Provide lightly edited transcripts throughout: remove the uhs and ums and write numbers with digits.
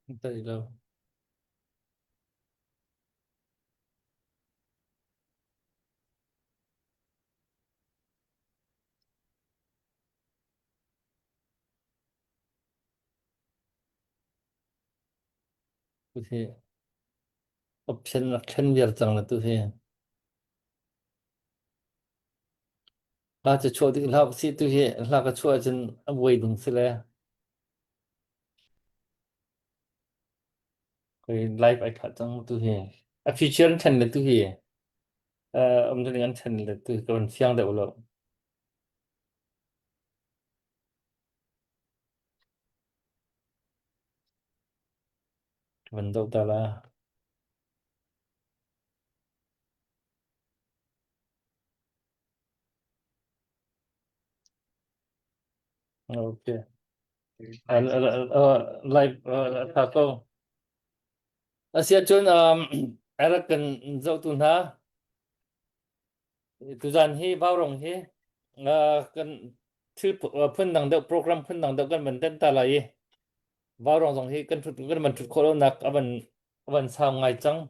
Tại lâu tu thì option là khen việc rằng là tu thì làจะช่วยที่เราสิtu thì là cáiช่วยจนเอาไว้ดึงสิเลยคอยไลฟ์ไอ้ขัดจังtu thì à future khen là tu thì ông tôi nói khen là tu còn phiang được rồi mình đâu ta là ok live thà câu à xia chun ai là cần dâu tu na tu dàn hi bao rong hi cần thứ phân đẳng đạo program phân đẳng đạo cần mình tên ta là gì vào rong rong hi kan man thut kholo nak aban sam ngai chang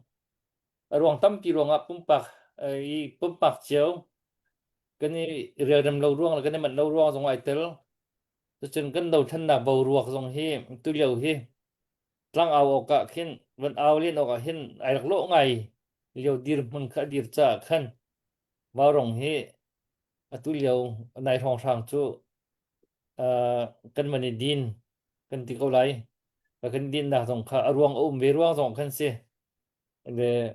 rong tam pi rong a pum pak chiao kan ni real dam lo ruang la kan man lo ruang rong ai tel tu chen kan do than na bo ruak rong hi tu liu hi tlang aw ka khin van aw lin oka hin ai lak lo ngai liu dir mun kha dir cha khan vào rong hi atu liu nai thong sang chu kan mani din kan ti ko lai và kan din na rong kha ruang ve ruang rong khan se le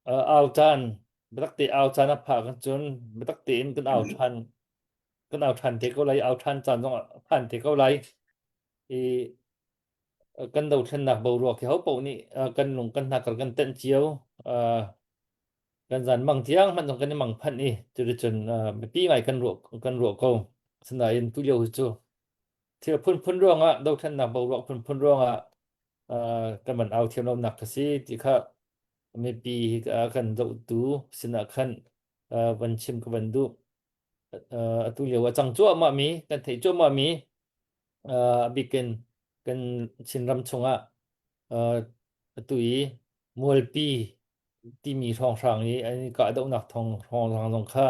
ao chan bắt tị ao chan áp phá kan chun bắt tị in kan ao than te ko lai ao than chan dong phan te ko lai i kan đầu thân nạc bầu ruột thì hậu bầu ni kan lùng kan nạc kan tận chiếu kan dàn bằng tiếng man dong kan bằng phan ni chu de chun pi ngai kan ruột câu xin đại in tu liêu chu thì phun phun ruộng à đầu thân nạc bầu ruột phun ruộng à kan man ao thiam lo nạc kasi ti kha maybe kan dậu tú xin khan van chim ka van du tu liu chang chu ma mi kan thei chu ma mi bikin kan chin ram chunga tui mual pi ti mi thong sang ni ani ka do nak thong sang dong kha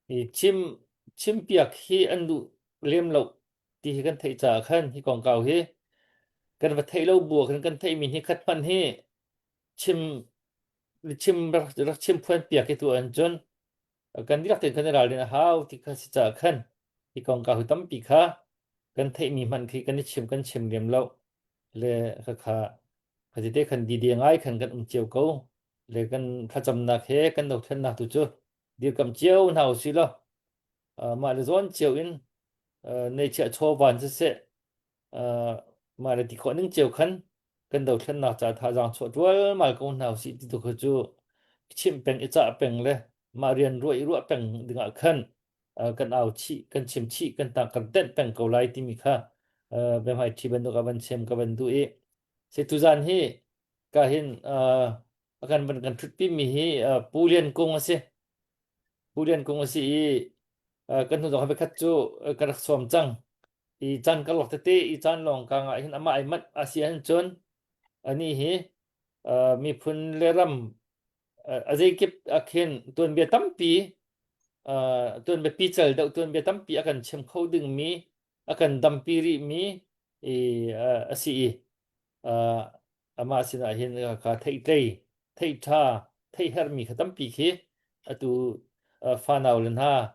i chim piak hi an du lem lo ti kan thei cha khan hi kong kau hi kan va thei lo bu kan thei mi hi khat pan hi chim chim phuan piak cái tu an chun kan dilak ten kan ral den hau ti kha si cha khan ti kong ka hu tam pi kha kan thei mi man khi kan chim lem lo le kha kha kha ti te khan di di ngai khan kan chiu ko le kan kha cham na khe kan do then na tu chu dir kam chiu nau si lo ma le zon chiu in nei che cho van se mà là thì có những chiều khăn cần đầu thân nào trả thà rằng chỗ đuôi mà cũng nào sĩ thì tôi chú chim bèn ít dạ bèn lên mà riêng ruồi ruột bèn đừng ngại khăn cần ảo chi cần chim chi cần tặng cần tết bèn cầu lại thì mình kha bên hai chi bên đó các bên xem các bên đuôi sẽ tu gian hi cả hin akan bên cần chút pin mi hi pu liên cung sẽ cần thu dọn hai khách chú cần xóm trăng i chan ka lok te i chan long ka nga hin ama ai mat asian chun ani hi mi phun le ram azai kip akhen tuan bia tampi tuan be pi chal dau tuan bia tampi akan chem kho ding mi akan dampi ri mi i asi ama sina hin ka thei tei thei tha thei her mi khatam pi khi atu fa naw len ha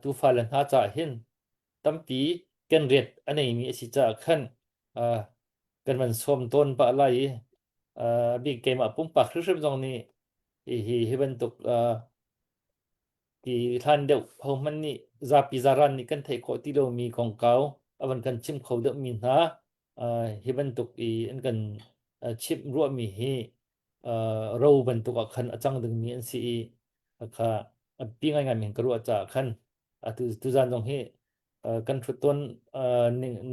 tu fa len ha cha hin tampi ken ret anei mi si cha khan kan man som ton pa lai big game a pum pa khrisem jong ni hi ban tuk thì than đậu hômมันนี่ za pizaran ni kan thei ko ti lo mi kong kau awan kan chim kho de mi na hi ban tuk I an kan chim ro mi hi ro ban tuk a khan achang ding mi an si kha pi ngai ngai min ka ro cha khan tu zan jong hi kan thu ton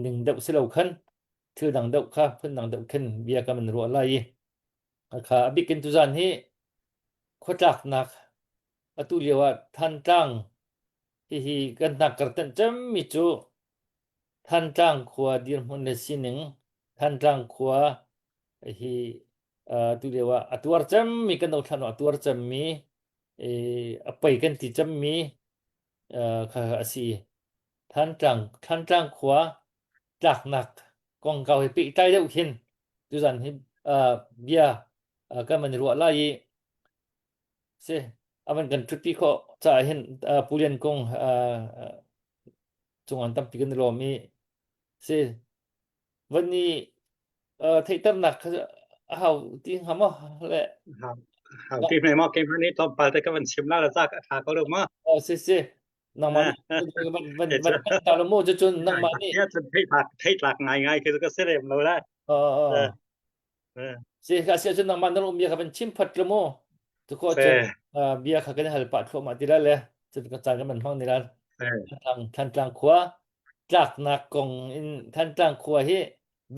ning deuh se lo khan thil dang deuh kha phun dang deuh khan bia ka man ro lai kha bikin tu zan hi khotlak nak atu liwa than tang hi kan nak kartan cham mi chu than tang khwa dir mun le sining ท่านจังขัวฮีตุเรียกว่าตัวจำมีกันต้องท่านตัวจำมีไปกันที่จำมีค่ะสิท่านจังขัวจากหนักกองเก่าให้ปีใจเดียวขินดูสันให้เบียก็มันรัวไล่เสaman kan cuti kok cahin pulian kong chungan tam pikan lomi se vani thei tam nak hau ti hamo le 好ที่ในหม้อเกมนี้ตอนไปแต่ก็มันชิมแล้วละจ้าขาก็เริ่มมาse nang mani van talo mo chun nang mani เนี่ยจะให้หลักไงคือก็เสร็จแล้วละse ka se chun nang man dalo mi ka van chim phat lo mo to ko chun bia kha kan hal pa thlo ma ti la le chun ka chan kan man hang ni laท่านจางขัวจากนักกงอินท่านจางขัวเฮ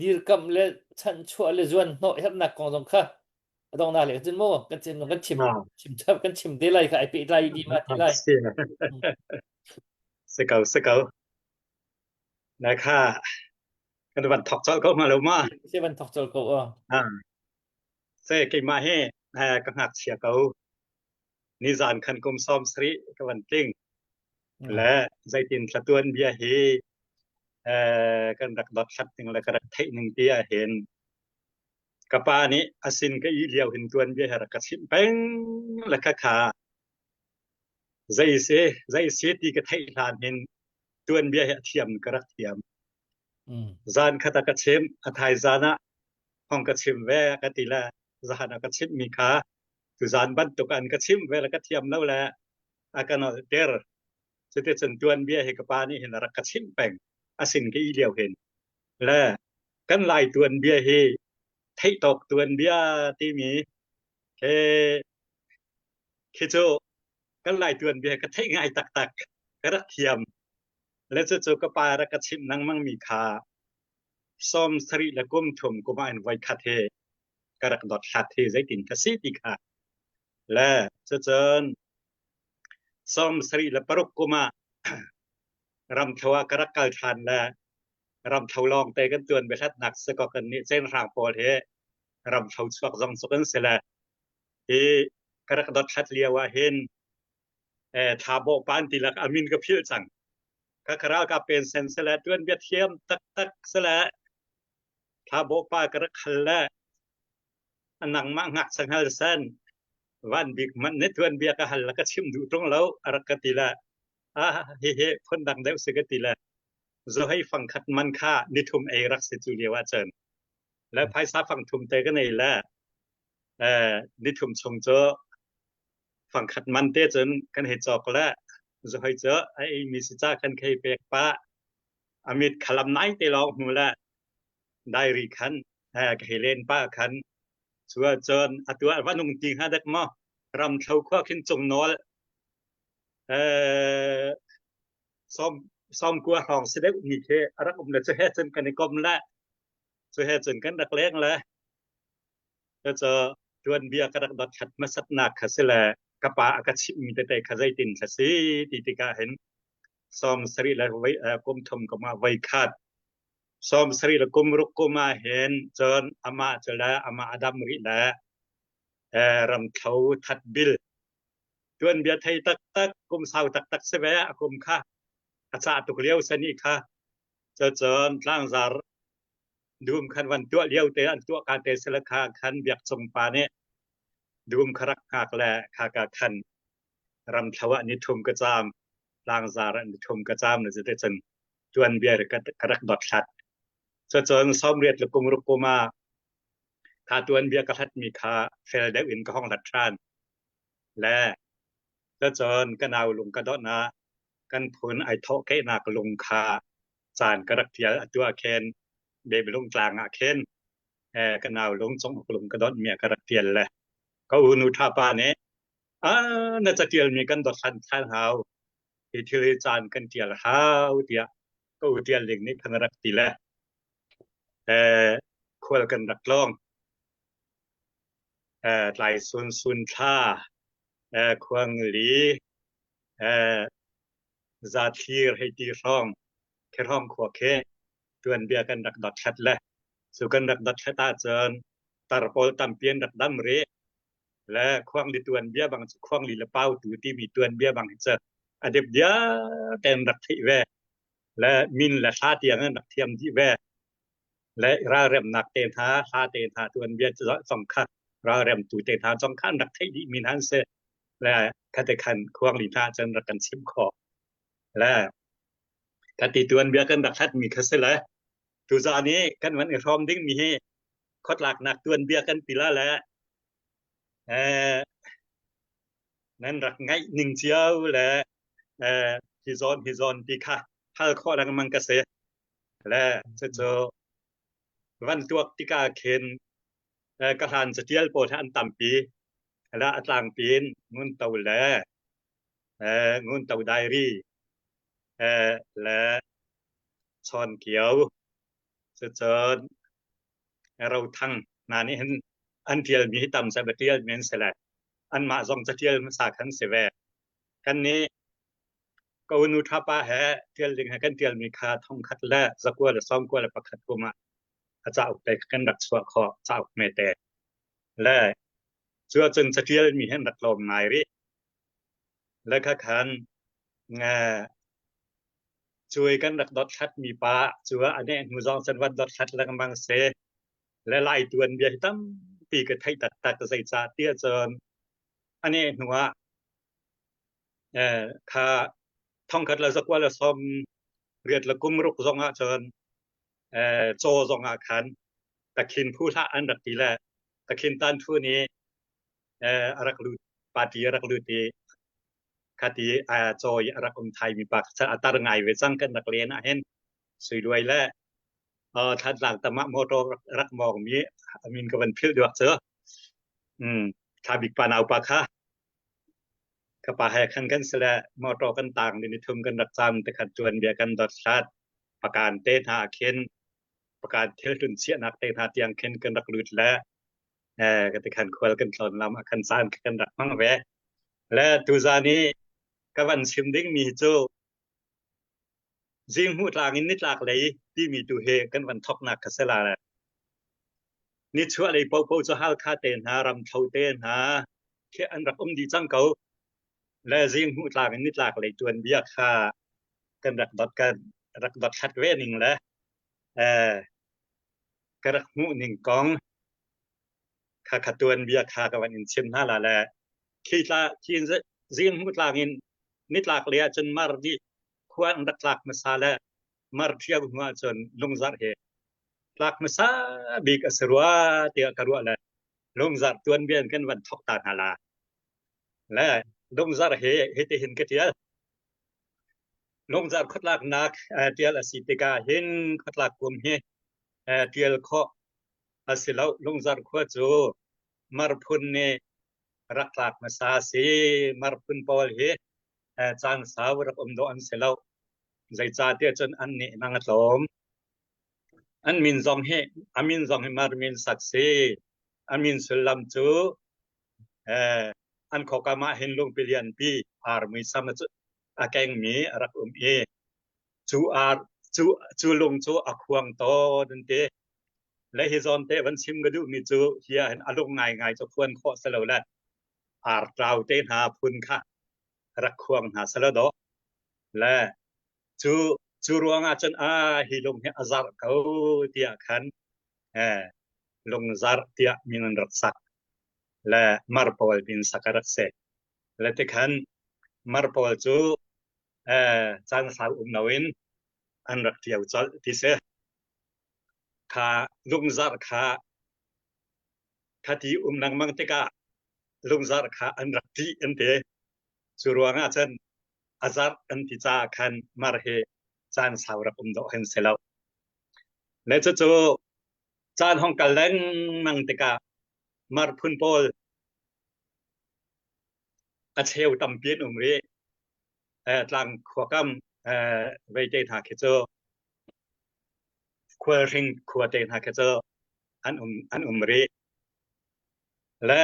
ดีร์กัมเลฉันชัวเลจวนโนเฮ็ดนักกงสงค่ะตรงนั้นเลยจนโมกันชิมกันชิมชอบกันชิมได้ไรค่ะไอปีไรดีมาที่ไรสเกลนะคะกันวันถกจอก็มาแล้วมาใช่วันถกจอเขาเสกมาให้ก็หักเสียเขานิจานคันกุมซ้อมสรีก็วันติ้งและใจตินสะตวนเบียเฮกันรักดอดชัดหนึ่งและก็รักเทหนึ่งเบียเห็นกระปานี้อาศินก็อีเลียวเห็นตวนเบียรักกระชิมเป็งและก็ขาใจเสียตีก็เทลานเห็นตวนเบียเทียมกระเทียมจานขัตกระชิมอภัยจานะห้องกระชิมแวกติละจานกระชิมมีขาตุจานบันตุกันกระชิมแวแล้วก็เทียมแล้วแหละอาการเดอร์จะได้จนตวนเบียเฮกปานี้เห็นรักกระชิมแป่งอาศินก็อีเลียวเห็นและกันลายตวนเบียเฮไทยตกตวนเบียที่มีเคโจกันลายตวนเบียก็ไทยง่ายตักกระเทียมและจะโจกปารักกระชิมนังมั่งมีขาซ้อมสรีและก้มชมกุมารไว้คาเทกระดดคาเทใจตินกสิติขาและจะเจอซ้อมสรีและปรุกกุมารำทวากระกัลทันและรำเทาลองเตกันตวนไปทัดหนักสกกันนี้เส้นรางปอเทรำเทาสวกจังสกันเสละที่กระดดทัดเลียว่าเห็นทาโบปานติลักอามินกับพิลจังก็คราวกับเป็นเซนเสละตวนเบียเทียมตักเสละทาโบปากระคัลละอันนังมังหักสังหารเซนวันบิกมันเนตวนเบียกหันแล้วก็ชิมดูตรงแล้วอรักติละเฮ้พ้นดังเดวสกติละจะให้ฟังขัดมันค่านิทุมเอรักสิจูเลียว่าเจนและภายซาฟังทุมเตกันในละนิทุมชงเจอฟังขัดมันเตจนกันเหตุจอกแล้วจะให้เจอไอ้มีสิจ้ากันเคยเปกปะอมิตรขลัมไนเตลองหูละได้รีคันก็ให้เล่นป้าคันชัวเจนตัวว่านุ่งจริงฮะเด็กมั้งรำเท่าข้อขึ้นจงนอลซ้อมกัวห้องเสด็จมีเครักเลยจะให้จนกันในกรมละจะให้จนกันดักเลี้ยงละก็จะดวนเบียกระดับขัดมาสัตนักขัดเสละกระปาอากาศมีแต่ขจายตินขัดสีติกาเห็นซ้อมสรีและไว้ก้มทมก็มาไว้ขาดซ้อมสรีและก้มรุกก็มาเห็นจนอามาจะละอามาอดัมริละรำเท้าทัดบิลดวนเบียไทยตักก้มสาวตักเสวะก้มข้าอาจารย์ตุกเลี้ยวสนิค่ะจะเจอร่างซาร์ดูมคันวันตัวเลี้ยวเตอันตัวการเตสละคาคันเบียกสมปาเนี่ยดูมครักหักแลคากาคันรำทวะนิทุมกระจามร่างซาร์นิทุมกระจามเนี่ยจะได้จนจวนเบียร์กระดักดอดชัดจะเจอซ้อมเรียดละกุมรุกมาถ้าจวนเบียร์กระทัดมีคาเฟลเดวินก็ห้องลัดทรานและจะเจอกันเอาลงกระดอนนะกันผลไอทอเกนากลงคาจานกระดักเทียตัวเคนเบไปลงกลางเคนกันเอาลงสองลงกระดอนเมียกระดักเทียนแหละก็อุนุทาปาเนี่ยน่าจะเทียนมีกันดอกทันทันหาวที่เทียจานกันเทียนหาวเทียก็อุเทียนเล็กนี้พันรักตีแหละควรกันรักลองหลายซุนท่าควงหลีซาทีร์ให้ตีร้องแค่ร้องขวบแค่ตวนเบียกันดักดอดชัดแหละ สุกันดักดัดชะตาเจินตารปอลตำเปียนดักดัมเรและควางลิตวนเบียบางควางลิละเป้าตูที่มีตวนเบียบางเจออเดบยาเต็มดักที่แวและมินและชาเตียงดักเทียมที่แวและราเรมนักเตนทาชาเตนทาตวนเบียจะสองคันราเรมตูเตนทาสองคันดักที่มินฮันเซและคาเตคันควางลิทาเจนดักกันชิมคอและคติตวนเบียกันดักทัดมีคัสละทุจานี้กันวันรอมดิ้งมีให้คดหลักหนักตวนเบียกันปีละแล้วนั่นรักไงหนึ่งเชียวและฮิซอนปีค่ะฮัลข้อดังมังกะเสและจะเจอวันตัวติกาเคนกระทานจะเที่ยวโปรทันต่ำปีและอัตลางปีนงุนเตาและงุนเตาไดรี่และชอนเขียวจะเจอเราทั้งนานี้เห็นอันเทียลมีต่ำสับเทียลเมนเสละอันมาซองจะเทียลมาสาขันเสวกันนี้ก็อุนุทับะแห่เทียลลิงให้กันเทียลมีคาท่องคัดและสักวัวละซ้อมกัวละประคัดกุมาอาจจะออกไปกันดักสวะคอจะออกเมเตและเชื่อจนจะเทียลมีเห็นดักลมนายริและข้าขันช่วยกันดักดอทชัดมีป้าชัวอันนี้มือซองสันวัดดอทชัดและกำลังเสและไล่ตัวนเบียตั้มปีกระไทยตัดใส่จ่าเตี้ยจนอันนี้หัวข้าท่องคัดละสักว่าละซ้อมเรียดละกุมรุกซองอาจนโจซองอาคันตะคินผู้ท่าอันดับที่แรกตะคินตันผู้นี้รักลูปาตีรักลูตีคดีโจยรักไทยมีปากจะอัตรไงเวจังกันนักเรียนเห็นสวยด้วยและทัดหลังตะมะโมโตรักมองมีมินกับวันพิลดวกเจอถ้าบิกปานเอาปากค่ะกป่าแหกขันกันเสละมอตอกันต่างในทุ่มกันดักจำแต่ขัดจวนเบียกันดอดชาติประการเตหาเข็นประการเทลุนเสียนักเตหาเตียงเข็นกันดักลุดและกันแต่ขันควอลกันตอนลำขันซานกันดักมั่งแวะและตูซานี้กวันชิมดิ้งมีโจจิงหูตลางินนิดหลากเลยที่มีตูเฮกันวันทอกนักกัสลาแหละนิดชั่วเลยเป่าจะฮัลคาเตนหารำเท่าเตนหาแค่อันรักดีจังเขาและจิงหูตลางินนิดหลากเลยจวนเบียค่ากันรักดอทชัดเวนิงและกระหูหนึ่งกองข้าขัดจวนเบียค่ากับวันอินชิมน่าละแหละขี้ละขี้จิงหูตลางินนิดหลากเลยจนมาร์ดีควรดักหลักมาซาและมาร์เทียบหัวจนลงซาร์เฮหลักมาซาบิกสรัวเตียกรัวและลงซาร์จวนเบียนกันวันทอกตาหาลาและลงซาร์เฮเฮติหินกเทียลงจากขัดลักนักเทียลสิติกาเห็นขัดลักกุมเฮเทียลข้อสิลาลงจากขัดจูมารพุนเนรักลักมาซาสีมารพุนปอลเฮจางสาวรักดอันสิลาใจจ่าเตียจนอันนี้นังตอมอันมินซองเฮอามินซองเฮมารมินสักซีอามินสุลัมจูอันขอกามาเห็นลงเปลี่ยนปีอาร์มิสามจุอาแกงมีรักเอจูอาร์จูลงจูอักวางโตดันเตและฮิซอนเตวันชิมกระดูมีจูเฮียเห็นอารมณ์ง่ายๆจะควรข้อสลาวและอาร์ตราวเตหาพุนค่ะรักควงหาสลาวดอและจูรวงอาจารย์ฮิลงเฮอาซาร์เขาเตียขันลงซาร์เตียมินันรักษาและมารพอลบินสักรักเซและที่ขันมารพอลจูจางสาวนาวินอันรักเที่ยวจอดที่เสข้าลุงซาร์ข้าที่นังมังเตกาลุงซาร์ข้าอันรักที่อันเตสุรวงอาจารย์อาซาร์อันที่จ้าขันมาร์เฮจางสาวรักดอกเห็นเสลาและจู่จานห้องกันแรงมังเตกามาร์พุนโพลอาเชลตัมเปียนรีตลังขวากำไว้ใจทาเคโจควอริงขวเตทาเคโจอันรีและ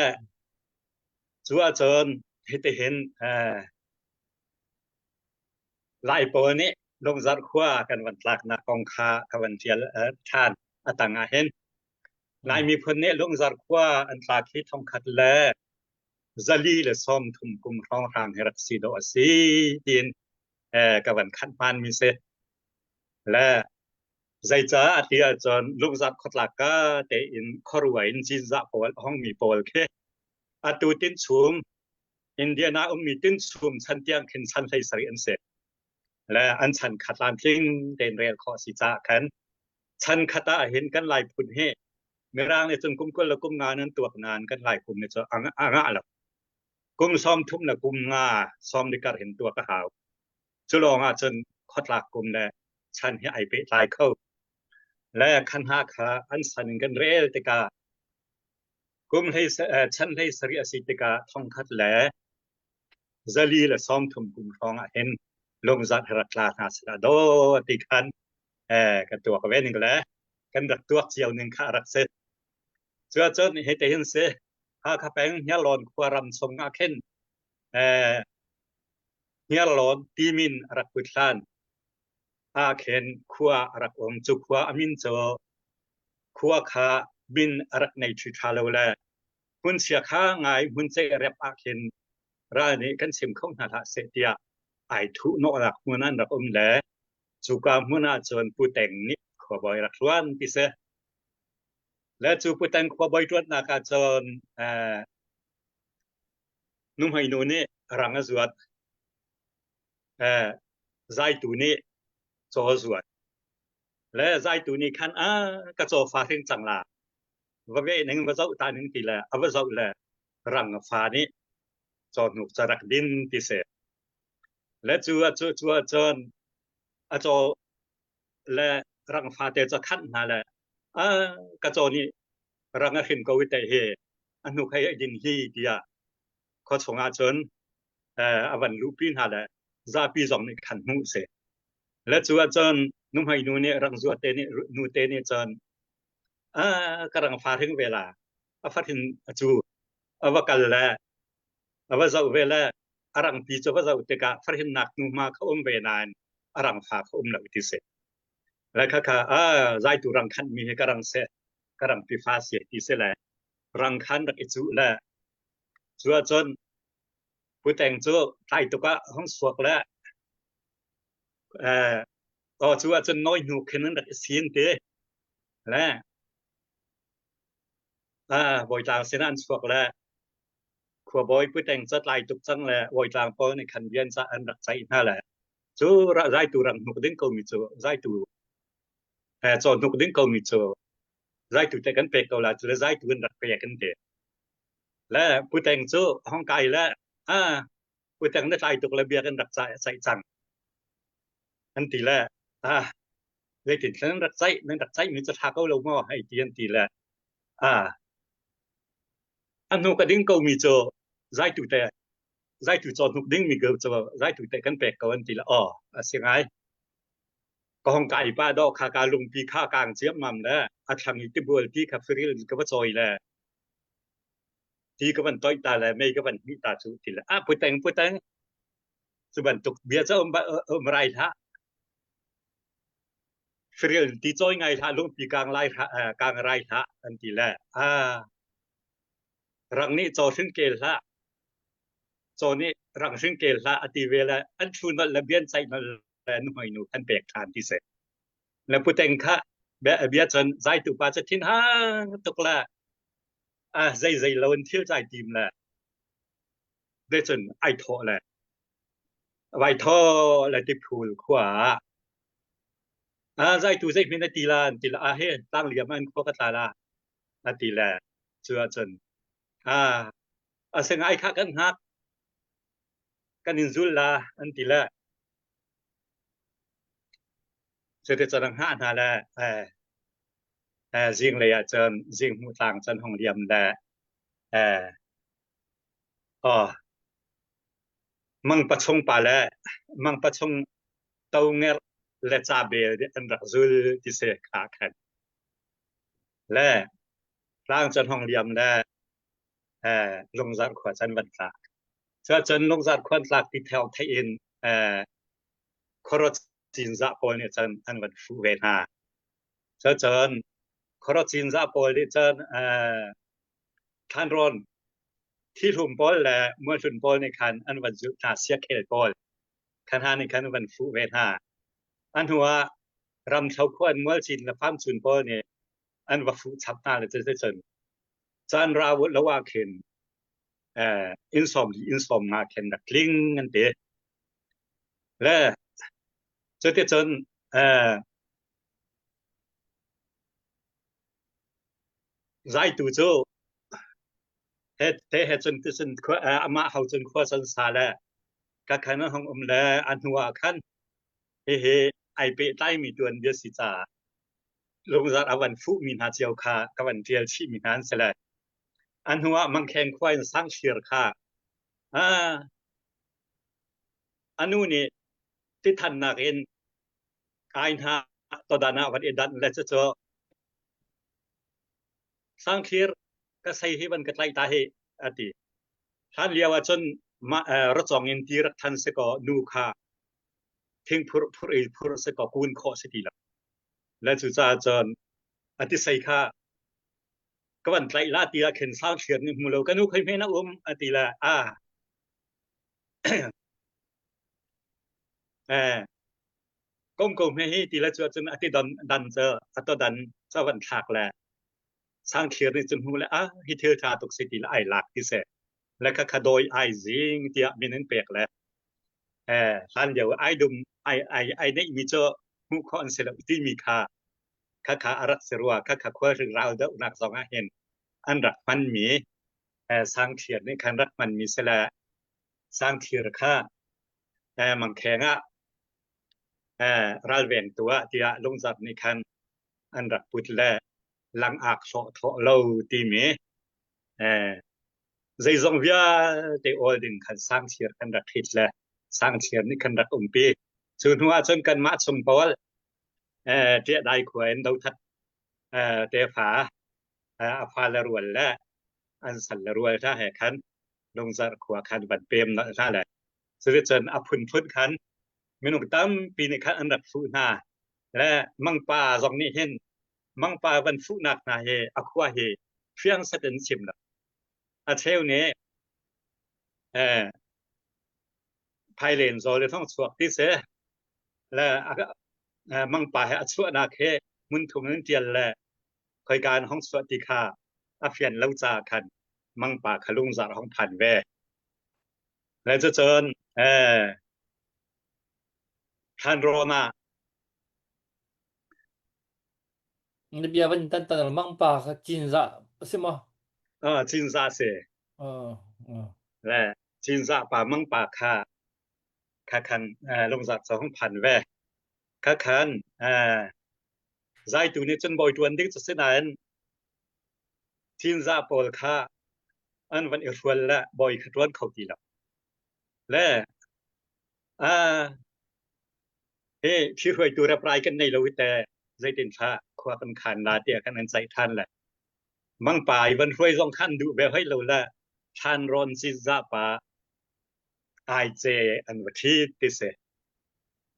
ชัวจนเห็นไล่ปนี้ลงจัดขวากันวันหลักนักกองคาวันเทียลทานอตังอาเห็น นายมีคนเนี่ยลงจากว่าอันตาคิดทองคัดแลzali le som thum kum rong rang herak si do si tin ka van khan pan mi se la zai cha atia chon lung zat khotla ka te in khorwa in jin za pol hong mi pol ke atu tin chum india na mi tin chum chan tiang khin chan thai sari an se la an chan khatlan tling den rel kho si cha kan chan khata hin kan lai phun he ngerang le chun kum kol la kum nga nan tuak nan kan lai kum ne cha anga alaกุมซ้อมทุ่มนะกุมงาซ้อมในการเห็นตัวก็หาวจุลองอาจนคดหลักกุมแลฉันให้ไอไปตายเข้าและขันหาขาอันสันกันเรลติกากุมให้ฉันให้สริอสิติกาท่องคัดแหลจะลีและซ้อมทุ่มกุมฟองเห็นลงจัดรักลานาสระโดติกันกันตัวก็เว้นกันแล้วกันรักตัวเจียวหนึ่งข้ารักเสร็จเจ้าจนให้แต่เห็นเสียหาข้าแปงยาลอนควารำทรงอาเข็นเฮียหลอนตีมินรักพุทธานอาเข็นขัวรักองจุขัวอามินโจขัวขาบินรักในชุดชาโลแลหุ่นเสียข้าไงหุ่นเจเรียบอาเข็นร้านนี้กันเสียมของนาทาเสตียไอทุนอรักมุนันรักอมแลจุกามุนาจนผู้แต่งนิขวบอยรักล้วนพิเศษและจูผู้แต่งขวบอยตรวจนากาจนนุ่มไฮโนนี่รังอจวดใจตูนี่โจสวดและใจตูนี่ขันกระโจฟ้าถึงจังลาว่าเวนึงว่าเจ้าตาหนึ่งทีละเอาว่าเจ้าละรังฟ้านี้จอนุกจะรักดินพิเศษและจัวจนอาจจะและรังฟ้าเตจะขันนั่นแหละกระโจนี่รังขึ้นก็วิเตเฮอนุใครดินฮีเดียเขาชงอาจนอวันลูปินนั่นแหละซาปีจงในขันมุเสและจัวจนนุ่มให้นูเนี่ยรังจัวเตนี่นูเตนี่จนกำลังฟ้าถึงเวลาฟ้าถึงจูว่ากันแล้วว่าจะเวลารังปีจะว่าจะอุตกะฟ้าถึงหนักนุ่มมาเขาเวนานรังฟ้าเขาหนักที่เสและค่ะใจตัวรังขันมีให้กำลังเสกำลังปีฟ้าเสียที่เสแล้วรังขันรักจูแล้วจัวจนผู้แต่งจูใต้ตัวก็ห้องสวกแล้วจัวจนน้อยหนูขึ้นนั้นรักเสียงเตะแล้วบอยจางเสนันสวกแล้วขัวบอยผู้แต่งจัดลายตุกจังแล้วบอยจางพอในขันเวียนจะอันรักใจนั่นแหละจูใจตัวรังหนุกดึงเขามีจูใจตัวจอหนุกดึงเขามีจูใจตัวแต่กันเปกเขาละจูใจตัวรักเปกันเตะและผู้แต่งจูห้องไกลแล้วผู้แต่งได้ใจตุกระเบียกันรักใจจังอันตีแล้วเลยถึงนั้นรักใจมีจะทักเขาลงม้อให้ตีอันตีแล้วอันนู้นก็ดิ้งเขามีโจใจตัวแต่ใจตัวจอนุกดิ้งมีเกิดโจใจตัวแต่กันเปกเขาอันตีละเสียงไงก็ห้องไก่ป้าดอกคาการลงปีข้ากลางเจียมมั่มแล้วทำอีกที่บัวที่ขับฟิริลก็ว่าจอยแล้วที่ก็มันต้อยตาแล้วไม่ก็มันมีตาชูตีละผู้แต่งสุบันตุกเบียร์จะไรท่าฟิริลที่จอยไงท่าลงปีกลางไรท่ากลางไรท่าอันตีละรังนี้จอถึงเกลละจอนี้รังถึงเกลละอติเวลาอันชูนละเบียนใจนั่นแหละนุ่มหนูอันเปกทานที่เสร็จแล้วผู้แต่งค่ะเบียจนใจตุปาจะทิ้งตกละใจเราเที่ยวใจทีมละได้จนไอโถละไวท่อและติพูลขวาใจตุใจมีนาทีละเฮตั้งเหลี่ยมมันก็ตาละนาทีละเชื่อจนเสียงไอ้ข้ากันฮักกันอินซุลละอันตีละเสด็จจนห้านาละจิงเลยจนจิงหูต่างจนห้องเรียมละมังประชงปาละมังประชงเตาเงรและจ่าเบลอันรักซุลที่เสกขาขันและร่างจนห้องเรียมละลงจันขวาจันวันตากจนลงจันขวาตากที่แถวไทยอินครจินจะพอเนี่ยจันอันวันฟูเวนาจน ครจินซาปอลดิจันท่านรอนที่ทุ่มปอลและเมื่อชุนปอลในคันอันวันจุดนาเสียเคลปอลคันหาในคันวันฟูเวทาอันหัวรำเช้าควนเมื่อจินและฟ้ามชุนปอลเนี่ยอันว่าฟูชับตาเลยจะจนจันราวุธละว่าเข็นอินสอมมาเข็นดักลิงกันเดะและจะจนใจตูโจเฮจนจนอามาเฮาจนขั้วสันสาและก็คันห้องและอันหัวคันเฮไอเปใต้มีตัวเดียสิจาลงจากอวันฟูมีนาเจียวคากับวันเดียลชีมีนานเสร็จอันหัวมันแข่งควายสร้างเชียร์ค่ะอันนู้นนี่ที่ท่านนักเอ็นกายหาตอดานาวันเอ็ดันและจะสร้างเชียร์ก็ใส่ให้มันกระไตตาให้อดีท่านเลียวจนมารถจองเงินที่รัฐทันสก็นูค่ะทิ้งผู้สก็คูณข้อสติละและจุดจ้าจนอธิใส่ค่ะก็วันไตรลาตีละเข็นสร้างเชียร์นี่มูลก็นูเคยไม่นะอธิละก้มให้ตีละจนอธิดันเจออัตดันเจ้าวันฉากแหละสร้างเชียร์นี่จนหูเลยฮิเธอชาตกสติละไอหลักที่เสและก็ขโดยไอซิงที่มีนั่นเปียกแล้วท่านเดียวไอดุมไอเนี่ยมีเจ้าหูข้ออันเสร็จที่มีค่าขาอารักเสรัวขาควาถึงเราเดาหนักสองเห็นอันรักมันมีสร้างเชียร์นี่คันรักมันมีเสละสร้างเชียร์ค่ามังแข็งรัลเวนตัวที่ลงจากในคันอันรักพุทธและหลังอักษรทอเราตีมีใจจงวิอาเตออลดินคันสร้างเชียร์คันรักฮิตและสร้างเชียร์นี่คันรักปีส่วนหัวจนกันมาสมปอลเจ้าได้ขวนดาวทัดเตฝาอภาลรวนและอันสันลรวนถ้าแห่คันลงจากขวาคันบัดเปรมนั่นแหละสุดจนอพุนพุนคันเมนูตั้มปีในคันอันดับฟูนาและมังปาตรงนี้เห็นมังปาวันฟูนักนาเฮอควาเฮเพียงเสด็จชิมละอาเทวนี้ภายเลนโซเลยต้องสวกที่เสและมังปาเฮอชัวนาเคมุนทุมนั้นเจียนและคอยการห้องสวัสดิคาอาเฟียนเล่าจาคันมังปาขลุงจากห้องผ่านแวและจะเจอท่านโรมา 你别问等等了，忙把和金啥什么？จินซาเซ嗯嗯และจินซาป่ามังป่าคาคันลงจากสองพันแวคาคันใจตัวนี้จนบ่อยตัวนี้จะเสียดายจินซาปอลคาอันวันเอรวนและบ่อยขดวนเขาตีละและที่รวยตัวรับรายกันในโลวิแต่ใจเต็นฟ้าควากันขานลาเตียกันอันใจท่านแหละมังป่ายวันรวยสองท่านดูแบบให้เราละท่านรอนจินซาป่าไอเจอันวัที่ติเส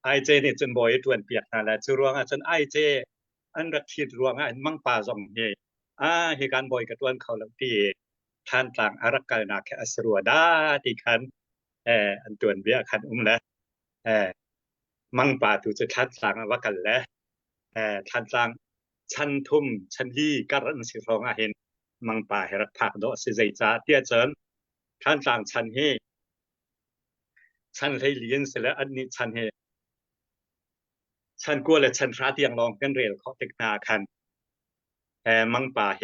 ไอเจนี่จนบ่อยตัวเปียกนั่นแหละจรวงจนไอเจอันรักทิดรวงอันมังป่าสองเฮเหตุการณ์บ่อยกับตัวเขาแล้วที่ท่านต่างอารักกันนักแค่อสรัวดาที่คันอันตัวเบียคันแล้วมังป่าถูกจะท่านต่างว่ากันแล้วท่านต่างชั้นทุ่มชั้นที่การันสิรองเห็นมังป่าให้รักผักโดสิใจจ้าเตี้ยเจินท่านต่างชั้นเฮฉันให้เรียนเสร็จแล้วอันนี้ฉันให้ฉันกลัวเลยฉันพระเตียงลองกันเรียนเขาติกนาคันมังป่าเฮ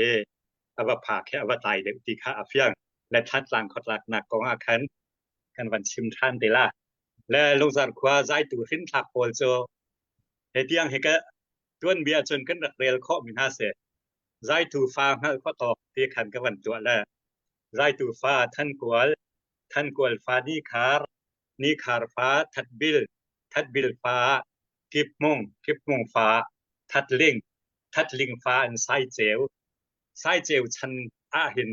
อวผาแค่อวตายเด็กตีข้าอเฟียงและทัดหลังขดหลักหนักกองอาคันกันวันชิมท่านเตล่าและลงจากขวาใจตัวขึ้นถักโพลโจเฮตียงเฮก็จวนเบียจนกันเรียนเขามีน่าเสียใจตัวฟ้าให้เขาตอกที่ขันกันวันตัวแล้วใจตัวฟ้าท่านกวลฟ้านี่คาร์นี่คาร์ฟ้าทัดบิลฟ้ากิบมงฟ้าทัดลิงฟ้าอันไซเจลชันเห็น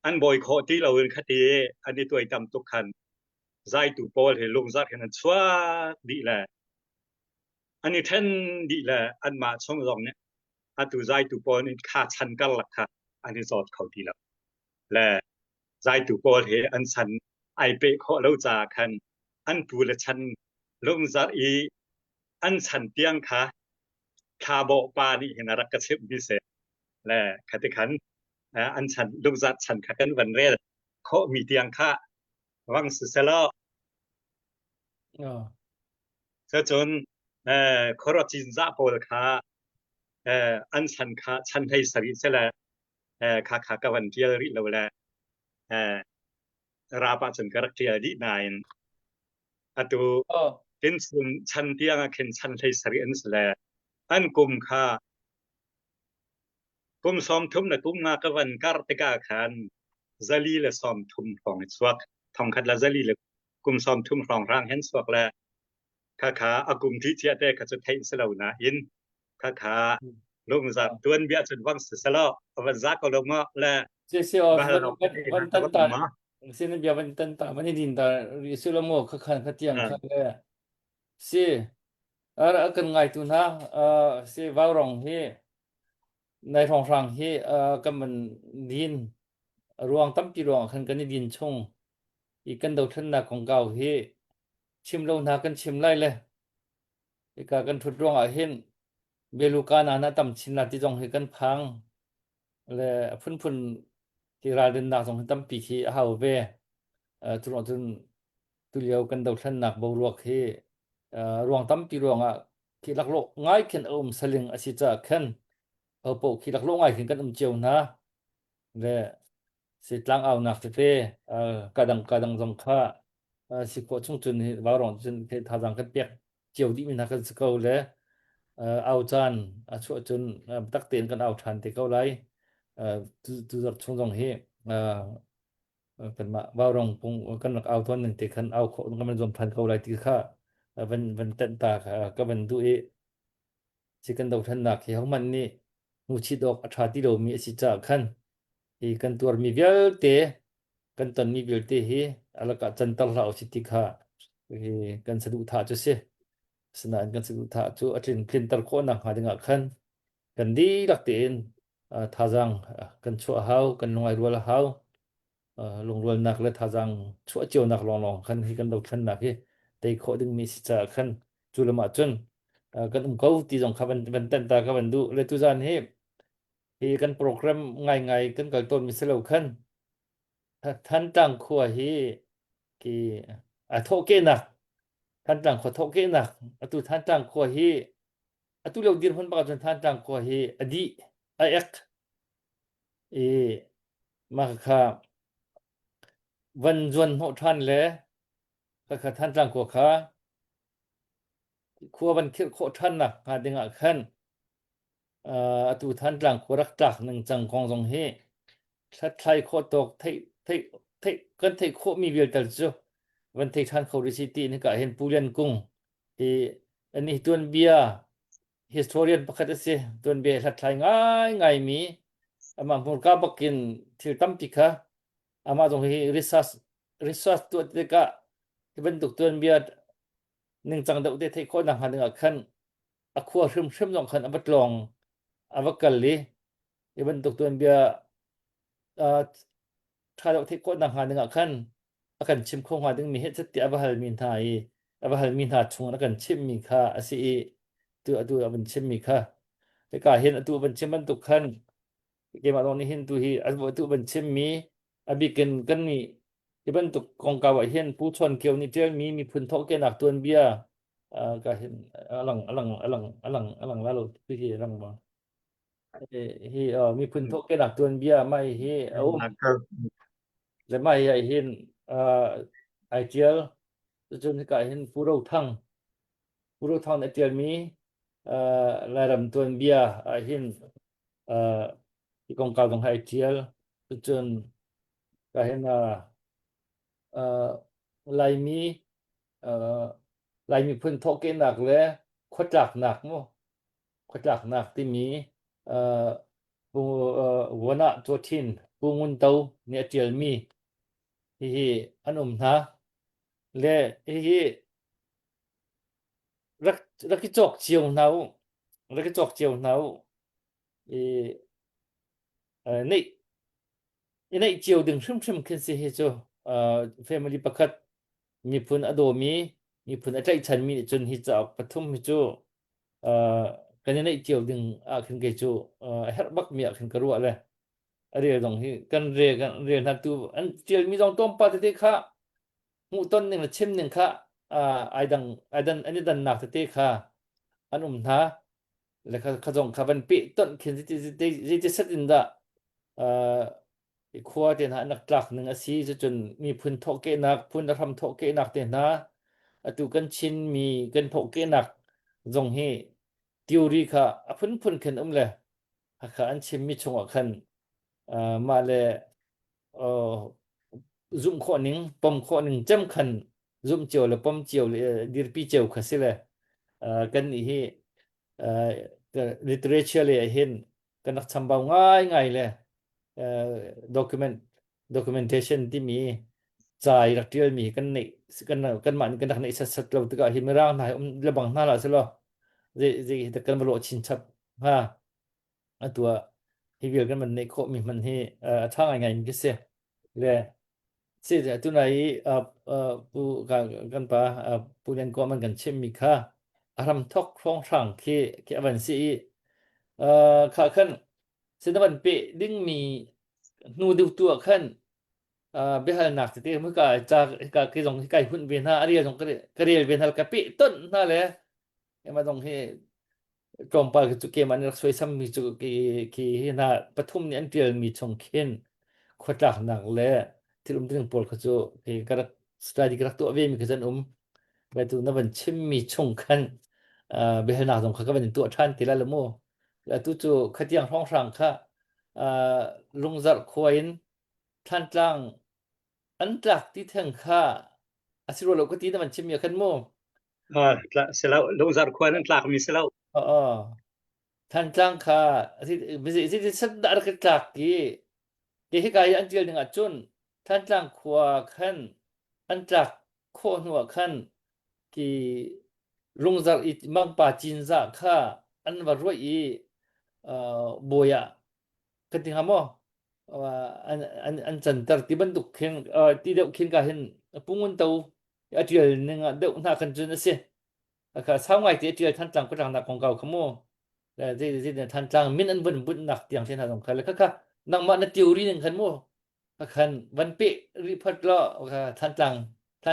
อันบอยโคที่เราเห็นคดีอันนี้ตัวจำตุกขันใจตูโปลเห็นลงจากเห็นชัวดีแหละอันนี้ท่านดีแหละอันมาช่องรองเนี่ย atu zai tu pon in kha chan kal lakha ani zot khauti la la zai tu pol he an chan ai pe kho lo cha khan an pu le chan lung zar i an chan tiang kha kha bo pa ni hina rak ka chep bi se la khati khan an chan lung zat chan kha kan van re kho mi tiang kha wang se se lo ờ sa chon khoro chin za pol kha an chan kha chan thai sari se la kha kha ka van tiel ri lo la rapa chun karak tiel di nain atu ờ ken sun chan tiang a ken chan thai sari an se la an kum kha kum som thum na kum nga ka van kar te ka khan zali le som thum phong swak thong khat la zali le kum som thum phong rang hen swak la kha kha akum thi chia te kha chu thai se lo na in kha kha lung za tuan bia chun wang se lo van za ko lo ma la sẽ ba la no vẫn ka tân ba ta ma xin bây vẫn tân ta vẫn đi ta sự là mua khắc khăn khắc tiếng khắc lệ sẽ ở cần ngày tu na sẽ vào rong hiในท้องฟังที่ก็มันดินรวงตั้มปีรวงคันกันดินชงอีกันดาวทันนักของเก่าที่ชิมลงนากันชิมไล่เลยอีกากันทุดรวงอาเห็นเบลูกานานาตั้มชินนาที่จงให้กันพังและพุ่นที่ราดินนักจงให้ตั้มปีที่หาวเวทุนทุนตุเลียวกันดาวทันนักบวกที่รวงตั้มปีรวงที่ลักโลง่ายขึ้นสลิงอสิจะขึ้นปกที่ลักโลง่ายขึ้นกันเจียวนะและสิตลังเอาหนักเตกระดังจงค่าสิโคชงจุนวารองจุนทาจังกันเปียกเจียวดิมินักกันสกาวเลยเอาจานช่วยจุนตักเตียนกันเอาทันที่เขาไล่ตุจับชงจงเฮเป็นมาวารองปงกันเอาทวนหนึ่งที่คันเอาคนกันมันรวมทันเขาไล่ที่ค่าเป็นเต็นตาก็เป็นดูสิกันดาวทันนักที่เขามันนี่มูชิดอกอัฐาที่เรามีสิจ่าขันที่กันตัวมีเวลเตกันตอนมีเวลเตฮีอะไรก็จันทร์เราสิติค่ะที่กันสะดุท่าจุเสสนานกันสะดุท่าจุอัจฉริพลินตะโกนักหาดึงขันกันดีลักเตนท่าจังกันชั่วเฮากันลงไอรัวละเฮาลงรัวนักและท่าจังชั่วเจียวนักลองขันที่กันดาวทันนักที่แต่ขอดึงมีสิจ่าขันจุลมาจนกันเขาที่จงขับเป็นเต็นตาขับดูเลยทุกท่านที่กันโปรแกรมง่ายกันกับต้นมิสเลวขันท่านตั้งขัวที่โทเกนักท่านตั้งขัวโทเกนักตุท่านตั้งขัวตุเราดีนคนปากจนท่านตั้งขัวอดีไอเอ็กมาค่ะวันจวนหัวท่านเลยก็ท่านตั้งขัวขาขัววันคิดขัวท่านนักหาดึงขันตุท่านตั้งขัวรักจักหนึ่งจังกองทรงถ้าใครโคตกไทยกันไทยโคมีเวลตัดจูวันไทยท่านเขาดิสิตีนี่ก็เห็นผู้เรียนกุ้งอันนี้ตัวนเบีย historian ประกาศเสียตัวนเบียถ้าใครง่ายมีมาพูดกับบักกินที่ตั้มปิกะมาตรงที่ research ตัวเด็กที่เป็นตุกตัวนเบียหนึ่งจังเด็กไทยโคนังหันหนึ่งขันขวดเชื่อมสองขันบัดลองบักกัลลีที่เป็นตุกตัวนเบียถ้าเราที่คนต่างหากหนึ่งขันอาชิมคงหาดึงมีเหตุสติอบัลมินทายอบัลมินทาชงอากันชิมมีค่าสิตัวบันชิมมีค่าแต่การเห็นตัวบันชิมมันตุกขันเกมาตรงนี้เห็นตัวที่ตัวบันชิมมีบิกันมีที่บันตุกกองกาวเห็นผู้ชนเกี่ยวนี่เจ้ามีพื้นทอกเกนักตัวเบียก็เห็นอลังแล้วเราที่อลังมามีพื้นทอกเกนักตัวเบียไม่และไม่เห็นไอเจียลจนก็เห็นผู้เราทั้งไอเจียลมีและรำตัวเบียเห็นที่กองกาวของไอเจียลจนก็เห็นลายมีพื้นทอกเกนักและขดจักหนักมั้งขดจักหนักที่มีปูหัวหน้าตัวทินปูงุนเตาเนี่ยเจียลมีอันนะและรักจอกเจียวหนาว เอในเจียวดึงชิมขึ้นสิเฮโจfamily ประคัดมีพุนอโดมีพุนอใจฉันมีจนฮิจอกปฐุมฮิโจกันในเจียวดึงขึ้นเกโจเฮรบักมีขึ้นกระรัวเลยเรียตรงที่กันเรียนทันตูอันเจียวมีตรงต้มปลาเตะค่ะหูต้นหนึ่งละชิมหนึ่งค่ะอันนี้ดันหนักเตะค่ะอันท้าแล้วเขาจงเขาเป็นปีต้นขึ้นที่เสร็จได้ขวดเดียนะนักลักหนึ่งอาศัยจนมีพื้นทอกเกนักพื้นทำทอกเกนักเดียนะตูกันชินมีกันทอกเกนักจงให้ทิวรีค่ะพื้นขึ้นเลยหากอันชิมมีชงกัน มาเลยเอ่อ zoom ข้อหนึ่งปมข้อหนึ่งจำคัญ zoom เจียวหรือปมเจียวหรือดีร์ปีเจียวค่ะสิเลยกันนี่เอ่อก็ literature เลยเห็นกันนักทำบ่าวง่ายเลยเอ่อ document documentation ที่มีจ่ายรักเดียวมีกันนี่กันมันกันนักนี่สัตว์เราตัวก็เห็นไม่ร่างไหนระบังหน้าเราสิล่ะแต่กันมาโลชินชับฮะอันตัวที่เรียกกันมันในโคมีมันที่ท่างไงมันก็เสียเลยเสียตัวไหนผู้กันปะผู้เรียนก็มันกันเช่นมีค่าอารมณ์ทอกครองช่างที่อวันซีข้าขึ้นเส้นวันเปดึงมีนูดูตัวขึ้นเบลหนักที่เมื่อกี้จากที่ตรงที่ใกล้หุ่นเวียนหน้าเรียตรงก็เรียนเวียนหน้ากับปีต้นนั่นแหละยังมาตรงที่ Trompa tu ke man soi sam mi chu ki na pathum ni an tial mi chong khen khotlak nak le tilum ting pol kha chu ki karak study karak tu ave mi khan ba tu na ban chim mi chong khan be na dong kha ka ban tu than ti la le mo la tu chu khatiang hong sang kha lung zar khoin than tlang an tlak ti thang kha asiro lo ko ti na ban chim mi khan mo เสร็จแล้วลงจากควายนั่นตากมีเสร็จแล้ว ท่านจ้างค่ะที่สัตดาร์กตากที่ให้กายอันเดียวหนึ่งจุนท่านจ้างขวาขันอันจากโคนหัวขันที่ลุงจากอีมังป่าจินจากค่ะอันว่ารวยโบยะกันที่หามอว่าอันจันทร์ที่บรรทุกเข็นที่เด็กเข็นกันเห็นปุ่งมันเตาอันเดียวหนึ่งเด็กหน้ากันจุนนั่นสิค่ะสาวไงที่เดียวท่านจ้างก็จ้างนักของเก่าขโมย ที่เนี่ยท่านจ้างมินอันบุญหนักอย่างที่ท่านสงคัญเลยค่ะนังมาในติวรีหนึ่งขันมั่วขันวันเปรีพัดล้อค่ะท่านจ้างค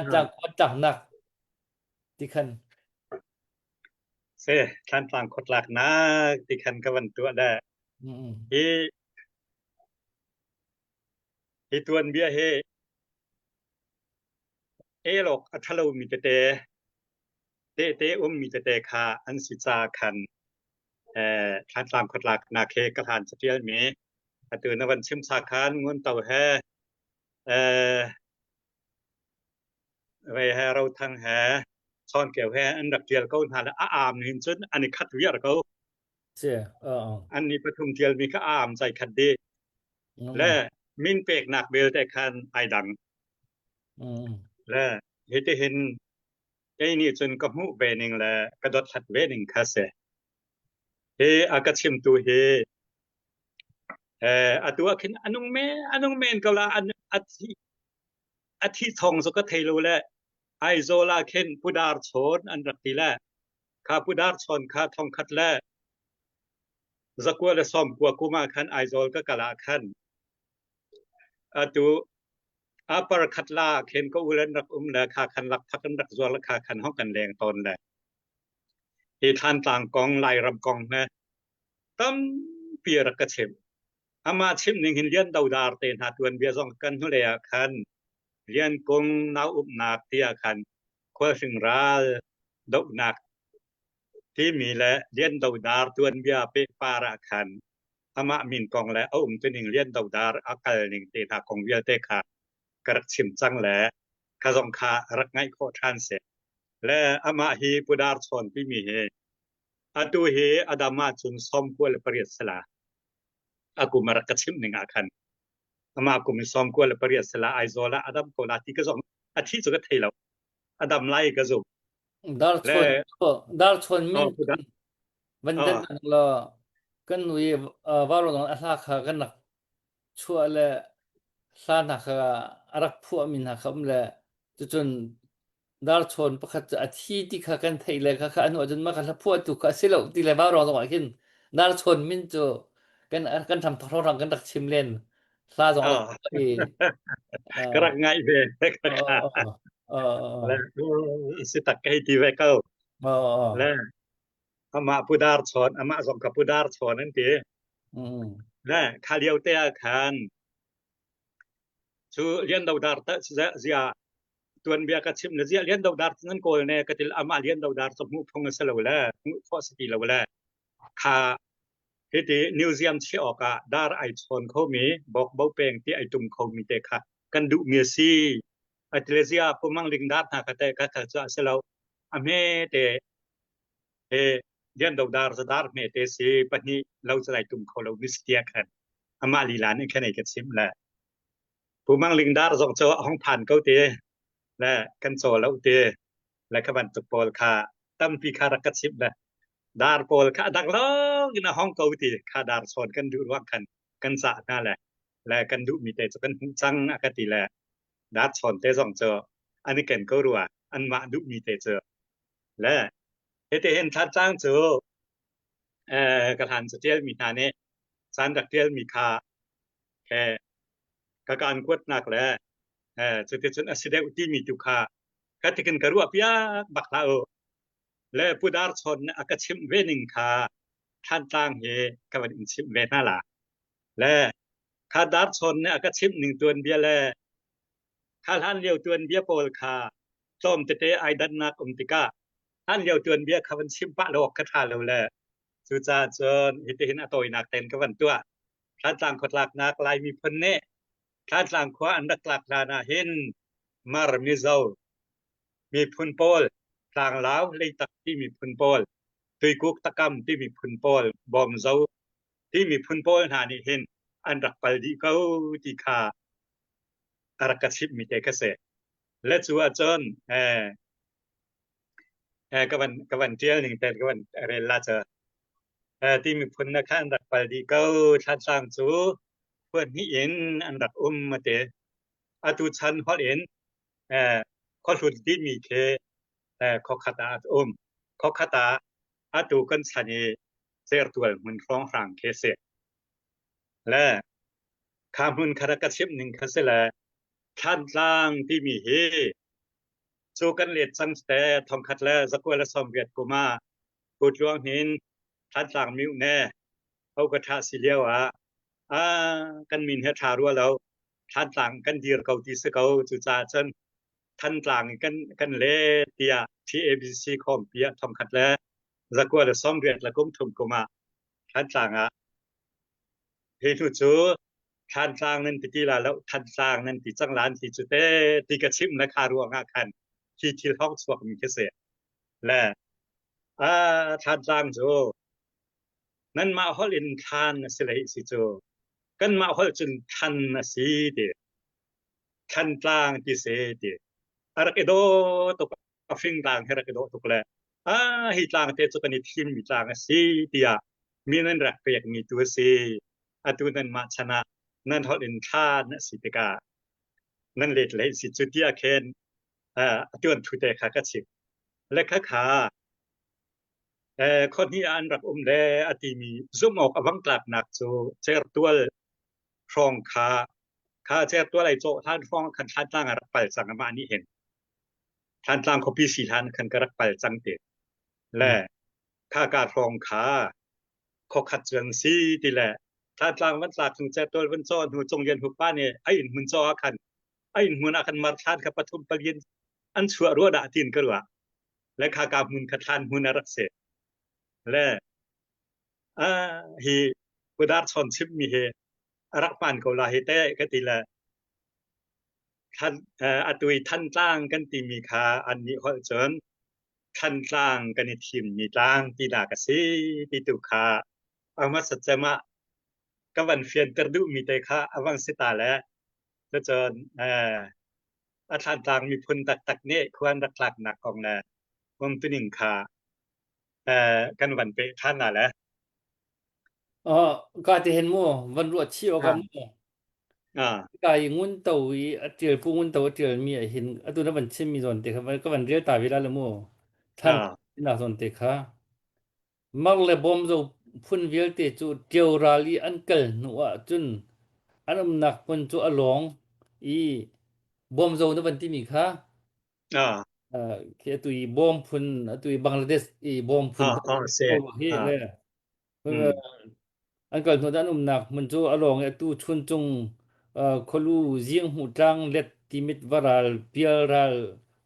นจ้างหนักที่ขันเซ่ท่านต่างคนหลักนะที่คันกวันตัวได้อืมที่ตัวเบียหรอกอัทเรามีแต่มีแต่คาอันสิจาคันท่านต่างคนหลักนาเคกระทานสเตียลมีตื่นวันชิมสาคานงวนเต่าแห่ไว้ให้เราทางแห่ซ่อนเกี่ยวแห่อันดักเดียลก็หาละอามหินจนอันนี้คัดเวียร์ก็เสียอันนี้ปฐุมเทียลมีก็อามใจคัดดีและมินเปกหนักเบลแต่คันไอดังและเห็นไอ้นี่จนก็หูเบนิงและกระดดหัดเวนิงคาเซอากาชิมตัวอตัวขึ้นอันงเมนก็ละอันอาทิทองสก็เทโลและไอโซลาเคนพุดาร์ชนอันรักทีและข้าพุดาร์ชนข้าทองคัดและสกัวและซอมกัวกุมาคันไอโซลก็กะละคันตัวอาปรคัดลาเคนก็อุเรนรักและข้าคันรักพักรักโซลและข้าคันห้องกันแรงตนและที่ท่านต่างกองไล่รำกองนะตั้มเปียรักกระเชมอามาชิมหนึ่งหินเลียนดาวดาร์เตนหาตัวนเบียซองกันทุเรียคันเลียนกงนาวอุบนาเตียคันควสิงราดอกนักที่มีและเลียนดาวดาร์ตัวนเบียเปปาราคันอามามินกองและตัวหนึ่งเลียนดาวดาร์อาการหนึ่งเตนหากองเบียเตคากระชิมจังและข้าสงขารักไงโคทานเสและอามาฮีปุดาร์ชนที่มีเตัวอดามาจุนสมควรปริศลาaku marak kacim ning akan ama aku misom ko le pariat sala aizola adam ko lati ka zong athi chu ka thailo adam lai ka zo dar chon miวันเดินlo กันนุยว่าเราต้องอาศัยกันนักชัวร์เลยสานักอารักพัวมินหักเลยจนดาร์ชนประคัตอาทิตย์ที่ข้ากันไทยเลยข้าอันว่าจนมากันพัวตุกสิเราที่เลยว่าเราต้องมากินดาร์ชนมินจูกันทำทรรังกันตักชิมเล่นซาสองอ๋อ เอเอ กระอไงเบเออกะเออเออและสิตักให้ทีเวเกิลเออเออและอามาพุดาร์ชอนอามาสงกับพุดาร์ชอนนั่นทีอืมและคาเลียวเตะคันชูเลียนดาวดาร์ตเสียตัวนเบียกัชิมเสียเลียนดาวดาร์ตนั่นก็เนี่ยกติลอามาเลียนดาวดาร์ตสมุพงศ์เสลวละมุฟอสติลวละคาเฮตินิวซีแลนด์ที่ออกอะดาร์ไอชอนเขามีบอกเบาเปงที่ไอตุ่มเขามีเตะค่ะกันดูเมียซีอัตเลเซียพมังลิงดาร์นะก็แต่ก็จะเสลวอเมเตเอเลียนดาวดาร์ดาร์เมเตซีปนี่เราจะไอตุ่มเขาเรามิสเตียกันอามาลีลานนี่แค่ไหนกันชิมละผู้มังลิงดาร์ส่งเจ้าห้องผ่านเขาเตะและกันโซแล้วเตะและขบันตุกปอลค่ะตั้มปีคารักชิมละ dar pol ka dak lo ina hong ko ti ka dar son kan du wa kan sa na la la kan du mi te kan hu chang akati la dar son te song cho ani ken ko ruwa an ma du mi te cho la he te hen tha chang cho ka han sa tel mi ta ne san dak tel mi kha ke ka kan kwat nak la cho te chun aside uti mi tu kha ka te kan ka ruwa pia bak la o และผู้ดาร์ชนอากาศชิมเวนิงคาท่านตั้งเฮกับวันอินชิมเวน่าละและคาดาร์ชนอากาศชิมหนึ่งตัวเบียแลคาท่านเลียวตัวเบียโปลคาส้มเตเตไอดันนักอุมติกาท่านเลียวตัวเบียคาวันชิมปะโลกคาถาเราแลสุจาจนฮิตเห็นอตอยนักเต็นกับวันตัวท่านต่างคนหลักนักลายมีพนเนท่านต่างขวาอันดักหลักลานาเห็นมารมิเซามีพุนโปลทางลาวเลยตักที่มีพุนโปลตุยกุกตะกำที่มีพุนโปลบอมเซาที่มีพุนโปลหานี่เห็นอันดักไปดีเขาที่ขาอารักชิบมีเตกเสและชัวจนกับวันเที่ยวหนึ่งแต่กับวันเรลลาเจอที่มีพุนนักอันดักไปดีเขาชัดสร้างจูเพื่อนนี่เห็นอันดักมาเตอตุชันฮอลเห็นข้อสุดที่มีเคข้อคาตาข้อคาตาตูกันชันเสียตัวมันฟ้องฝรั่งเคเสและคำมุนคารักชิมหนึ่งคัสละท่านล่างที่มีเฮสู้กันเลียดสังสเตทองคัดแล้วสักวันละสมเวียดกูมากูดวงหินท่านล่างมิวแน่เขากระทาสิเลียวกันมินเฮทารัวแล้วท่านล่างกันดีร์เกาตีสเกาจุจ่าเชนท่านล่างกันเล่เตียที่เอบีซีคอมเปียทองคัดแล้วสักวันละสมเวียดละกุมทุมกูมาท่านล่างเฮตุจูท่านสร้างนั้นติกีฬาแล้วท่านสร้างนั้นติจังหลานที่จุดเตติกระชิมนะคารวงอาคันที่ห้องสวกมีเกษตรและท่านสร้างโจนั้นมาฮอลินทานสิเลยสิโจกันมาฮอลจนทันสีเดท่านสร้างที่เสดอารักโดตกฟิงต่างเฮรักโดตกแล้วฮิตลางเตจุกันทีมฮิตลางสีเดียมีนั่นรักเปียกมีตัวสีอตุนันมาชนะนั่นฮอลินทานสิติกานั่นเล็ดเลยสิจุดที่อาเคนตัวนทุเตขากชิบและขาขาคนที่อันรักแลอติมีซุ่มออกอวังกลักหนักโจเจอตัวฟองขาเจอตัวอะไรโจท่านฟองคันท่านตั้งรักไปสังมานี้เห็นท่านตั้งคบปีสีท่านคันกรักไปจังเตและข้าการฟองขาขขัดเจือนซีตีแหละท่านตั้งวันหลักถึงเจอตัววันโจหูจงเย็นหูป้าเนี่ยไอ้มุนโจคันไอ้มุนอาคันมาท่านกับปฐุมปเรียนอันชั่วรัวด่าตีนก็รัวและข้ากามุนขัดท่านมุนรักเสและฮีกุดาร์ชอนชิปมีเฮรักปานกลาเฮเตก็ตีละท่านอตุยท่านจ้างกันตีมีคาอันนี้ฮอลเจินท่านจ้างกันในทีมมีจ้างตีดากสีตีตุคาอามาสัจจะมากวันเฟียนตรดุมีเตคาอวังสิตาและจะเจินอาท่านจ้างมีพุนตักเนี่ยควรรักหลักหนักของแลผมตัวหนึ่งคากันวันเปท่านน่ะแหละ อ๋อก็จะเห็นมั่ววันรวดชีวกับมั่วอ่ากายงุนเตวีเจียผู้งุนเตวเจียมีเห็นอตุนบันชิมีส่วนเตครับมันก็มันเรียลตาวิลาละมั่วท่านอ่าน่าสนเตค่ะมักเลยบอมจะพุ่นเวลเตจูเจียวราลีอันเกิลนัวจุนอันนักพุ่นจูอลองอีบอมจะนบันที่มีค่ะ อ่าke tui bom phun tui Bangladesh i bom อ่า phun อ่าเซko he อ่า le อืม an kal no dan nak mun chu along e tu chun chung kholu jiang hu tang let timit varal piaral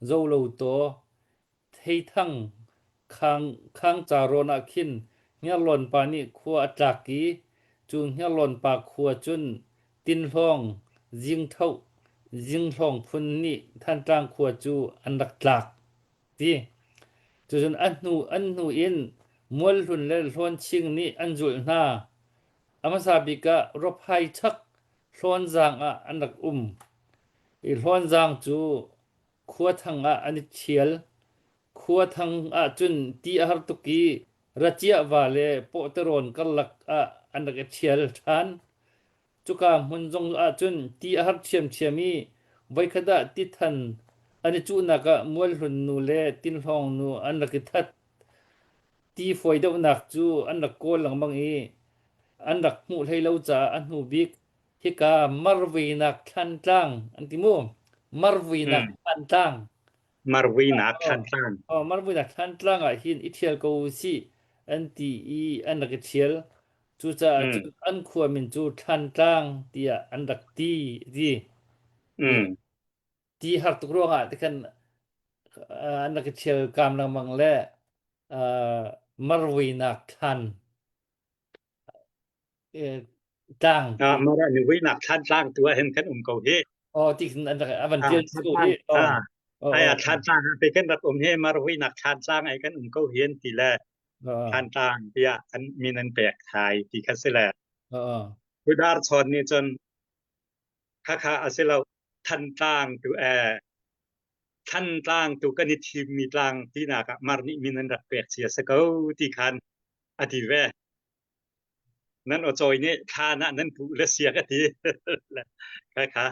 zolo to thei thang khang charona khin nya lon pa ni khua atlaki chu nya lon pa khua chun tin hlong jing thau jing hlong phun ni than tang khua chu an dak tlak ti chu chun an nu in mual hun le hlon ching ni an zul na amasabika rophai chak hlon zang a an dak i hlon zang chu khua thang a an chial khua thang a chun ti a har tuki rachia wale po teron kalak a an dak chial than chuka munjong a chun ti a har chiam chiami vai khada ti than ani chu naka mual hun nu le tin hlong nu an dak that ti foi deuh nak chu an dak kol lang mang i an dak mu hlei lo cha an hu bik hi ka marvi nak than tlang an ti mu marvi อื nak ม than tlang มารวีนัก อ๋อทันทันอ๋อmarvi nak than tlang a hin i thial ko si an ti i an dak thial chu cha อืมchu an khua min chu than tlang tia an dak ti di อืม ti har tuk ro nga te kan an dak thial kam lang mang le marvi nak than เอ่อจ้างอ่าที่มาได้หนึ่งวินักทันทันตัวเห็นกันเกาเฮอ๋อที่อันนั้นอวันอ่าเจียนทันสู้ทันที่อ๋ออ่าอ๋อไอ้อ๋อทันทันไปกันรับเฮมารวีนักทันทันไอ้กันเกาเฮียนทีแรกอ๋อทันทันที่อันมีนันแปลกไทยที่คัสแลอ๋ออ๋อพุดาร์ชอนนี่จนข้าอาศัยเราทันทันตัวทันทันตัวกันนิทีมีทังที่นักมารนี่มีนันรักแปลกเสียสกาวที่คันอธิเวนั่นอจอยนี่ทานะนั่นผู้เลเซียก็ทีค่ะ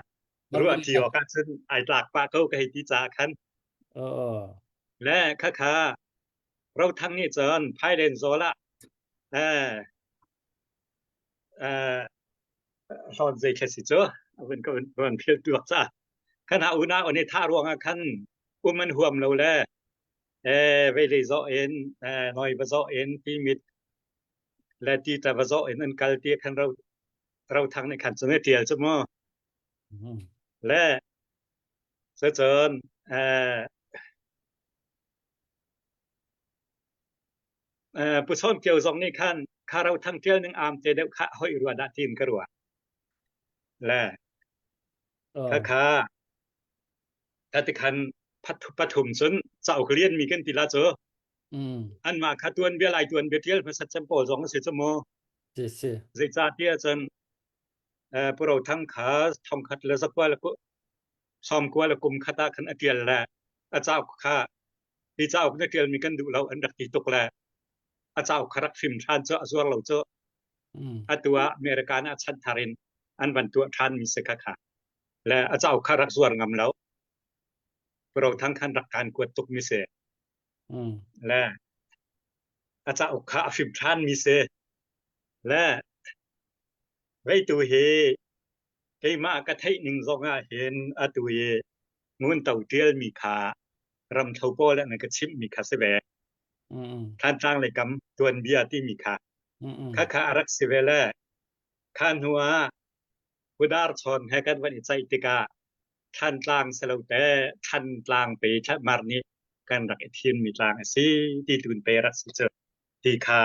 รู้อธิออกกันซึ่งไอ้หลักปะเขาก็ให้ที่จากคันอ๋ออ๋อและค่ะเราทั้งนี้จนภายเดนโซละเออเออสอนใจแค่สิจ้ะเป็นก็เป็นเพียงตัวจ้ะขณะอุณาอันนี้ท่ารวงคันมันห่วมเราแลเวลีโซเอ็นน้อยบโซเอ็นที่มิดและที่แต่บโซเอ็นอันกัลที่คันเราทั้งในขันสมัยเดียวใช่ไหมอืมและเสริญผู้ชนเกี่ยวสองนี้คันข้าเราทั้งเที่ยวหนึ่งอามเจเดวข้าห้อยรัวดาทีมกรัวและอ๋อข้าถ้าติคันปฐมสนเจ้าเรียนมีกันทีละเจออืมอันมาข้าตัวนเบียร์ไอตัวนเบียร์เที่ยวภาษาจัมโปสองสิบชั่วโมงเจ๊เจ๊ใจจ่าเที่ยวจนพวกเราทั้งขาทำขัดเลยสักว่าแล้วก็ซ้อมกว่าแล้วกุมขัดขันอเดียลแหละอาเจ้าข้าที่เจ้าคนเดียลมีกันดูเราอันดักที่ตกแหละอาเจ้าคารักฟิมทานเจ้าส่วนเราเจ้าอืมอาตัวอเมริกันอาชันทารินอันวันตัวทานมีเสกขาและอาเจ้าคารักส่วนงำแล้วพวกเราทั้งขันรักการกวดตกมีเสอืมและอาเจ้าข้าฟิมทานมีเสและไว้ตัวเฮไอ้มากระเทยหนึ่งสองเห็นอาตัวเฮงูนเต่าเดียลมีขารำเท่าโป้และนักชิมมีขาเสวอืมอืมท่านจ้างเลยกำตัวเบียที่มีขาอืมอืมข้าอารักเสวแลข้านหัวพุดาร์ชอนให้กันวันใจติกาท่านจ้างสลาวแต่ท่านจ้างไปชัดมารนี้กันรักทีมมีจ้างสิที่ตุนไปรักสิเจอที่ข้า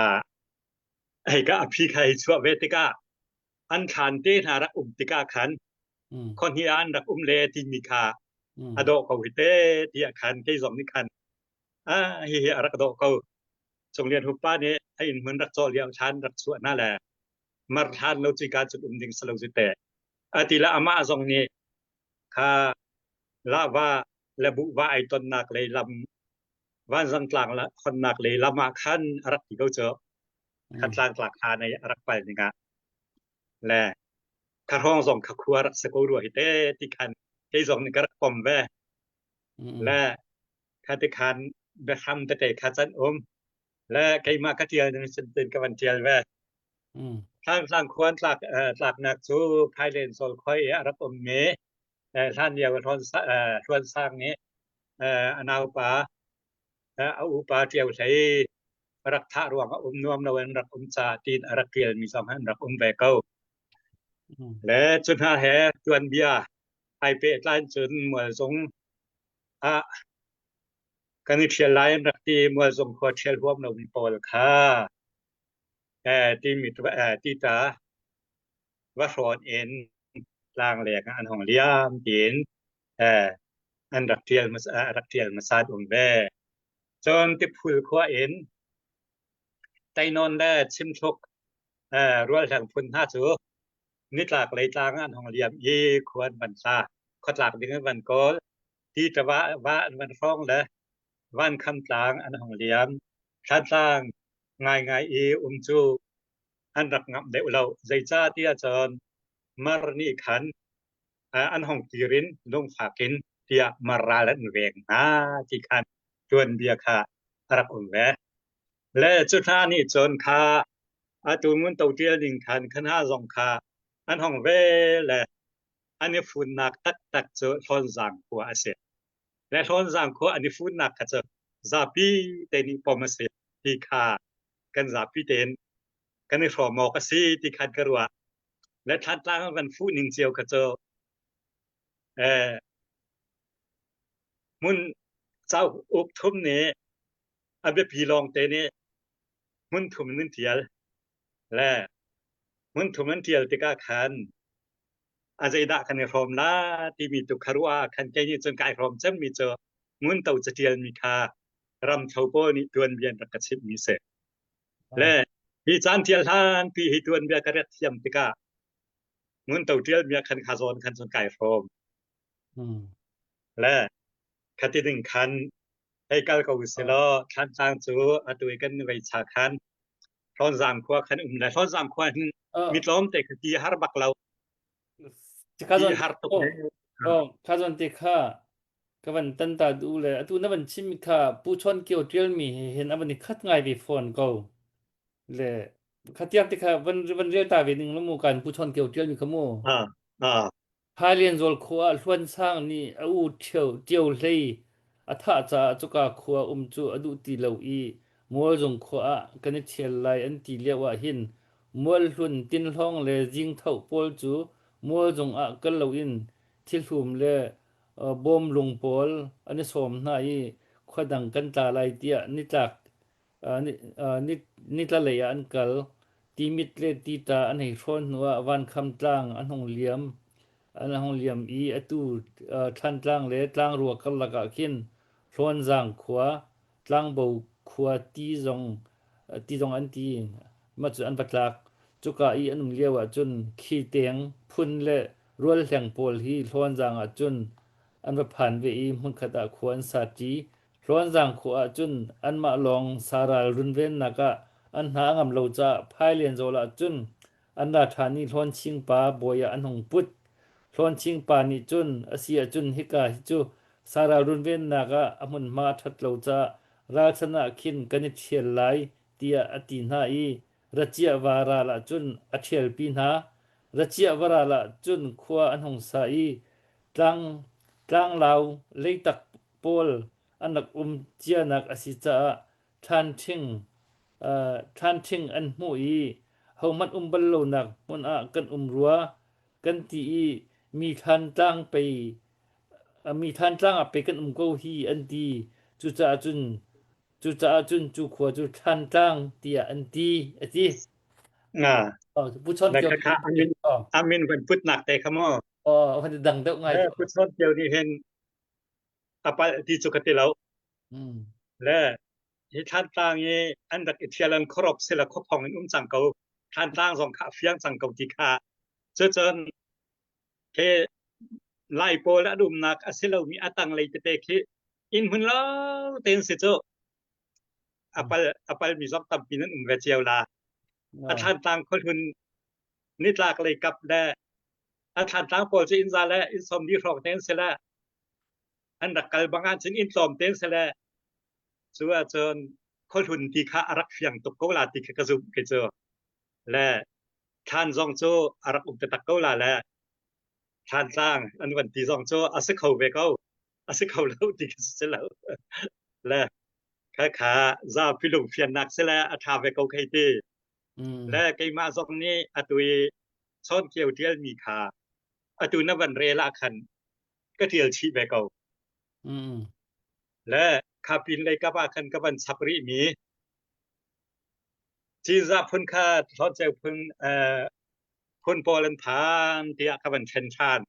ไอ้ก็อภิใครชั่วเวติกาอันขันเตนารักติกาขันอืมคนที่อันรักเลที่มีขาอืมอดอกเขาเตที่ขันที่สองนี่ขันเฮียรักดอกเขาจงเรียนหุบป้านี้ให้เหมือนรักโจเลี้ยงชันรักส่วนนั่นแหละมาทานเราจิการจุดดิ่งสลาวจิตแต่ทีละอามาทรงนี้ข้าลาว่าระบุว่าไอ้ตนนักเลยลำวันสังกลางละคนนักเลยลำมาขันรักที่เขาเจอ คันสร้างหลักฐานในรักไปนี่กะและข้าห้องส่งข้าครัวรักสกุลด้วยเต้ที่คันที่ส่งนี่ก็รักปมแวและข้าที่คันเบคำแต่ข้าจันและใครมาก็เทียนฉันเป็นกับวันเทียนแวสร้างควรหลักนักสู้ไทยเลนโซลคอยรักเมท่านเดียวกับทวนสร้างนี้อนาอุปาเอาอุปาเที่ยวใช้รักท่ารวงนวมเราเองรักจาตีนรักเกียรมีสองหันรักแบกเก้าและจุดหาแห่จวนเบียไอเปตลานจนมัวสงกันเชียร์ไลน์รักที่มัวสงขอเชียร์รวมเราเป็นปอลค่ะที่มีที่ตาว่าสอนเอ็นลางแหลกอันของเลี้ยมเห็นอันรักเทียลมาซาดแวจนที่พูดข้อเอ็นไตนอนได้ชิมชกรัวแห่งพุ่นท่าจูนิดหลากเลยจางอันของเลี้ยมควรบรรษาขดหลักดึงวันก็ที่จะว่าวันฟ้องและวันคำจางอันของเลี้ยมท่านสร้างง่ายจูอันรักงับเดวเราใจจ้าที่อาจารย์มารณีขันอันห้องกีรินลงฝากินที่มาราลันเวงที่ขันจวนเบียค่ะรักแวและจุดท้านี้จนค่ะตูมุนตัวเดียลิงขันขณะสงค่ะอันห้องเวและอันนี้ฝุ่นหนักตักจะทนสังขัวเสียและทนสังขัวอันนี้ฝุ่นหนักก็จะซาปีเตนิปอมเสียที่ค่ะกันซาปีเตนกันในฟอร์มอกสีที่ขัดกระวะและทัดล่างกันฟูนิงเจียวกระเจอมุนเจ้าอุกทุ่มเนี่ยอันเป็นพีลองเตเนี่ยมุนทุ่มนั่นเทียลและมุนทุ่มนั่นเทียลที่ก้าขันอาจจะได้คันในฟอร์มล้าที่มีตุคารัวคันแค่นี้จนกลายฟอร์มจำมีเจอมุนเต่าจะเทียลมีค่ารำเท่าโป้นี่ดวนเบียนประกาศชิบมีเสร็จและมีจานเทียลท่านพี่ให้ดวนเบียกระเทียมที่ก้ามุนเต่าเทียลมีคันขาซอนคันจนกลายฟอร์มและคดีหนึ่งคันให้การกวิศลคันจางจูอัตุยกันไว้ชาคันท้อนสามขวคันและท้อนสามขวมีล้อมแต่คดีฮาร์บักเราที่ฮาร์ตกเนี่ย카존티카 kawan tanta dule atu na ban chimika puchon kyo trial mi hen abani khat ngai bi phone go le khatiak ti kha ban real ta bi ning lomu kan puchon kyo trial mi khamo อ่าอ่า พาเรียนโซลขัวล้วนสร้างนี่อูเที่ยวเลยอัฐาจะจุกาขัวจูอดุตีเหลาอีมัวจงขัวกันเทียนไลอันตีเลียว่าหินมัวล้วนตินห้องเลยจิงเท่าปอลจูมัวจงกันเหลาอินที่หุมเลยบอมลงปอลอันนี้สมนาอีขวดังกันตาไลเตียนิจักนิตาเลยอันกัลตีมิดเลตีตาอันให้ร้อนว่าวันคำจางอันหงเหลี่ยม อันห้องเลี้ยมอีอตูทันตลังเลตลังรัวกันละกะขินชวนจางขวาตลังเบาขวาตีจงอันตีมาจุอันปัตลักจุกะอีอันนุ่มเลียวจุนขี้เตียงพุ่นเลรัวแหงโพลฮีชวนจางจุนอันประพันเวอีมุนขดาขวนสัตจีชวนจางขวาจุนอันมาลองสารารุนเวนนักะอันหางำเราจะพายเลียนโจละจุนอันดาฐานีชวนชิงปาบอยอันหงปุด ชวนชิงปานิจุนอาเซียจุนฮิกาฮิจูสารารุนเวนนากะอมุนมาทัดเราจะราชนาคินกันเชียลไลเตียอตินาอีรัชยาวาราละจุนอเชียลปีนารัชยาวาราละจุนขัวอันหงสาอีตรังลาวเลยตักโพลอันนักเจียนักอสิจาทันทิงทันทิงอันมูอีเฮามันบรรลุนักมุนกันรัวกันตีมีทันตั้งไปมีทันตั้งไปกันก็ฮีอันดีจุจ่าจุนจูขวจูทันตั้งเตียอันดีอันดีอ่าผู้ชนและเกี่ยวค่ะอามินเป็นพุทธหนักแต่ขโมยมันจะดังเด้อไงพุทธชนเกี่ยวนี่เห็นอปาที่สุขติเราและที่ท่านต่างนี้อันดักเทียลันครบเสละครบของจังเกาท่านต่างสองขาเฟียงจังเกาที่ขาจนเคไล่โปและดุมนักอาศัยเรามีอัตังเลยแต่เคอินหุ่นเราเต็นสิโจอปาลมีสองตับปีนั้นเวเจียวลา อ่าท่านต่างคนทุนนิดลากเลยกับได้ท่านต่างโปรจะอินซาและอินสมดีรอกเต้นเสละอันดักกัลบางอันจึงอินสมเต้นเสละส่วนจนคนทุนที่ข้าอารักเฟียงตกโกลาที่กระซุบกระเจอและท่านจงโจอารักอุตตะโกลาและท่านต่างอันวันที่จงโจอาศัยเขาเวกเอาอาศัยเขาแล้วที่กระสุนแล้วและข้าขาซาพิลุงเฟียนนักเสละอาทาเวกเอาใครตีและไกมาจงนี้อตุยซ่อนเกี่ยวเทียลมีขาอตุนวันเรลาคันก็เทียลชีเวกเอาและข้าพินเลยกับอาคันกับวันสับริมีจีซาพุนคาทอดเจ้าพุนพุนโปลันทานที่อาคันเชนชาน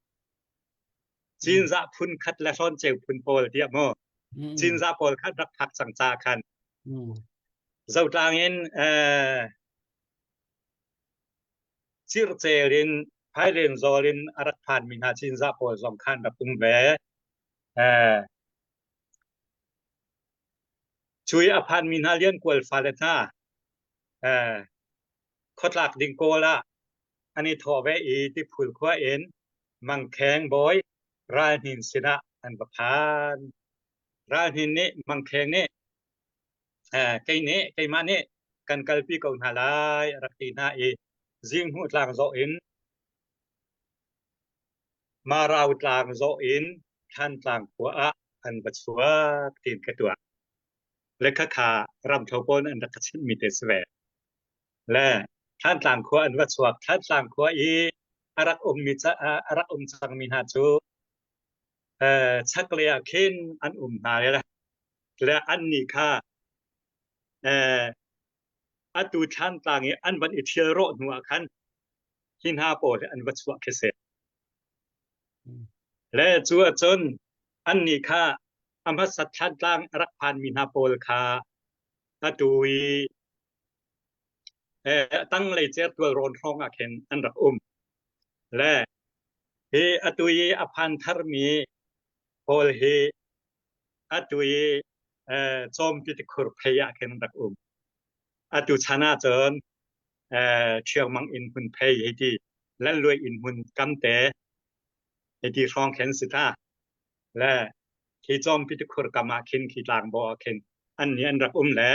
จีนซาพุนคัดและทอดเจ้าพุนโปลที่โมจีนซาโปลคัดรักพักสังจาคันเจ้าตางเงินซิรเจรินไพเรนโซลินอารักพานมินาจีนซาโปลสองคันรับตุงแวช่วยอภันมินาเลียนกวลฟาเลนาขดหลักดิงโกละอันนี้ทอเวอีที่พูดขวาเอ็นมังแข็งบอยราหินสินะอันประพานราหินนี้มังแข็งนี้ไกนี้ไกมานี้กันกัลปีกองหาลายรักตีนาเอจิงหูตลางโซอินมาราตลางโซอินท่านตลางขัวอะอันบัดสวตีนกระตัวและข้าขารำทบนอันรักชินมีเตสเวและท่านต่างขัวอันวัดสวกท่านต่างขัวอีอารักอมมิจอารักอมสังมินาจูชักเลียขึ้นอันนาเลยละและอันนี้ค่ะอัตุท่านต่างอันวันอิเทียโรหัวคันหินหาโปอันวัดสวกเกษตรและจัวจนอันนี้ค่ะอมสัตท่านต่างรักพันมินาโปลค่ะอัตุยตั้งเลยเจ้าตัวโรนทองอาเคนอันรักและเฮอตุยอภันธรมีโพลเฮอตุยโจมพิติคุรพยาเคนรักอตุชนะจนเชียงมังอินหุนเพยให้ดีและรวยอินหุนกำเตะให้ดีรองเข็นสิท่าและที่โจมพิติคุรกามาเคนที่ลางบ่อเคนอันนี้อันรักแหละ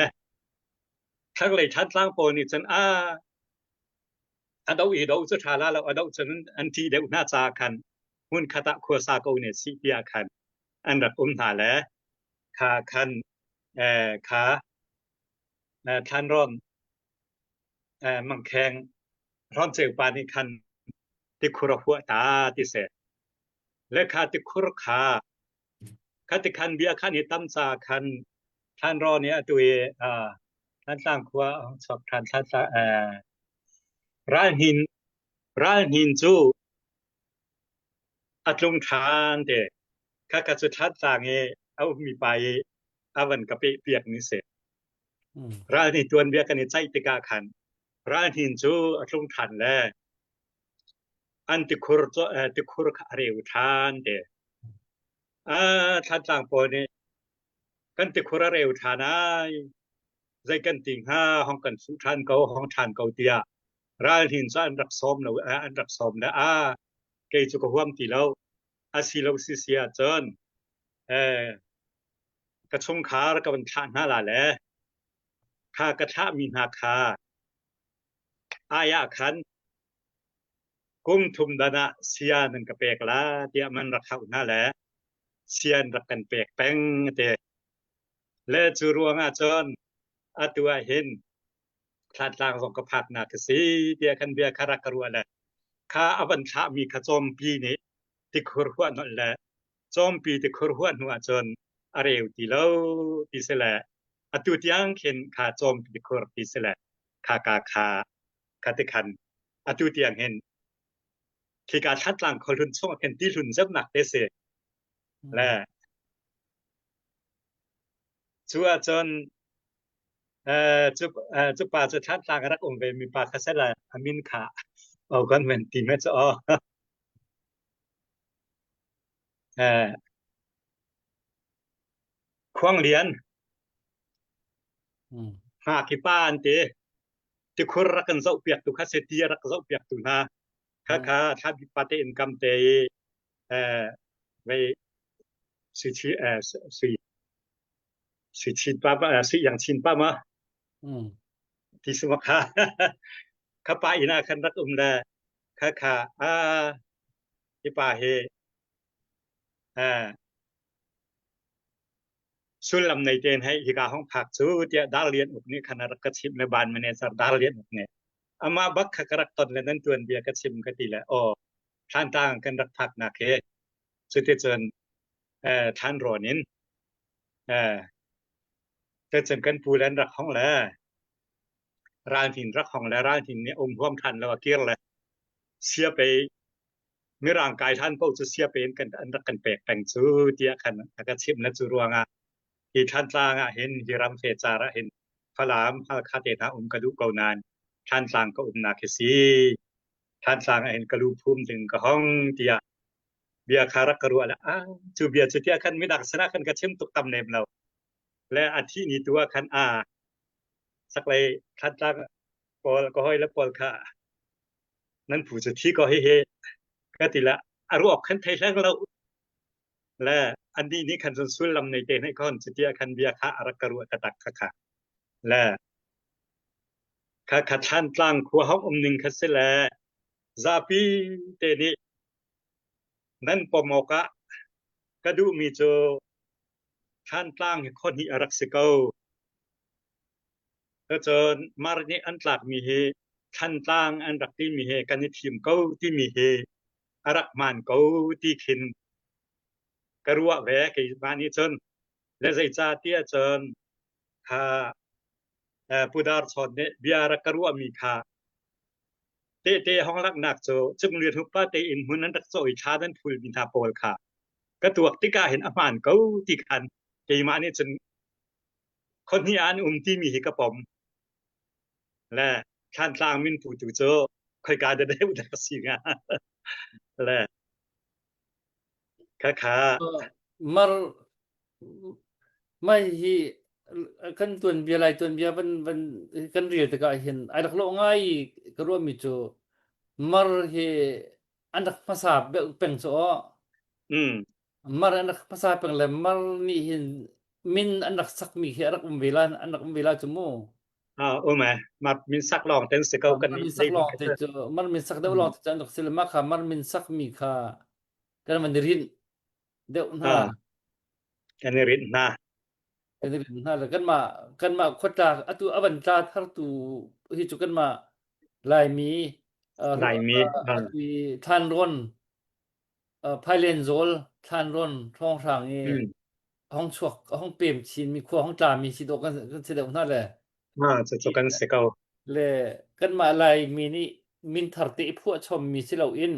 ทั้งเลยชัดล่างโปนี่จนอันเอาอีดเอาจะชาลาแล้วอันเอาจนอันที่เดี๋ยวน่าจากันหุ่นคตะขัวซาโกเนี่ยสิเปียกันอันรักหาแล้วขาคันขาท่านร้อนมังแข็งร้อนเจียวปานิคันติคุรหัวตาติเสและขาติคุรขาคติคันเบียคันอิตัมซาคันท่านร้อนเนี่ยตัวท่านสร้างขัวสอบท่านร้านหินจูอัตลุงทานเดข้ากัสุทัศน์สร้างเอามีไปอาวันกับเปียกนิเสร้านหินจวนเบียกันในใจติกาคันร้านหินจูอัตลุงทันแล้วอันติคุรติคุรคาเรวทานเดท่านสร้างปอนี่กันติคุรเรวทานายใจกันติงห้าห้องกันสุทานเกาห้องทานเกาเตียร้านหินจะอันรักสมนะอันรักสมนะเกยจุกห่วมตีแล้วอาศิลสิเสียจนกระชงขาแล้วก็บันทานห้าลาแหละข้ากระทะมีนาคาอายะขันกุมทุมดานะเสียนันกระเปกละเดียมันรักเขาหน้าแหละเสียนรักกันเปกแป้งเตะและจูรวงอาจนอาตัวเห็นคลาดลางสองกระพักนาคสีเดียกันเบียคารักกรัวแหละข้าอบัญชามีขจมปีนี้ที่ครัวนั่นแหละจอมปีที่ครัวนัวจนอะไรอยู่ที่เราที่เสละอตุที่ยังเห็นข้าจอมปีที่ครัวที่เสละข้ากาข้าติคันอตุที่ยังเห็นที่การทัดหลังคนรุ่นช่วงเห็นที่รุ่นเจ็บหนักเตเสและชัวจนจุป่าจุทัดหลังรักองค์เวมีปาคาเสละอามินขาเอากันเป็นทีเมจควงเหรียญหากิป้าอันเต ti khur rakan zau piak tu kha se ti rak zau piak tu na kha kha tha bi pate income te về sự chi sự chi pa sự yang chin pa ma ti su ma kha kha pa ina khan rak la kha kha ti pa he suul lam nei ten hai hi ka hong phak chu tia dal lian uk ni khana rak ka chim le ban mane sar dal lian uk ne ama bak kha karak ton le nan tuan bia ka chim ka ti la o than tang kan rak phak na ke chu te chen than ro nin te chen kan pu lan rak hong la ran tin rak hong la ran tin ne om hom than la wa kir la sia pe mi rang kai than po chu sia pen kan an rak kan pek tang chu tia khan ka chim na chu ruangaที่ท่านสร้างเห็นที่รำเสจาระเห็นพระรามพระคาเตถากระดูกเกานานท่านสร้างก็นาเคสีท่านสร้างเห็นกระดูกภูมิถึงกระห้องเตียเบียคารักกระรัวละจูเบียจุดที่ขันไม่ดักษณะขันกระเชื่อมตุกตำเนมเราและอาทินี้ตัวขันสักเลยท่านสร้างปอลก็ห้อยและปอลค่ะนั่นผู้จุดที่ก็ให้ก็ติละอารมณ์ขันไทยแล้วเราและอันนี้นี่คันสุลลำในเตให้ก่อนสิเตียคันเบียคะอรักกรัวกระตักค่ะและขัดชันกลางขัวห้องหนึ่งคัสเลซาปีเตนี่นั่นปมกะกระดูมีโจชันกลางคนที่อรักสิเกาแล้วจนมารนี่อันหลักมีเฮชันกลางอันรักที่มีเฮกันนิทีมเกาที่มีเฮอรักมันเกาที่ขินกระรัวแหวกอีบ้านนี้จนและใจจ่าเตี้ยจนข้าผู้ดาร์ชนเนี่ยเบียร์กระรัวมีค่าเตห้องรักหนักโจจึงเรียนทุกป้าเตอินหุ่นนั้นรักโจอิชาดันพูลบินทาโปลค่ะก็ตัวที่กาเห็นอมานเขาที่คันเกมานี่จนคนที่อ่านที่มีหิกระป๋อมและชานกลางมินผู้จู่โจคอยการจะได้อุดรสิงห์และค่ะmar mai hi kan tuan bia lai tuan bia ban kan riel te ka hin ai dak lo ngai ka ro mi chu mar hi anak pasa be peng so mar anak pasa peng le mar ni hin min anak sak mi hi anak anak vela chu mo โอ้แม่มามินสักลองเต็นสเกลกัน mar นี่ min ได้ sak ดี long กัน te chu mar min sak de long te chan dak sil ma kha mar min sak mi kha kan man rin de na กันนี่รินนะ kan rin na la kan ma khota atu aban ta thar tu hi chu kan ma lai mi ไหนมี ati than ron phailen zol than ron thong sang ni ห้องชวกห้องเปรมชินมีครัวห้องจามีสิโดกันเสด็จนั่นแหละจะจบกันสเกลเลยกันมาอะไรมีนี่มินทาร์ติพวกชมมีสิเราอิน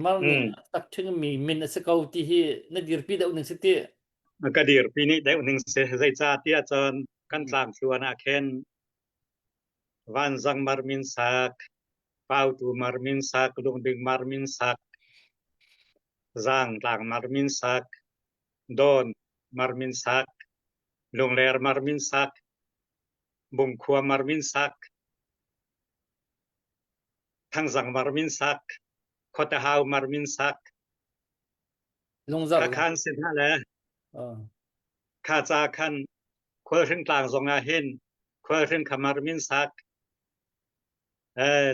มันนี่ตักถึงมีมินสเกาที่นัดดีร์ปีเดาหนึ่งสติก็ดีปีนี้ได้หนึ่งเสียใจจ้าที่อาจารย์กันตามชัวนาเคนวันจังมารมินสักเป้าตูมารมินสักลงดึงมารมินสักจังต่างมารมินสักโดนมารมินสักลงเลร์มารมินสักบุงขัวมารมินสักทั้งจังมารมินสักขดหาวมารมินสักลงจักข้าเส้นนั่นแหละข้าจากขันขวดถึงกลางสองอาเห็นขวดถึงขมารมินสัก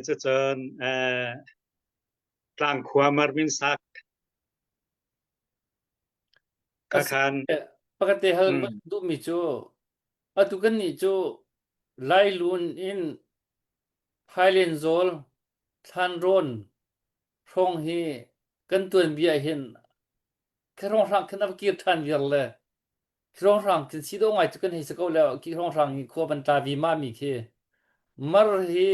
จะจนกลางขวามารมินสักข้าขันปกติฮัลดูมิจูอะตุกันนี่จูไลลูนอินไพเลนโซลทันรอนทองฮีกันตัวเบียเห็นแค่รองรังขึ้นอับกีทันยัลเลยรองรังขึ้นสิโดงไงตุกันให้สกอแล้วกีรองรังฮีขวบันตาวีมามีเคมารฮี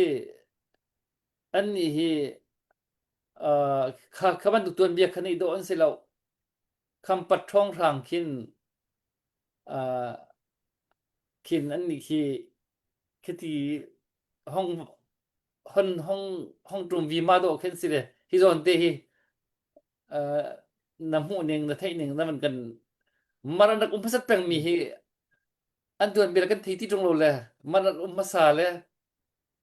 อันนี้ฮีข้ามันตุตัวเบียคันนี้โดนเสแล้วคำปัดทองรังขึ้นขินอันนี้คือที่ห้องตรงวีมาโดเข็นสิเลยที่โดนเตะน้ำหูหนึ่งน้ำไทยหนึ่งนั่นมันกันมันนักภาษาแปลงมีอันตัวเบลกันที่ตรงโลเลยมันนักภาษาเลย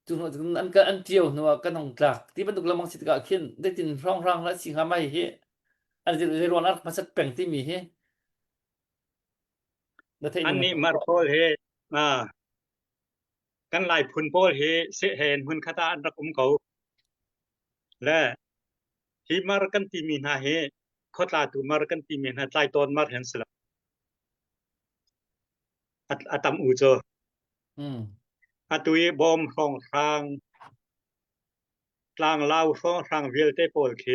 จุนอันก็อันเดียวนัวกันองกลักที่บรรทุกละมังสิทธิ์กะขึ้นได้จินร่องร่างและสิงหาไม่เฮอันจะเรียกว่านักมาสักแปลงที่มีเฮแล้วที่อันนี่มันนี้มาโพลเฮอ่ากันหลายพุนโพลเฮเสเห็นพุนคาตาอันรักเขาและที่มาร์กันที่มีนาเฮขดลาตูมาร์กันที่มีนาใจตอนมาเห็นสลับอัตมอูโจอืมอัตุยบอมรองทางกลางลาวรองทางเวลเตโปลเค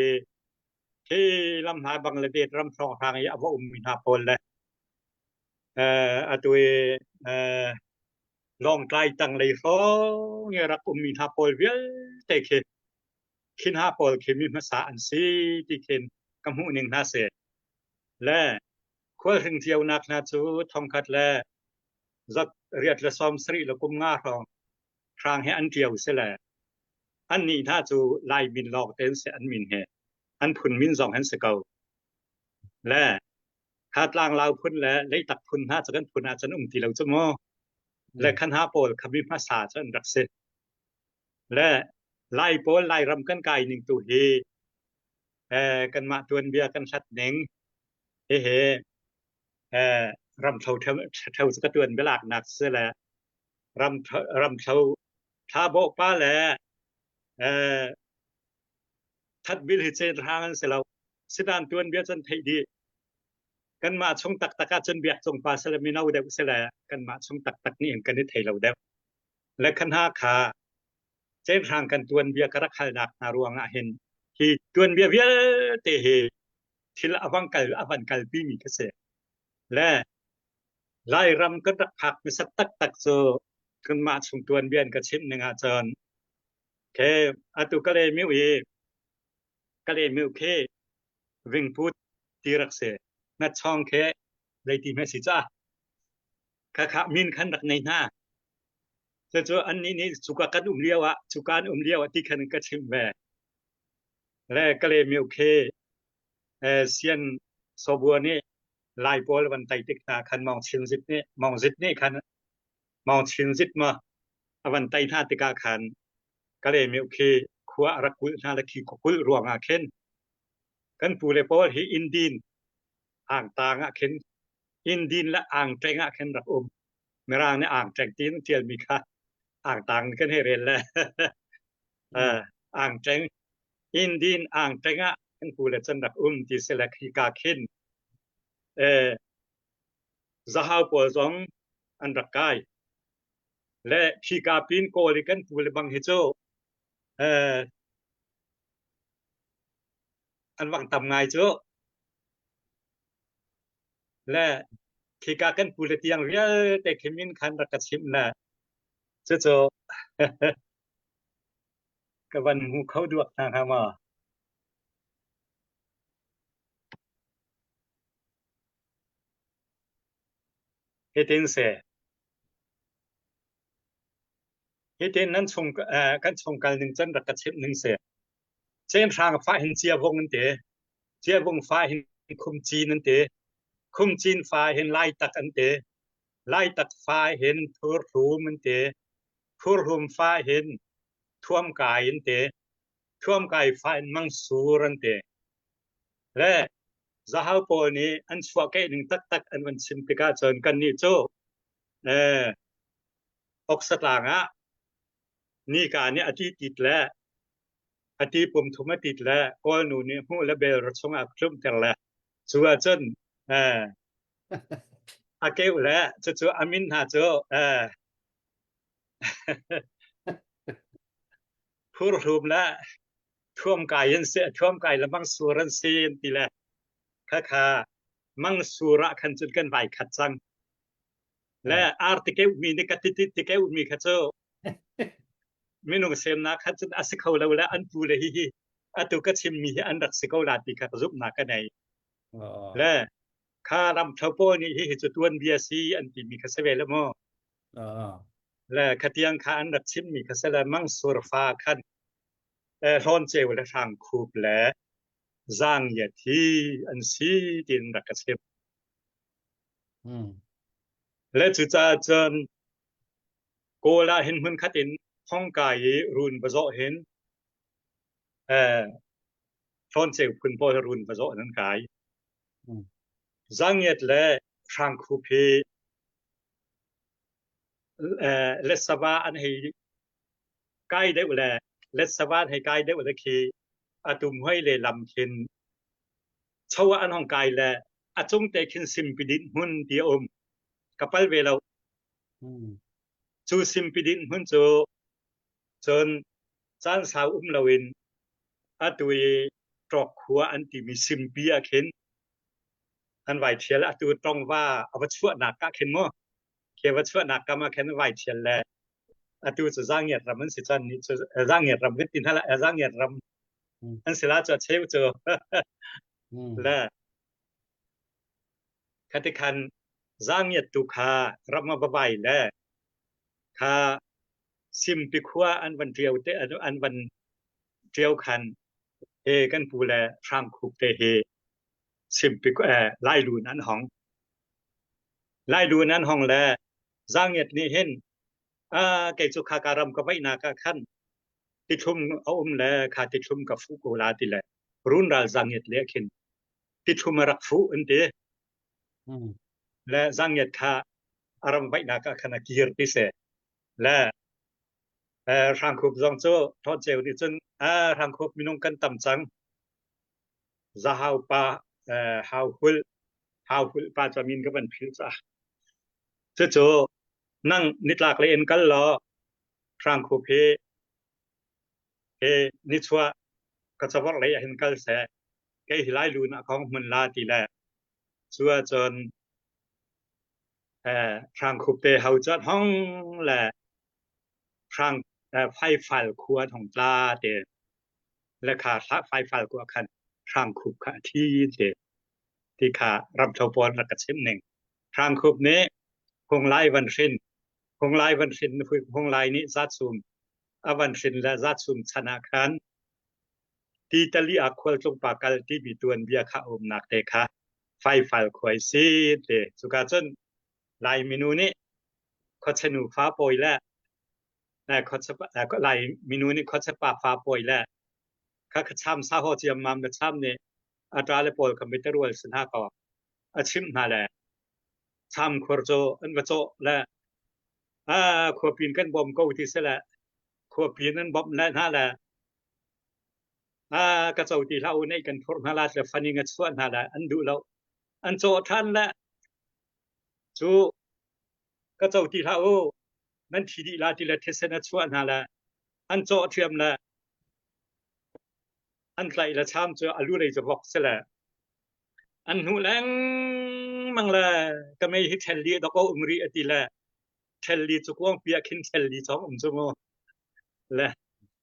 ที่ลำนาบังเลเดชรำรองทางยาบอุมมินาโพลและอัตุยเอ่อลองไกลตังเลยร้องรักอุมมินาโพลเวลเตเคขินฮาโพลเคมีภาษาอันซีที่เข็นกำหูหนึ่งนาเสและควรถึงเที่ยวนักนาจูทองคัดและจักเรียดและซอมสรีและกุมงาทองทางให้อันเดียวเสียแหละอันนี้ถ้าจูไล่บินหลอกเต้นเสียอันมินเหอันพุนมินสองอันสเกาและถ้าตลางเราพุนและเลยตักพุนถ้าจะกันพุนอาจจะนุ่มที่เราจะมอและขันหาโปลขบิภาษาจะอันรักเสและไล่โปลไล่รำกันไกหนึ่งตัวเฮกันมาตัวเบียกันชัดเน่งเฮรำเท่าสกัดตัวเบลากหนักเสียแหละรำเท่าถ้าบอกป้าแหละทัดบิลฮิเจนทางเสร็จแล้วสิดานตัวเบียจนไทยดีกันมาชงตักตะกาจนเบียจงปาเสลมินาเดวเสร็จแล้วกันมาชงตักนี่เองกันนี่ไทยเราเดวและขันห้าขาเจนทางกันตัวเบียกระขันหนักนารวงเห็นที่ตัวเบียเบียเตะที่ละอวังกัลปีมีเกษตรและไล่รำก็ตักผักมีสักตักโซกันมาชงตัวเบียนกระชิมหนึ่งอาจารย์แค่อตุก็เลยมิวเอก็เลยมิวเควิ่งพูดตีรักเสนัดช่องแค่เลยตีเมสซิจ้าข้ามินขันรักในหน้าจะอันนี้สุกกันเลี้ยวสุการเลี้ยวที่ขันก็ชิมแหวและก็เลยมิวเคเซียนโซบัวนี่ไล่โพลวันไตติกนาขันมองชินซิดนี่มองซิดนี่ขันมองชินซิดมาวันไตท่าติกาขันก็เลยมิวเคขัวรักกุลนาละขีกุลรวงอาเข็นกันปูเลโพลฮีอินดินอ่างตางอาเข็นอินดินและอ่างแจงอาเข็นรักเมื่อรางในอ่างแจงตีนเทียนมีค่ะอ่างตางกันให้เรียนแล้วอ่างแจงอินดินอ่างแจงอ่ะกันปูเลจันรักที่เสลขีกาเข็นจะหาปัวซองอันรักกายและขีกาปีนโกลิกันปูเลบังฮิโจอันวังตำไงโจและขีกากันปูเลตียงเรียแต่เขมินคันรักชิมนะโจกับวันหูเขาดวกทางหามาเฮตินเสเฮตินนั้นชงกันชงกันหนึ่งจันรักชิมหนึ่งเสเช่นทางฟ้าเห็นเจียวงนั่นเตะเจียวงฟ้าเห็นคุมจีนนั่นเตะคุมจีนฟ้าเห็นไล่ตักอันเตะไล่ตักฟ้าเห็นพูดรูมันเตะพูดรูมฟ้าเห็นท่วมกายอันเตะท่วมกายฟ้าเห็นมังสูรันเตะและจะหาปอนี้อันสวกแค่หนึ่งตักอันมันสิมพิกาจนกันนี่โจออกสตางะนี่การนี้อธิติดแล้วอธิปุ่มทุมติดแล้วก็หนูนี่หูและเบลรสงอักลุ่มแต่ละชัวจนอาเกลแล้วจะอามินหาโจพูดรูมแล้วท่วมกายยันเสียท่วมกายแล้วมังสุรันเสียนตีแล้วค่ะมังสุระขันจุดกันไปขัดจังและอาร์ติเกลมีนิกติติเกลมีขัดโจไม่นุ่งเสมนักขัดจุดอาศัยเขาแล้วอันพูดเลยฮิอัตุก็ชิมมีอันรักสิเขาลาติขัดรูปนักกันไหนและข้ารำชาวโปนี่ฮิจุดวันเบียซีอันที่มีขัดเสวแล้วมั้งและขัดยังข้าอันรักชิมมีขัดเสวมังสุรฟ้าขันร้อนเจวและทางคูบและร่างยาที่อันซีดินรักชิมและจุดจาจนโกลาเห็นหุ่นขัดิน ห้องกายรุนประโจเห็นทอนเซลคุณพ่อรุนประโจนั้นกายจังเงียดและทางคูเพเลสบาอันให้ใกล้ได้แลเลสบาให้ใกล้ได้แลคืออาตุมให้เลยลำเข็นชาวอันห้องกายและอาจงแต่ขึ้นซิมปิดินหุ่นที่อมกับไปเวลาจูซิมปิดินหุ่นจูจนจานสาวเราเองอาตุยตรอกหัวอันที่มีซิมปีอาเข็นอันไหวเทียนอาตุตรงว่าเอาวัชวนักกะเข็นมั้งเกี่ยววัชวนักกะมาเข็นไหวเทียนแหละอาตุจะจ้างเงียรำมันสิจันนี่จะจ้างเงียรำก็ตินท่าละจ้างเงียรำอันสิละจะเชี่ยวเจอและคติคันจ้างเงียตุขารับมาบ่ายและคาซิมปิขัวอันวันเดียวเตอันวันเดียวคันเฮกันปูแลทรังคุกเตเฮซิมปิไล่ดูนั้นห้องไล่ดูนั้นห้องแลจ้างเงียนี่เห็นเกจุขาการำก็ไม่นากะขันติชุมเอาแลคาติชุมกับฟูโกลาติแลรุนราจ้างเงียเลี้ยขินติชุมรักฟูอันเดและจ้างเงียคาอารมณ์ไม่นากะขันกีร์ติเสและทางคุบจงโจทอดเจลดิจนทางคุบมินงกันตำจังจะหาวปาหาวหุลปาจะมินก็เป็นพิษอ่ะโจนั่งนิดหลักเลยเอ็นกันล้อทางคุบเฮนิชัวก็จะบอกเลยเห็นกันเสะแกหิไลลูนะของมันลาตีแลชัวจนทางคุบเตหาวจัดห้องแหละทางไฟฟัลครัวของปลาเดและขาไฟฟัลครัวคันทางคุบขาที่เดที่ขารับชาวปอนระกชิมหนึ่งทางคุบนี้คงไล่วันชินคงไล่วันชินคงไล่นี้จัดซุมอวันชินและจัดซุมธนาคารที่ตะลีอักควลจงปากลที่บีตวนเบียข้าอมนักเตค่ะไฟฟัลควยซีเดสุกาจนไล่เมนูนี้เขาชนูฟ้าปอยแล้วเขาจะไล่เมนูนี้เขาจะปาฟ้าปอยแล้วเขาช้ำซาโฮเจียมมัมกับช้ำเนี่ยอัตราเลปอลคอมพิวเตอร์วัลสนาก็อาชิมนั่นแหละช้ำขวดโจอันว่าโจและขวดปีนกันบอมก็วิธีเสละขวดปีนนั้นบอมและนั่นแหละกระเจ้าที่เราในกันทุกนาลาจะฟันยิงกันส่วนนั่นแหละอันดูเราอันโจท่านและจูกระเจ้าที่เรานั่นทีดีลาที่ละเทศนาส่วนนั่นแหละอันโจเทียมละอันใครละช้ำจะอาลูเลยจะบอกเสละอันหูแรงมังละก็ไม่ให้เทลลีดอกอุมรีอติละเทลลีจุกวงเปียกินเทลลีสองจงละ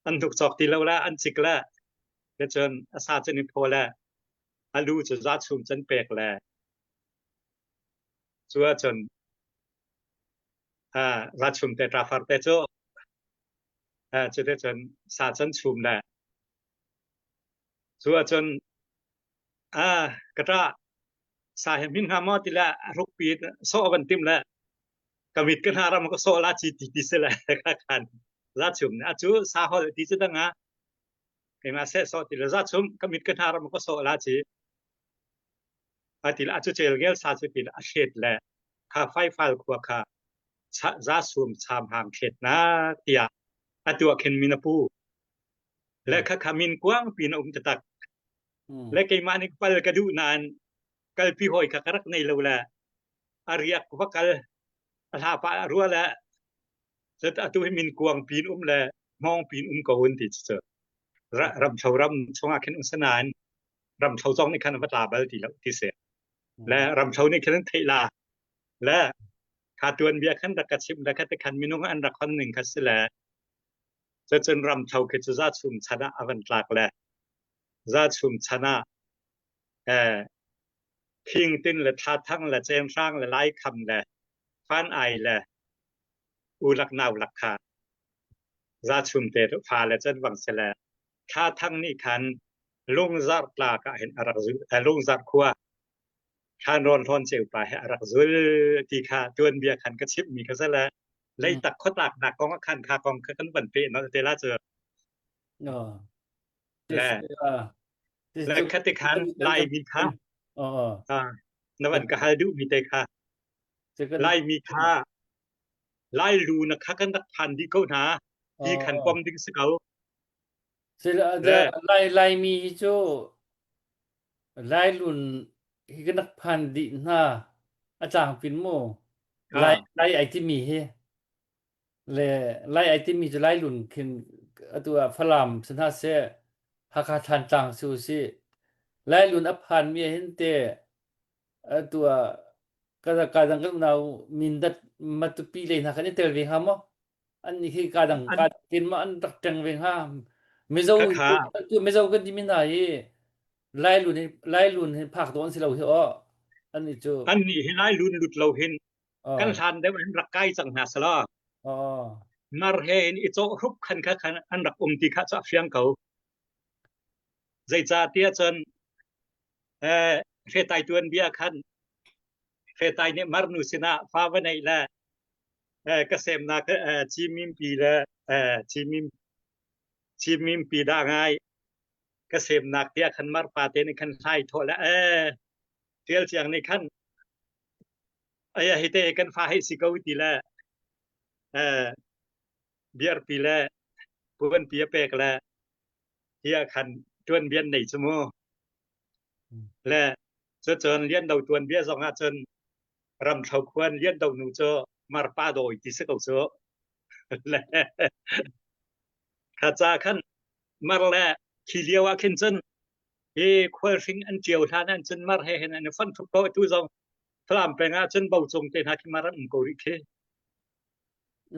อันถูกจอกตีแล้วละอันสิกละก็จนอาซาจนิพอละอาลูจะรัดชุมจนเปกละชัวจนรัดชุมแต่ตราฟาร์เตโจจะได้จนซาจนชุมละชัวจนกระตาสาเหตุมินหามอติละรุกปีโซบันติมละกมิดกันหารามก็โซลาจิติสละกันรัดชุมนะจูสาหอติจดังไอ้มาเสโซติละรัดชุมกมิดกันหารามก็โซลาจิติละจูเจลเกลซาจิติละเขตละข้าไฟฟัลขัวข้ารัดชุมชามหางเขตนะเตียตัวเข็นมินาปูและข้าขามินกว้างปีนจะตักและไก่มานิกปัลกระดูนานกัลพิหอยขกรักในเลวละอาริยกวักลอาลาปะรัวละจะตัวให้มินกวางปีนละมองปีนกวนติดเจอรำชาวรำชงอาคินสนานรำชาวจองในคันวัตลาบัลติละที่เสียและรำชาวในคันไทยลาและขาดตัวเบียขันรักชิมและขัดขันมินงอันรักคนหนึ่งคัสละจะจนรำชาวคือจะจัดชุมชนะอวันตลากละจัดชุมชนะพิงตินและท่าทั้งและเจนร่างและไล่คำและฟันไอและอุลักนาวลักขาราชุมเตอฟ้าและเจนวังเสละท่าทั้งนี้คันลุงจัดปลากะเห็นอารักซุลลุงจัดขัวข้านอนทอนเจียวปลาให้อารักซุลที่ข้าตัวเบียขันกระชิบมีกระเสละ เลยตักข้อตากหนักกองคันคากองกันบันเปเนาะเตล่าเจอ ờ thế และ thế และ chỗ คติคันไลมีค่า ờ นวันก็ฮาดูมีเตค่า thế ไล cần มีค่าไลรูนะคะกันนักพันที่เขาหนาที่ขันปอมดิ้งสเกา thế là และ lại lại mi chỗ lại luôn cái nắp pan đi na à chẳng phim mô อ่า lại ai thì mi he le lại ai thì mi chỗ lại luôn kinhตัวฝรั่งสันหาเสหักทันจังสูสิไล่ลุนอพันมีเห็นเตตัวkadang kan nau mindat matupi le na kan tel ve ha mo an ni ki kadang อัน ka tin ma an tak tang ve ha me zo ค่ะค่ะ tu me zo kan di min na yi lai lun he phak don si lo hi o an ni chu อันนี้ให้ไลรุนหลุดเราเห็นกันทั ờ นได้วันรักไก่สังหาสละ ờ มาเห็นอีโจรุบคันค่ะคันอันรักที่ข้าจะเฟียงเขาใจจ่าเตี้ยจนเฟตายตัวนเบียคันเฟตายเนี่ยมารนุสินะฟ้าวันไหนละเกษมนาจีมิมปีละจีมิมปีได้ไงเกษมนาเตี้ยคันมารปาเตในคันไทยโทละเทียลเสียงในคันฮิเตกันฟ้าให้สิกวิตีละเบียร์ปีละปวนปีเปกละเทียคันจวนเบียนในสมอและจนเลี้ยนดาวจวนเบียสองจนรำเท่าควรเลี้ยนดาวนูเจอมารปาโดยที่สกเอาเจอและข้าจ้าขันมาแล้วขี้เลี้ยวขึ้นจนควรฟิงอันเจียวท่านั้นจนมาเห็นอันฟันทุกตัวทุกจงพลามเป็นอาจนเบาจงเต็นหักมารันกุริเค ờ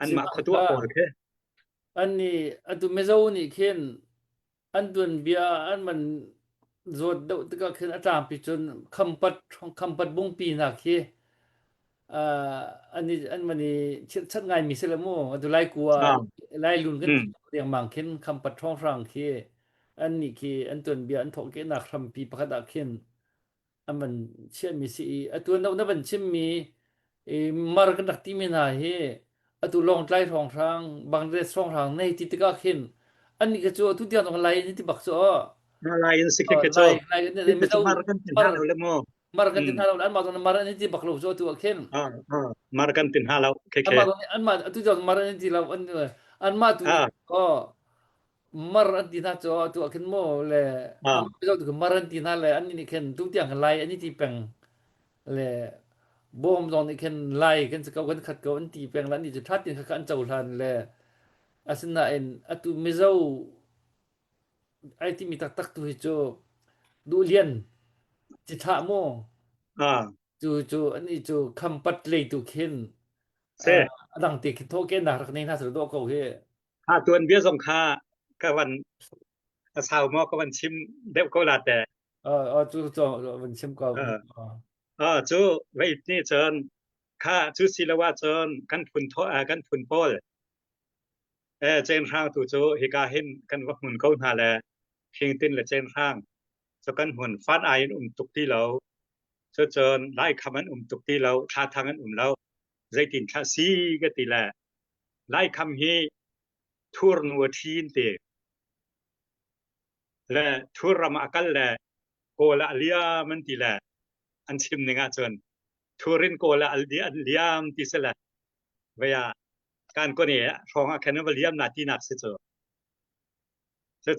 อัน si มา ma ขตัว ka ปอดเค อันนี้อันตัวไม่เจ้านี่เข็นอันตัวเบียอันมันรวดเดาตก็ขึ้นอาจารย์ปิจนคำปัดบุ้งปีนักเฮอ่าอันนี้อันมันนี่ชัดไงมีเสลโมอันตัวไล่กลัวอ่าไล่ลุนกันอืมเรียงมังเข็นคำปัดท้องรังเฮอันนี้คืออันตัวเบียอันถกเกนักคำปีประกาศเข็นอันมันเชื่อมีสีอันตัวนั้นมันเชื่อมีมารกันดักที่มีนาเฮ atu long tlai thong thang bangladesh thong thang nei ti tika khin ani ka chu tu tiang tong lai ni ti bak cho อะไรยันสิกเกจอ lai ne ที่ me จะ dau มารักันตินฮา mar เราเลยมั้ง mar อื kan tin ม ha an ma don mar ni ti bak lo cho tu khin อ่าอ่ามารักันตินฮาเราเคเค an ma don an ma tu jong mar ni ti la an ma tu อ่า ko mar an ti na cho tu khin mo le อ่า an me dau tu mar an ti na le an ni khin tu tiang lai an ni ti peng le bom don ni khin lai kan se ka kan khat ko an ti peng lan niจะทัดนี่ka an chau than le asina en atu mezau ai ti mi tak tak tu hi cho du lian chi tha mo อ่าchu ani chu kham pat le tu khin เซ dang ti ki tho ke na rak nei na sa do ko he ถ้าตัวเบี้ยสงค่าก็วันสาวมอก็วันชิมเด็บก็ลาแต่chu cho mình xem qua เออจูไว้นี่เจินค่าจูศิลวะเจินกันฝุ่นทอกันฝุ่นโพลเจนร่างตัวจูฮิกาเห็นกันว่าหุ่นเขาหาแลเพียงตินและเจนร่างจะกันหุ่นฟันไอตุกที่เราเจินไล่คำนั้นตุกที่เราท่าทางนั้นเราใจตินท่าซีก็ตีแลไล่คำฮีทุรนัวทีนเตและทุรมากันแลโกละเลียมันตีแลอันชิมหนึ่งอาจารย์ทุรินโกละเลียมตีเสละเวียการก็เนี่ยฟองแค่นั้นว่าเลียมนาทีนักเสีย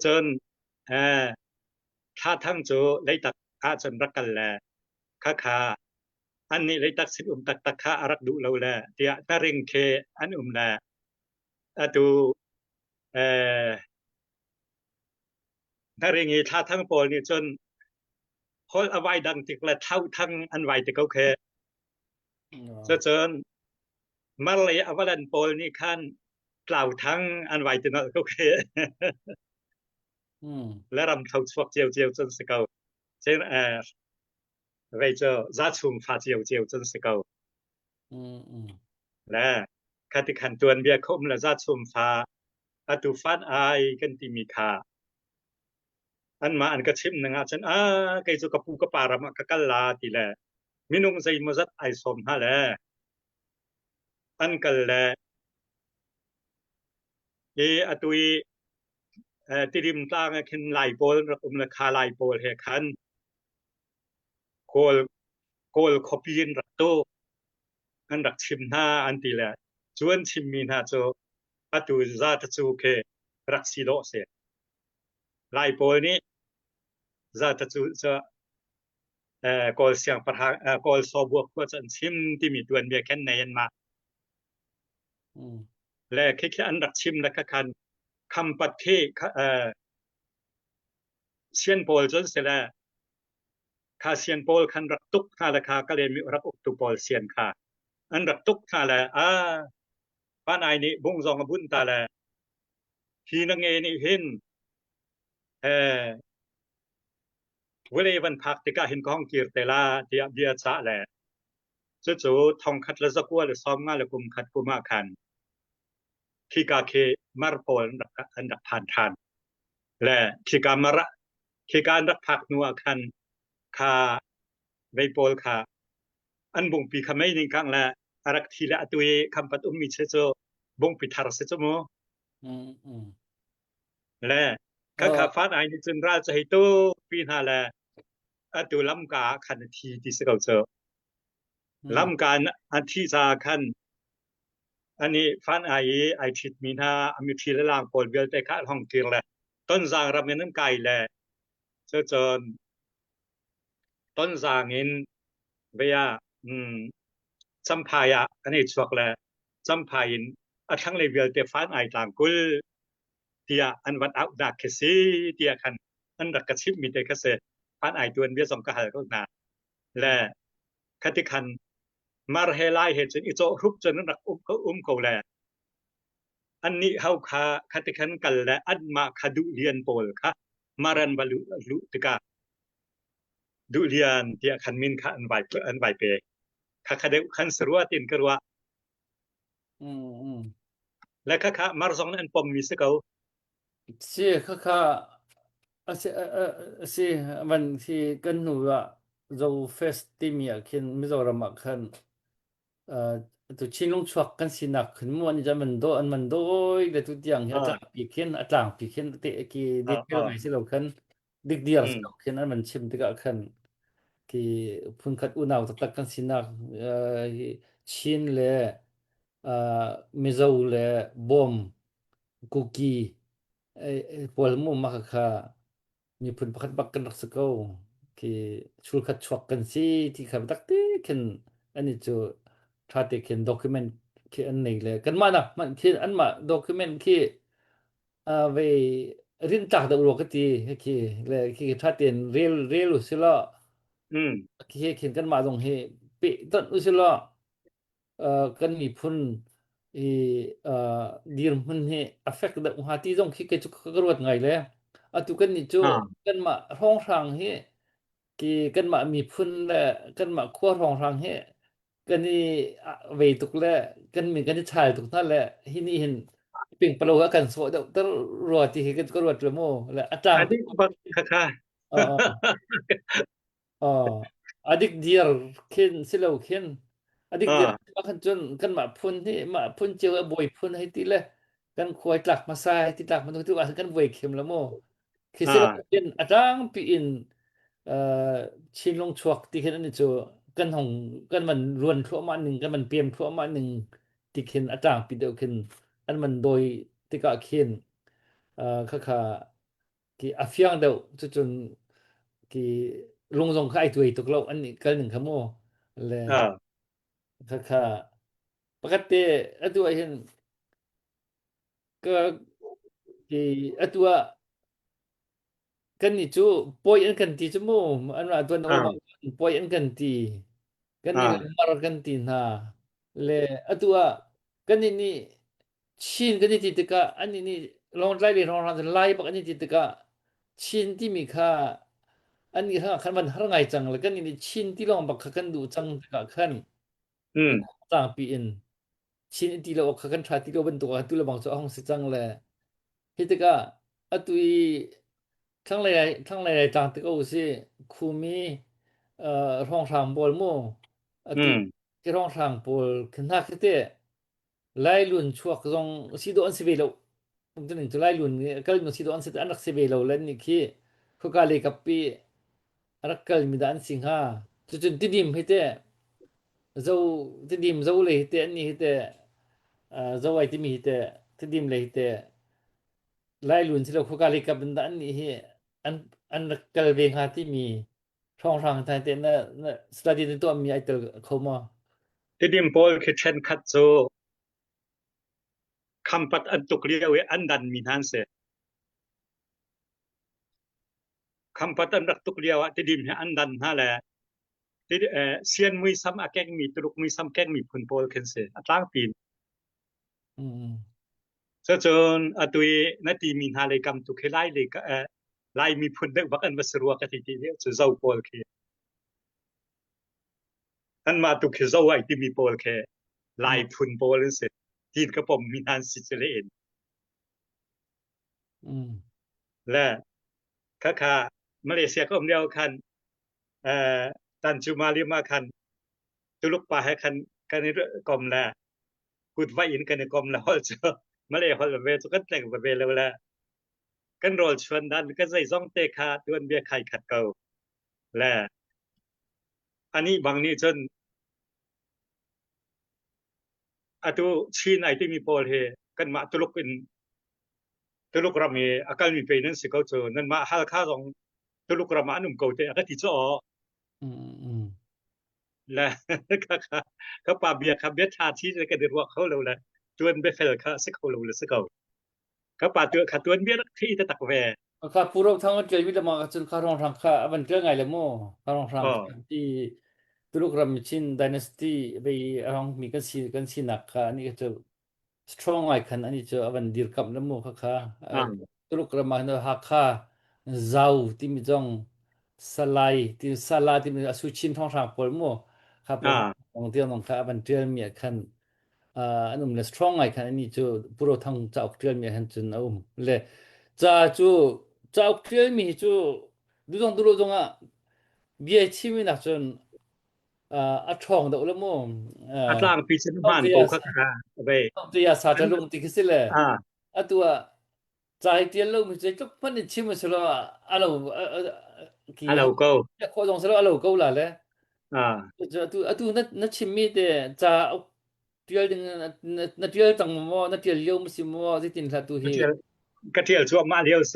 เจนถ้าทั้งโจได้ตักอาจารย์รักกันแลข้าขาอันนี้เลยตักสิตักตักข้ารักดูเราแลเดียตาเริงเคอันแลตูเอ่อตาเริงท่าทั้งปอลนี่จนพอเอาไว้ดังติกละเท่าทั้งอันไว้ติกโอเคเจนมาเลยเอาไว้ดันปอลนี่ขั้นกล่าวทั้งอันไว้ติกโอเคและรำเท่าสวกเจียวจนสเกาเช่นไว้เจอจัดชุมฟ้าเจียวจนสเกาและคติขันตัวเบียคมและจัดชุมฟ้าอตุฟันไอกันที่มีค่าอันมาอันก็ชิมหนึ่งอาจารย์ไกจุกปูกปารามกัลลาตีแลมินุงใจมจัดไอสมฮะแล อันกันแลอตุยติริมตางคินไลโปลรักละคาไลโปลเฮคันโคลโคลคอปีนรักโตอันรักชิมนาอันตีแลจวนชิมมีนาโจอตุซาตจูเครักซิโลเซไลโปลนี้ซาตจูจะกอลเสียงประหารกอลสอบบวกว่าจะชิมที่มีตัวเบียแค่ไหนมาและแค่อันรักชิมและกันคำปัดเทเชียนโปลจนเสร็จแล้วคาเซียนโปลคันรักตุกท่าละคาก็เลยมีรักอุกตุโปลเซียนค่ะอันรักตุกท่าละป้านายนี่บงซองบุญตาละทีนังเอนี่เห็นเออเวลาวันพักที่ก็เห็นของกีร์เตลาที่เบียจ้าแหละจู่ๆทองคัดละสักว่าหรือซ้อมงานละกุมคัดกุมาคันที่กาเคมารโปลอันดับผ่านทานและที่กามระที่การรักพักนัวคันคาไวโปลค่ะอันบงปีขไม่นิ่งกังละอารักทีละตัวคำปัดมีเชโจบงปีทารเสจโมและข้าข้าฟ้าไอ้นี่จนราชให้ตัวปีนาละตัวลำกาคันทีที่สกัดเจอลำการอันที่จะคันอันนี้ฟ้าไอทิดมีนาอมิทีละลางโปลเบลแต่ข้าห้องเทียงแหละต้นจางรับเงินน้ำไก่แหละเจอต้นจางเงินเบียสัมภายะอันนี้ชวกแหละสัมภายินทั้งเลเวลแต่ฟ้าไอต่างกุลเทียอันวัดเอาดักเคสีเทียคันอันดักกระชิบมีแต่เกษตรฟ้าไอตัวเบียสองกระหายก็นาและคติคันมาเฮลายเหตุจนอิโจรุกจนนักเขาแลอันนี้เขาคติคันกันและอันมาคดุเลียนโปลค่ะมารันบาลุตกาดุเลียนที่คันมินค่ะอันใบเปค่ะคดีคันสรัวตินกรัวและค่ะมาร์ซองนั้นปมมิสเกา是看看，是วันที่กันหนูว่าเราเฟสติมีอะคินไม่เราละมาคันตัวชินลงชวักกันสินักขึ้นมัวนี่จะมันโดอันมันโดยเดี๋ยวทุกอย่างอาจารย์ปีเข็นอาจารย์ปีเข็นเตะกีดิเทลไงสิเราคันดิกเดียร์สิเราคันอันมันชิมติกะคันกีพุ่งคัดอุณาวตักกันสินักชินเลยมิโซเลยบอมคุกกี้pol mo makaka ni pun pakat bakkan raksako ki chulkhat chwakkan si ti khabatak te ken ani chu thate ken document ki an nei le kan mana man ki an ma document ki ve rin tak da ro ka ti ki le ki thate real usila ki ken kan ma dong he pe ton usila kan mi phun i dir mun he affect da ha ti jong khi ke chu ka rawat ngai le tu kan ni chu kan ma rong rang he ki kan ma mi phun le kan ma khwa rong rang he kan ni ve tuk le kan mi kan chai tuk na le hi ni hin ping palo kan so da tar ro ti he kan ko rawat le mo le atang อันนี้บักค่ะ ờ ờ adik diar ken silo ken adik diar ma kan chun kan ma phun hi ma phun chiu boy phun hai ti le kan khoi tlak ma sai ti tlak ma tu a kan voi khem la mo khi silo ken atang pi in chin long chuak ti ken ani chu kan hong kan man ruan thua ma ning kan man pem thua ma ning ti ken atang pi deuh ken an man doi ti ka ken kha kha ki afiang deuh chu chun ki lungzong ka ai tuai tuk lo an ni kal ning khamo le kha pakate atua hin ka ki atua kan ni chu poi an kan ti chu mo an wa tuan ol ma poi an kan ti kan ni mar kan ti na le atua kan ni chin kan ni ti tika an ni long lai le long ran lai bak an ni ti tika chin ti mi khaอันนี้ถ้าขันมันหาไงจังแล้วก็นี่ชินที่ลองบักขันดูจังกับขันต่างปีนชินที่เราขันชาที่เราเป็นตัวที่เราบางส่วนห้องสิจังเลยเฮติกาอะตุยทั้งหลายต่างที่เขาสิคูมีเอ่อรองทางบอลโมอะตุที่รองทางบอลขึ้นหน้าขึ้นเตะ ไล่ลุนช่วงตรงสิโดอันสิเบลตรงนั้นจะไล่ลุนก็ลุนสิโดอันสิอันรักสิเบลเล่นนี่คือเขากาเลกับปีรักกันมีด้านสิงหาจุดที่ดิมให้เต้เจ้าที่ดิมเจ้าเลยให้เต้อันนี้ให้เต้เจ้าไอ้ที่มีให้เต้ที่ดิมเลยให้เต้ไล่ลุนสิเราเขากาเลกับด้านนี้ให้อันอันรักกันเวงหาที่มีช่องทางทางเต้น่ะสตาร์ทตัวมีไอเตอร์เข้ามาที่ดิมโพลคือเช่นคัดโซคำปัดอันตุกเลียวอันดันมีนันเสคำปัดอันรักตุกเลียวที่ดิมอันดันฮะแหละที่เซียนมือซ้ำอาแกงมีตุลุกมือซ้ำแกงมีพุนโพลเคนเสอัตลางปีนอืมเจ้าจนอตุยนาทีมีนาเลยกำตุกให้ไล่เลยก็ไล่มีพุนเด็กบักอันมาสรัวกันทีเดียวจะเจ้าโพลเคอันมาตุกให้เจ้าไอ้ที่มีโพลเคไล่พุนโพลเสทีนกระผมมีนันสิเจเลนอืมและข้ามาเลเซียก็เดียวกันเอ่อตันจูมาลิมาคันตุลุกปาให้คันกันในกรมละพูดว่าอินกันในกรมละฮอลเจอมาเลยฮอลเวทุกันแต่งแบบเวลละกันโรลชวนดันก็ใส่ซ่องเตะขาดวนเบียไข่ขัดเก่าและอันนี้บางนี้จนอาตุชีนไอที่มีโพลเฮกันมาตุลุกเป็นตุลุกรามีอาการมีเป็นนั่นสิเขาเจอนั่นมาฮัลค่าสองตุลุกรามาหนุ่มเก่าเตะก็ติดจ่ออืมอืมและเขาปาเบียครับเบียชาชีจะกันเดือดว่าเขาเราละจวนเบฟเฟลเขาสักเขาเราเลยสักเขา เขาป่าตัวขัดตัวเบี้ยที่จะตักแวข้าพูดทั้งหมดเจอวิลมาจนข้ารองทางข้ามันเรื่องไงเลยโม่ข้ารองทางอ๋อที่ตุลุกรามชินดินาสตี้ไปรองมีกันซีนักข้านี่ก็จะ strong ไอคันอันนี้จะอันดีร์กับน้ำโม่ข้าอ่าตุลุกรามเนี่ยฮักข้าเจ้าที่มีจงสลายที่สลายที่มีสุชินท้องทางพอลโม่ข้าพออ่าของเดียวน้องข้ามันเรื่องมีคันอันนั้นเลย strong ไอคันอันนี้จะพูดทั้งเจ้าเรื่องมีคันจนเลย 자, 자, 필름이 누동아, 미에 치미 낙전, 총다 원래 뭐, อัตลางปีเซนมานโก 야, คักอาไป야,อัน 사자롱 티키실래, อ่า 또아, 자, 이디얼로 이제 쪽판에 치면서, 알로, 기, เราก็ 고정스러 알로 고울래, อ่า 나 침미데, 자, 뛰어 나 뛰어 당뭐, 나 뛰어 무슨 뭐, 이tin 사투 กระเทีย 해, มกระเทียมชั่วมาเดียวเส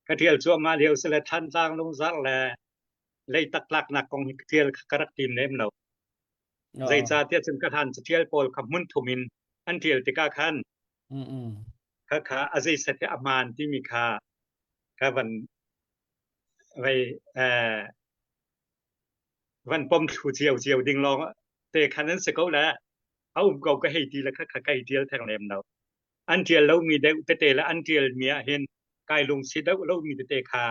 กระเทียมชั่วมาเดียวเสแล้วท่านจ้างลงซักแลเลยตักลักนักกองกระเทียมกระดักทีมเนมเราใจจ่าเทียนกระทานจะเทียมโพลขับมุนทุมินอันเทียมติกาขันข้าขาอาศัยเสถียรมานที่มีค่าข้าวันไปเอ่อ วันปอมถูเจียวดิงลองแต่คันนั้นสกอแล้วเอาก็ก็ให้ดีแล้วค่ะใกล้ดีแล้วทางแรมเราอันเทียเรามีเดเตแล้วอันเทียเมียเห็นกายลงสิแล้วเรามีเตคา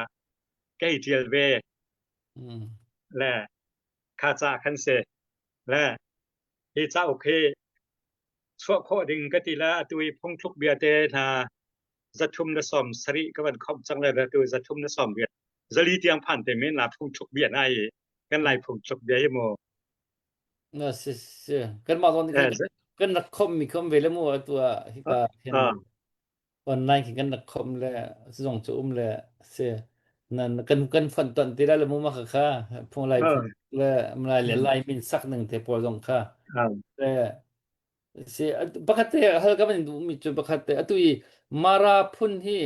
ใกล้เทียเวและคาจาคันเซและเฮจ้าโอเคชั่วข้อดึงก็ทีละตัวพงทุกเบียเตนาจะทุ่มนะสอมสริก็มันคมจังเลยนะตัวจะทุ่มนะสอมเบียจะรีเตียงผ่านแต่ไม่หลับพงทุกเบียไอ้กันไล่พงทุกเบียให้โมกันมาตอนนี้เออกันนักคอมมีคอมเวลมัวตัวฮิกาเห็นอ่าออนไลน์กันนักคอมเลยส่งจะเลยเสียนั่นกันฟันตอนที่ได้ละมุมาค่ะพงไลเอฟ์อเลยมาอืมไลฟ์มินสักหนึ่งเทปอลงค่ะอ่าเลยเสียบักเตะฮัลก็มันดูมีจุดบักเตะตุยมาราพุ่นที่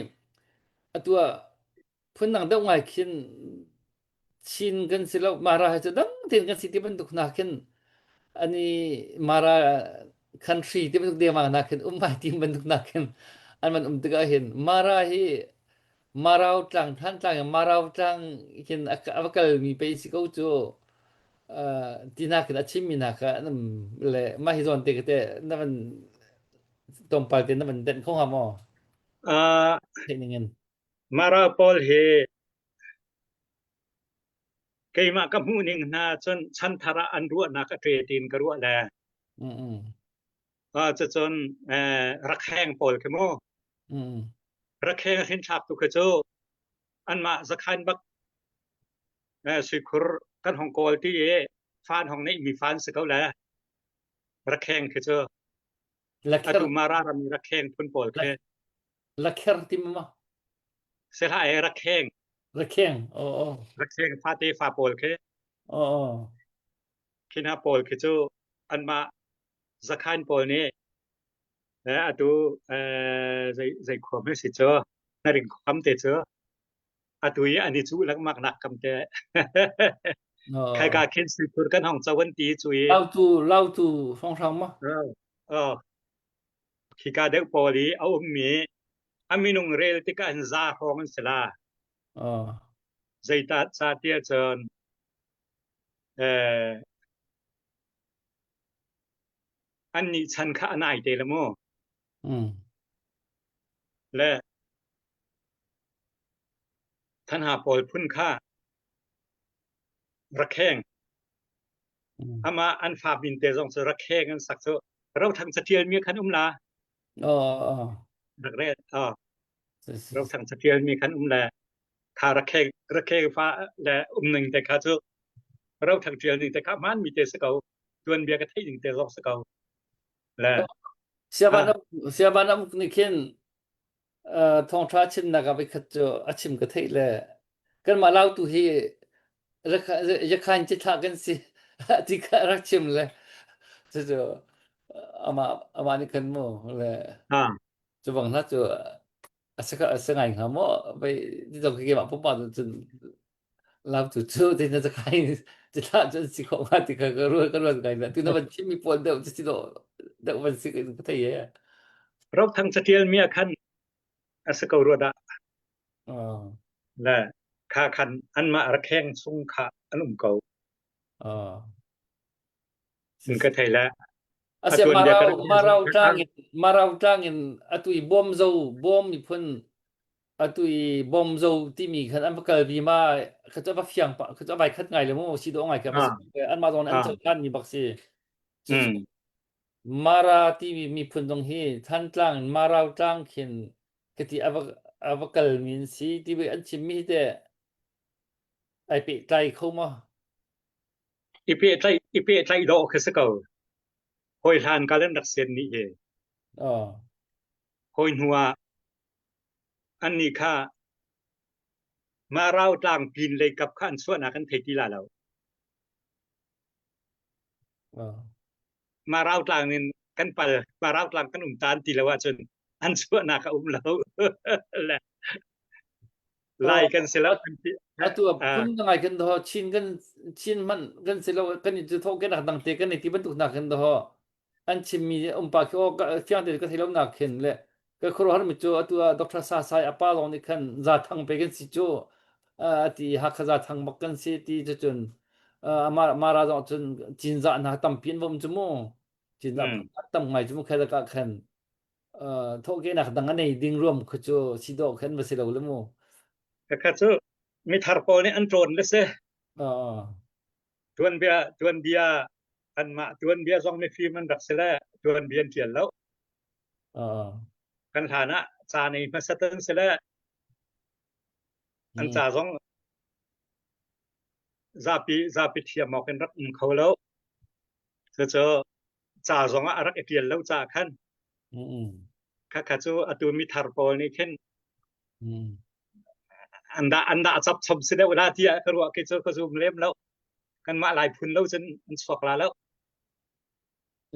ตัวพุ่นนังเดาไงคินชินกันสิแล้วมาราให้จะดังเตียนกันสิที่มันดุกนักขึ้น ani mara country ti bentuk dia mana nakin umma ti bentuk nakin an man tiga hin mara hi marau tlang than tlang marau tlang kin akal mi pe si ko chu tina kin achim mi na ka nam le ma hi zon te ke na man tom pal te na man den khong ha mo อ่า te ningen Mara Paul he keima ka muning na chon chantara an ruwa na ka tretin ka ruwa la mm จะจนรักแห้งปอลเคโมmm รักแห้งเห็นฉากตุกโจอันมาสักขันบักสุขุรกันของโกลที่ฟานของนี้มีฟานสกเอาแล้วรักแห้งคือเจอ Laker atu marara mi rakheng pun pol khe laker timma sela ai rakheng rakeng oh rakheng fate fa pol khe oh kina pol khe chu anma zakhan pol ni atu zai khom si cho na ring kham te cho atu yi ani chu lak mak nak kam te khai oh ka khen si tur kan hong chawan ti chu yi lao tu phong sang ma ờ khi ka deuh pawl hi a awm mi a minung rel tika an za hrawng an sela oh zeita cha tia chuan an nih chan kha an ai te lemaw le than ha pawl phun kha rakheng ama an fa bin te zong chu rakheng an sak chu ro thang chatial mi khan la oh dak re ro thang chatial mi khan la kha rakheng fa le ning te kha chu ro thang tial ning te kha man mi te sakau tuan bia ka thai ning te zong sakau le siapa à siapa nak nikin thong tra chin na ka bi khat cho achim ka thei le kan ma lau tu hi ra khan chi tha kan si ti ka ra chim le cho ama ni kan mo le à cho bang na cho asaka asangai ha mo bai ti dong ki ma po pa chu lau tu chu ti na za kai ti tha cho si ko ma ti ka ru kai na tu na ban chim mi pon de ti do da ban si ka thei ye ro thang chatial mi khan asakau ro da ờ là kha khan an ma rakheng sung kha an kau ờ ka thai la Asia atun bia ka marau trangin atui bom zo bom mi phun atui bom zo ti mi khan am kal bi ma kha ba fiang pa kha ba khat ngai le mo si do ngai ka ba à an ma don an à chau kan ni bak si chu ừ mara ti mi phun dong hi than tlang marau tlang khin ke ti ava kal min si ti be an chim mi te ai pe tai kho ma ipe trai do ka sakau hoi han ka len dak sen ni he ờ hoi nuwa an ni kha ma rau tang pin le kap khan suwa na kan thei ti la lo ờ ma rau tang nin kan pal ma rau tang kan tan ti la wa chun an suwa na ka lo la ờ lai kan se lo kan ti atua à phun ngai kan do chin man kan selo kan ni tho ke nak dang te kan ni ti ban tu nak kan do an chim mi pa ki o ka fiang te ka thelo nak khen le ka khoro har mi chu atua doctor sai apa lo ni khan za thang pe kan si chu ti ha kha za thang mak kan si ti chu chun ma ra zo chun chin za na tam pin bom chu mo chin za ừ tam ngai chu mo kha ka khan tho ke nak dang ani ding rom khu chu si do khan ba selo le mo ka kha chu mi thar pol ni an tron le se ờ tuan bia an ma tuan bia zong me fi man dak se la tuan bian tial lo ờ kan thana cha nei ma satan se la an ừ cha zong zapi thiam mo kan rak khâu lo cho cha zong a rak etial lo cha khan ừ ừ kha kha chu atu mi thar pol ni khen ừ anda chap chop se da wala ti ka ro ke chu ko zum lem lo kan ma lai phun lo chen an swak la lo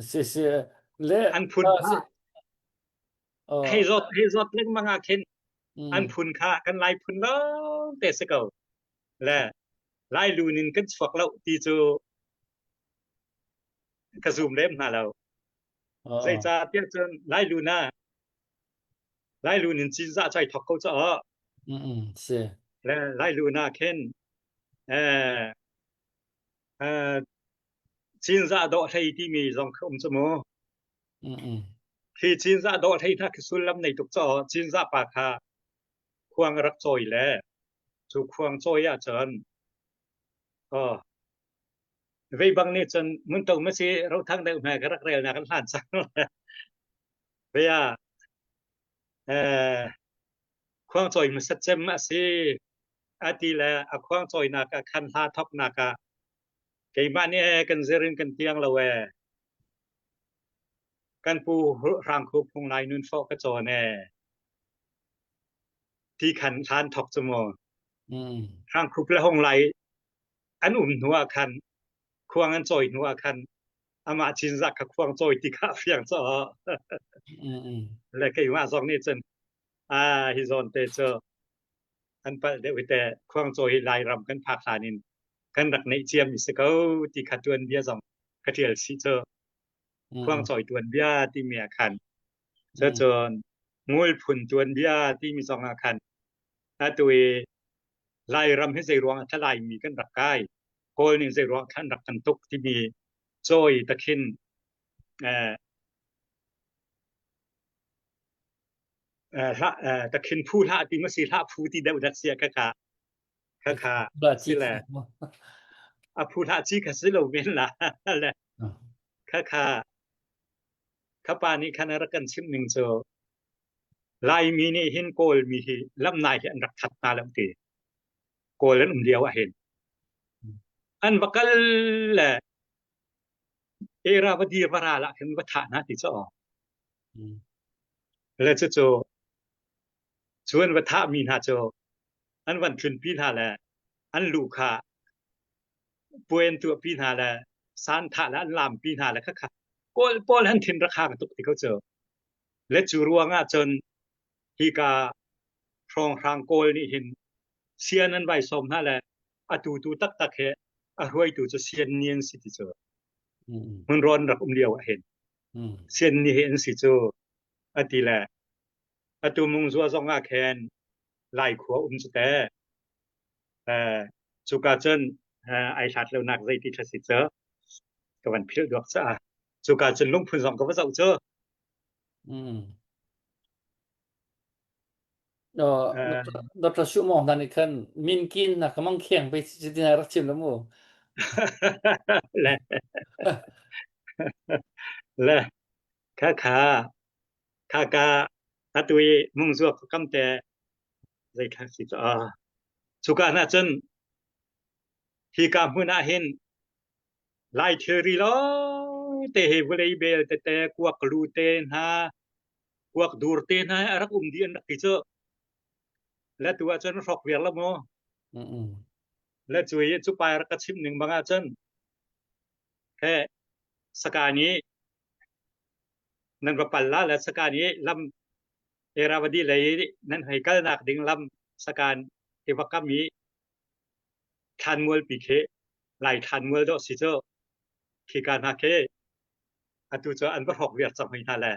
c'est le an phun kha ờ hay zot leng manga khen an ừ phun kha kan lai phun lo te se ko la lai lu nin kan swak lo ti chu ka zum lem na lo zai ờ cha tia chen lai lu nin chi za chai thok ko cha ừ c'est la lai lu na khen ờ chin za do thei ti mi zong khom chmo ừ ừ khi chin za do thei tha sul lam nei tuk cho chin za pa kha khuang rak choi le chu khuang choi ya chan ờ vei bang ni chan mun to ma si ro thang deu ma ka rak rel na kan hlan sang ve ya khuang choi ma sat chem ma si ati la a khuang choi na ka khan ha thok na ka ke ma ni kan zerin kan tiang la we กันปูร่างคูพงไลนุนฟอกระจอแน่ที่ขันทานทอกจมอร่างคูและหงไลอันหัวคันควงอันจอยหัวคันอามาชินรักกับควงจอยที่ข้าเฟียงจอและก็อยู่ว่าสองนี้จนฮิซอนเตเจออันปะเดวิแต่ควงจอยไลรำกันภาคานินกันรักในเจียมมิสเกาที่ขัดจวนเบียสองกระเทียลซีเจอควงจอยจวนเบียที่มีอาคันเจอจนงูลผุนจวนเบียที่มีสองอาคันตัวไล่รำให้ใจรวงถ้าไล่มีกันรักกายโกลนี่ใจรวงขันรักกันตุกที่มีโจยตะคินตะคินผู้ละที่มาสีละผู้ที่เดาดักเสียค่ะสิแหละผู้ละจีกสิโลเมนละแหละค่ะข้าปานี้ขณะรักกันชิมหนึ่งโจไล่มีนี่เห็นโกลมีลำนายอันรักทัดนาลำตีโกลนั้นเดียวเห็นอันบักลแหละเอราวดีวราละเห็นวัฒนะที่จะออกแล้วจะโจชวนวัฒมีนาโจอันวันขึ้นปีนาแหละอันลูกค้าป่วยตัวปีนาแหละสานทะและลามปีนาแหละค่ะโกลปอลหันทินราคากันตุกที่เขาเจอและจูรัวงาจนที่กาทรองทางโกลนี่เห็นเสียนั้นไว้สมนั่นแหละตูตักเหรวยตูจะเสียนเนียนสิที่เจอมันร้อนรักเดียวเห็นเสียนนี่เห็นสิเจอตีแหละตูมุงซัวซองอาแคนไล่ขัวสุดแต่สุกาจนไอชัดแล้วนักใจที่ทัศเจอกับวันพิลดอกซะสุกาจนลุงพูนสองกับว่าเจอDr. Shumon dan ikan mungkin nak kemungkinanไปจิตนารักชิมแล้วมั้งและข้ากาตุยมุ่งซัวกำแต่ใจทัศน์สุกานาจนที่กามุนาเห็นไลเทอรี่ล้อเตะเวลีเบลแต่กวกลูเตนฮากวกดูร์เตนฮารักดีอันรักที่เจอและตัวจนรอกเวียนละมั้งและจุยจุไปรักชิมหนึ่งบางอาจนแค่สกานี้นั่นก็ปัลละและสกานี้ลำเอราวดีเลยนั่นให้กันนักดิ่งลำสการเอวกัมมีทันมวลปีเคไล่ทันมวลดอกสิเจอที่การหาเคตัวเจออันก็รอกเวียนสมัยนั่นแหละ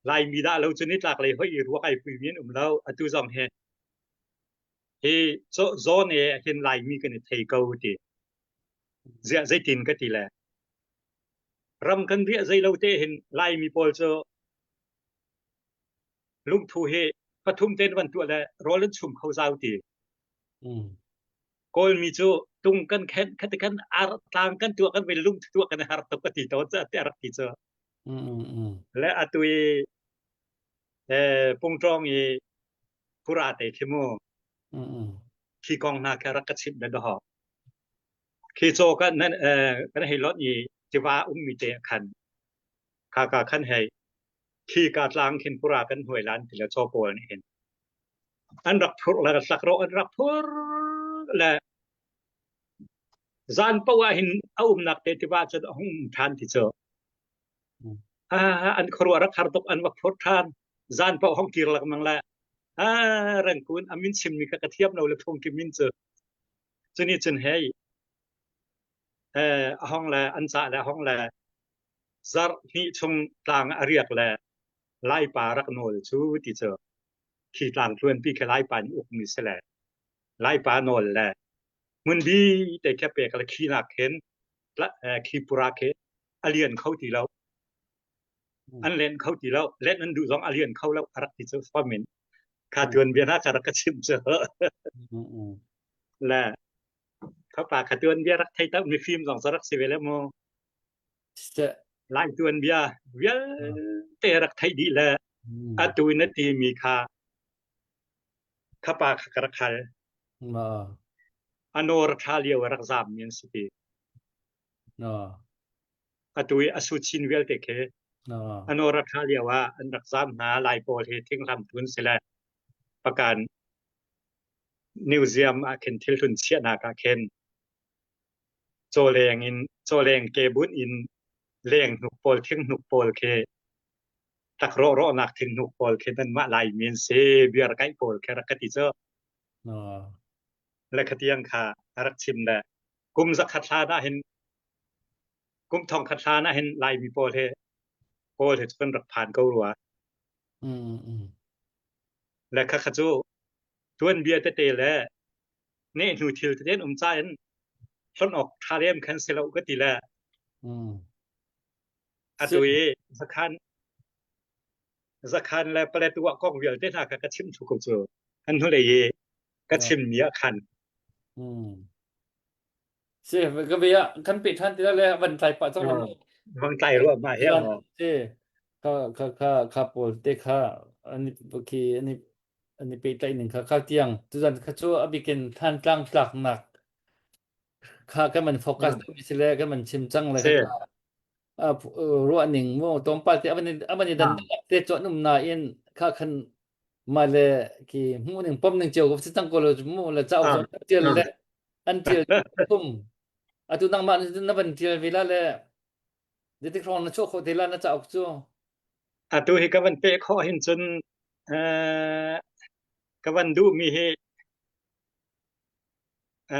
ไล่มีได้เราจะนิดหลักเลยเฮ้ยรัวไอ้ผู้หญิงเราตัวจองเห็นที่โซนเห็นไล่มีกันเทเกาตีเสียใจตินก็ตีแหละรำกันเรียใจเราเตเห็นไล่มีโพลเจอลุงทูเฮปทุมเต้นวันตัวแหละรอเล่นชุมเขาเจ้าตีโกลมีจูตุงกันแค่กันต่างกันตัวกันเป็นลุงตัวกันหาตกติโตจะแต่รักที่เจอและตุยปงจองกุราเตคิโมที่กองนาแครักชิบเดดหอที่โจกันนั่นกันให้รถที่ว่ามีเตะคันข้ากาขันให้ที่การล้างเห็นกุรากันหวยล้านที่เราโจโกนเห็นอันรักพุรและสักโรอันรักพุรและจานปว่าเห็นนักเตะที่ว่าจะห้องทานที่เจออันครัวรักฮาร์ตกอันวักพุรทานจานปห้องกีฬามังละรังคุณอามินชิมมีกระเทียมเราเลยพงกิมินเจอจนี่จนให้ห้องละอันจ่าละห้องละซาร์นี่ชงต่างอารียกละไล่ป่ารักโนลชูที่เจอขีต่างครวนปีแค่ไล่ป่าอุกมิสละไล่ป่าโนลละมันดีแต่แค่เปกละขีนักเห็นละขีปุระเคอเลียนเข้าที่เราอันเล่นเข้าที่เราเล่นนั้นดูสองอเลียนเข้าแล้วรักที่เจอฟามินขาดเดือนเบียร์น่าจะรักชิมเจอและเขาป่าขาดเดือนเบียร์รักไทยตั้งมีฟิล์มสองสรักสิเวลโมไล่เดือนเบียร์เวียแต่รักไทยดีแหละตัวนั้นที่มีข้าป่าขากระคัลอโนรักชาเลียวรักซามเมียนสติตัวอสุชินเวลเตเค ờ อโนรัฐาเรียว่าอันรักษาหาลายโปรเททิ้งลำทุนเสร็จแล้วประการนิวเซียมอาเคนทิลทุนเชียนากาเคนโจเลงอินโจเลงเกบุนอินเลงหนุกโปลทิ้งหนุกโปลเคตักโรนักทิ้งหนุกโปลเคนั้นมาลายเมียนเซเบียร์ไกโปลเครักติเจอ ờ และคดียังค่ะรักชิมแหละกุมสักขัดลานะเห็นกุมทองขัดลานะเห็นลายมีโปรเทโปรเทจะเป็นรักผ่านเกาหลัว ừ ừ และข้าขจูทวนเบียร์เตะแล้วเนี่ยหนูทิลเตนใจนต้นออกทาเรียมคันเซลก็ตีแล้ว ừ อัต sẽ วีสักขันสักขันแล้วประเดี๋ยวกองเวียร์เต้นหากกระชิมถูกจูอันนู้นเลยกระ ờ ชิมเมียขัน ừ sẽ cái bây giờ căn bị than thì là vấn đề phải อ๋ trong อ lòng บางใจร่วมมาเฮีย Ivan อ๋อ sẽ ka pol te kha ani ki ani pe tai ning kha tiang tu dan kha chu abikin than tlang tlak nak kha ka man อ๋ focus อ mi sile ka man chim chang la เซ่ kha ka ruwa ning mo tom pa te abani อ่า dan te cho num na in kha khan ma le ki mu ning pom ning cheu ko chang ko lo mu la chao อ่า zo tiel อ่า le an tiel tum atu nang ma na ban tiel vila le de te kron na cho ko te la na chao chu อ่ะตัวเฮกวันเตะข้อเห็นจนเอ่อกวันดูมีเฮ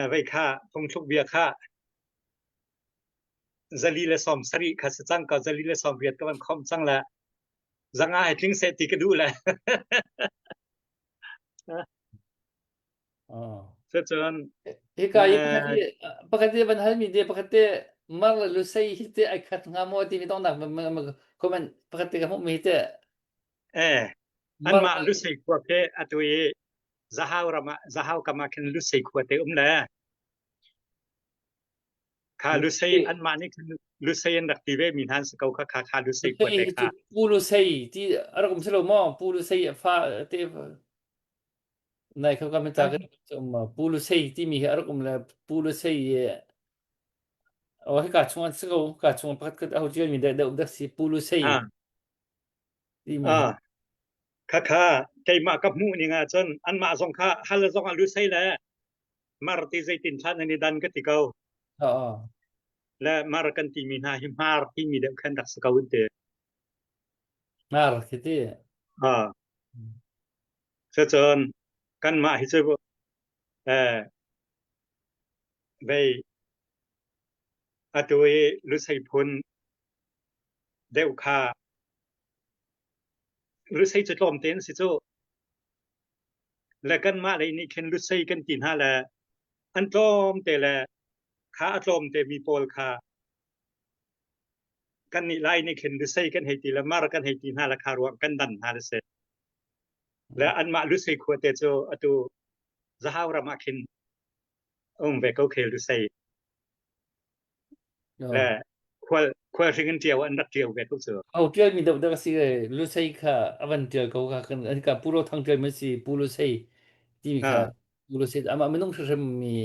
ไว้ค่าพงทุกเบียค่าจะลีเลสอมสรีขัสจังก็จะลีเลสอมเบียกวันคอมจังละจังอาให้ทิ้งเสติก็ดูแล อ๋อ เสียจน Hikaya pakati ban hal mi de pakati mar lu sai hite ai khat nga mo ti mi tong nak komen pakati ka mo mi hite เอออัน mar มาลุสิกว่าเกอตัวเอจะหาวรามาจะหาวกามาเคนลุสิกว่าเตอุมละค่าลุสิอันมานี่คือลุสิอันดักตีเวมีทันสกาวค่าลุสิกว่าเต sai ค่า pulu sai ti arakum selo mo pulu sai fa te nai ka ka menta ka pulu sai ti mi arakum la pulu sai o ka chung selo ka chung pakat ka au ti mi da si pulu sai อ่า ti mi อ่า ค่าใจมากับมูนี่ไงจนอันมาสงค่าฮัลโหลสงอาลุสิแล้ว marti zaitin chan ani dan ka tikaw oo la marakan ti min ha him har ti mi de kan dak sakawte mar kiti ah sa chon kan ma hi chebo eh bei atwe lu sai phun deu kha lu sai chatlom ten si chu la kan ma le ni khen lu sai kan tin ha la an tlom te la kha atlom te mi pol kha kan ni lai ni khen lu sai kan he ti la mar kan he tin ha la kha ruang kan dan ha la se la an ma lu sai khwa te chu atu zahaw ra ma khen ve ko khel lu sai la kwal ringen tiaw an rak tiaw ve ko chu Oh, dia mi da kasi lu sai ka avan dia ko ka kan ani ka pulo thang dia mesi pulo sai ti mi ka ah pulo sai ama menung se mi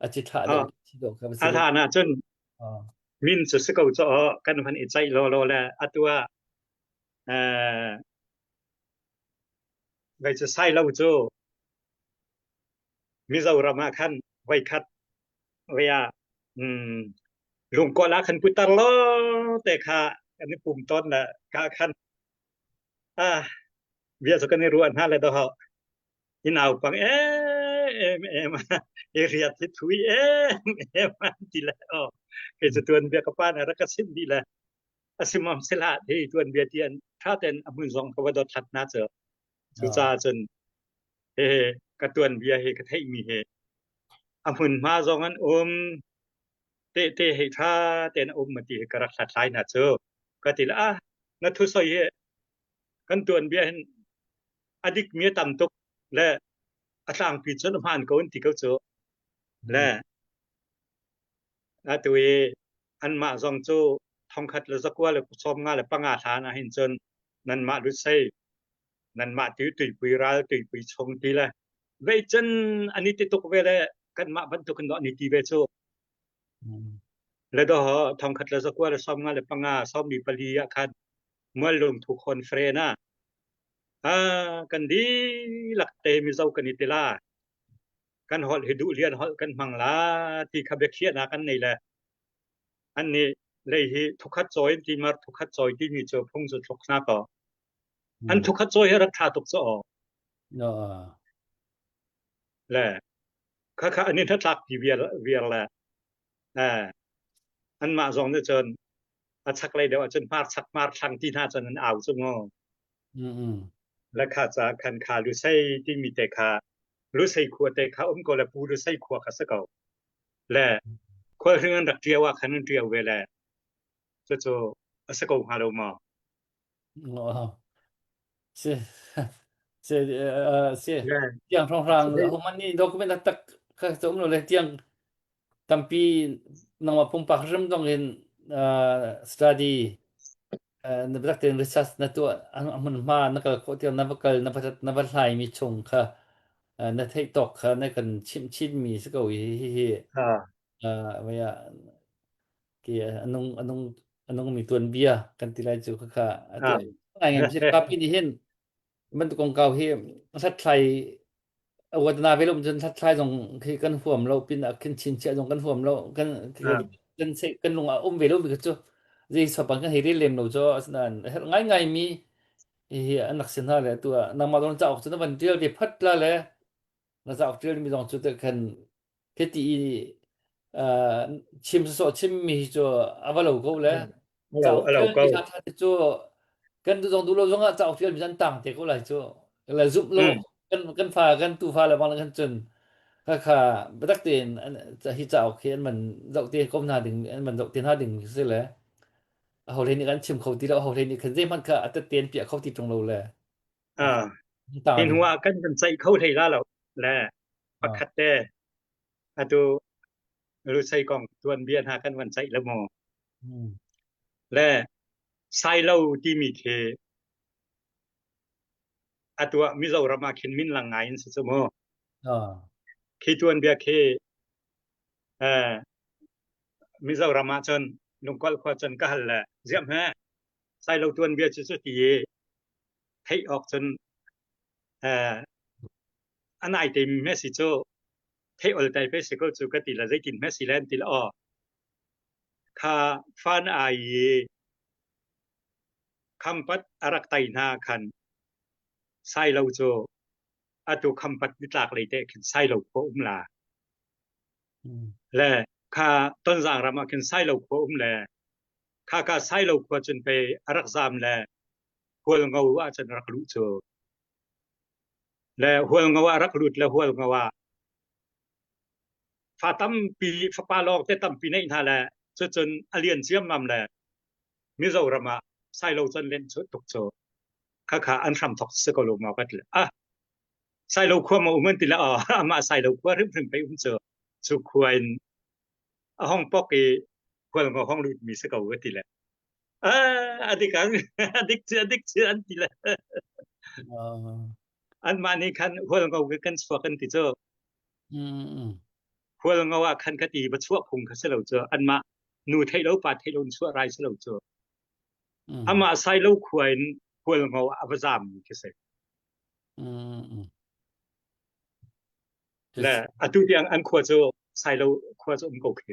a chi tha da ah chi do ka a basi le tha na chun ah min chu se ko cho kan han i chai lo la atua ve chu sai lo chu mi zo ra ma khan vai khat ve ya lung ko la khan putar lo te khaอันนี้ปุ่มต้นละกาคันเบียสกันนี่รู้อันนั้นเลยตัวเขาอินเอาปังมาเรียที่ทุยมันดีแล้วเกิดตัวเบียกับป้านะรักสินดีแล้วอาศัยมั่มเสละที่ตัวเบียที่อันถ้าเป็นอมุนซองเขาว่าดอทัดน่าจะสุจาจนกับตัวเบียกับไทยมีอมุนมาซองอันเตให้ท่าเตนมาตีกระสัดไล่น่าจะก็ตีละนัทุสอยกันตัวเบียเห็นอดีตมีต่ำตกและอาจารย์พิจารณาผ่านคนที่เขาเจอและตัวอันมาจงโจทองคัดและสักว่าและชมงานและปังอาฐานเห็นจนนันมาดุสัยนันมาตุยปุยราตุยปุยชงทีละเวจันอันนี้ติดตกเวลกันมาบรรทุกกันดอกนิติเวโจและดอทองคัดและสักว่าและชมงานและปังอาชอบมีปริยาคัน เมื่อลงทุกคนเฟรนะกันดีหลักเตมิเจ้ากันนิติลากันหอดให้ดูเรียนหอดกันมังลาที่ขบเคียนะกันนี่แหละอันนี้เลยที่ทุกขัดจอยที่มาทุกขัดจอยที่มีเจอพงศ์จุดทุกนาก็อันทุกขัดจอยให้รักษาตุกจะออกแหละค่ะอันนี้ถ้าตักที่เวียแหละอ่าอันมาสองจะเจนอาชักเลยเดี๋ยวอาจารย์มาชักมาทางที่น่าจะนั้นเอาซะงอและข้าจะคันขารู้ใส่ที่มีแต่ขารู้ใส่ขวดแต่ขาก็ละปูรู้ใส่ขวดข้าสักเอาและคนเรื่องรักเดียวว่าคันเดียวเวลาจะสักเอาหาเรามา是是，และ这样通常我们你 document 那个怎么了？这样 tapi nang mapumpak rim dong in study na bedak tin research na tu ang man ma nakal ko tiang na bakal na batlai mi chung kha na thei tok kha na kan chim mi sa ko hi ว่า ki anong mi tuan bia kan tilai chu kha atu ngai ngai si kapi ni hin man tu kong kau hi sát thai awat na velum jun sát thai jong khi kan huam lo pin a kin chin che jong kan huam lo kan se kan lung a velum bi chu ji sa pang kan hi ri lem lo cho asnan ngai ngai mi hi anak sin ha le tu na ma don cha ok chu na ban tir di phat la le na cha ok tir mi jong chu te kan ke ti chim so chim mi cho avalo ko le เรา找 เรา 天 ก็ mi sa tha cho kan tu jong du lo jong a找天mi san tang te ko lai cho la zup lo kan pha kan tu pha la bang kan chun kha kha badak tin cha hi chao khian man dậu tiền kom na ding man dậu tiền ha ding se le ho le ni kan chim khâu ti lo ho le ni kan je man kha at tiền pia khâu ti trong lo le ตา เห็น ดิ ว่ากันใจเข้าไทยแล้วและประคัดแต่อะตูรู้ใส่กองตวนเบียนหากันวันใจละมอและไซเล่าที่มีเคอะตัวมิโซรามาเข็นมินลังไงน์สมอเคตวนเบียเคเอ่อมิโซรามาจนนุงกอลควาจนก็หันแหละเสียมฮะไซเล่าตวนเบียจุดที่ให้ออกจนอันไหนเต็มเมสซิโจให้ออลไตเฟสก็จุกติละได้กินเมสซิแลนติละออคาฟันไอคำปัดอารักไตนาคันไซเราโจอาตุคำปัดนิตากเลยเตะขึ้นไซเราโคอุ้มลาและคาต้นจางรามาขึ้นไซเราโคอุ้มแลคาไซเราโคจนไปอารักซามแลหัวงาวอาจจะรักลุโจและหัวงาวรักลุดและหัวงาวฟาตัมปีฟาปาลอกเตตัมปีในท่าแลจนอเลียนเสียมมัมแลมิโซรามาไซเราจนเล่นชุดตกโจข้าอันคำทอกสกอลมากัดเลยใส่เราควมาอุ้มติละมาใส่เราควรึมไปอุ้มเจอสุขวนห้องปอกควรห้องรูดมีสกอลติละอดีกันอดีเชื่ออันติละอันมานี่คันควรกันสวกันติเจอควรว่าคันคติบัดชั่วคงคัสเราเจออันมานูไทยเราปาไทยเราชั่วไรสเราเจอมาใส่เราควรอับซามกิเสและตุที่อันควรจะใส่เราควรจะโอเค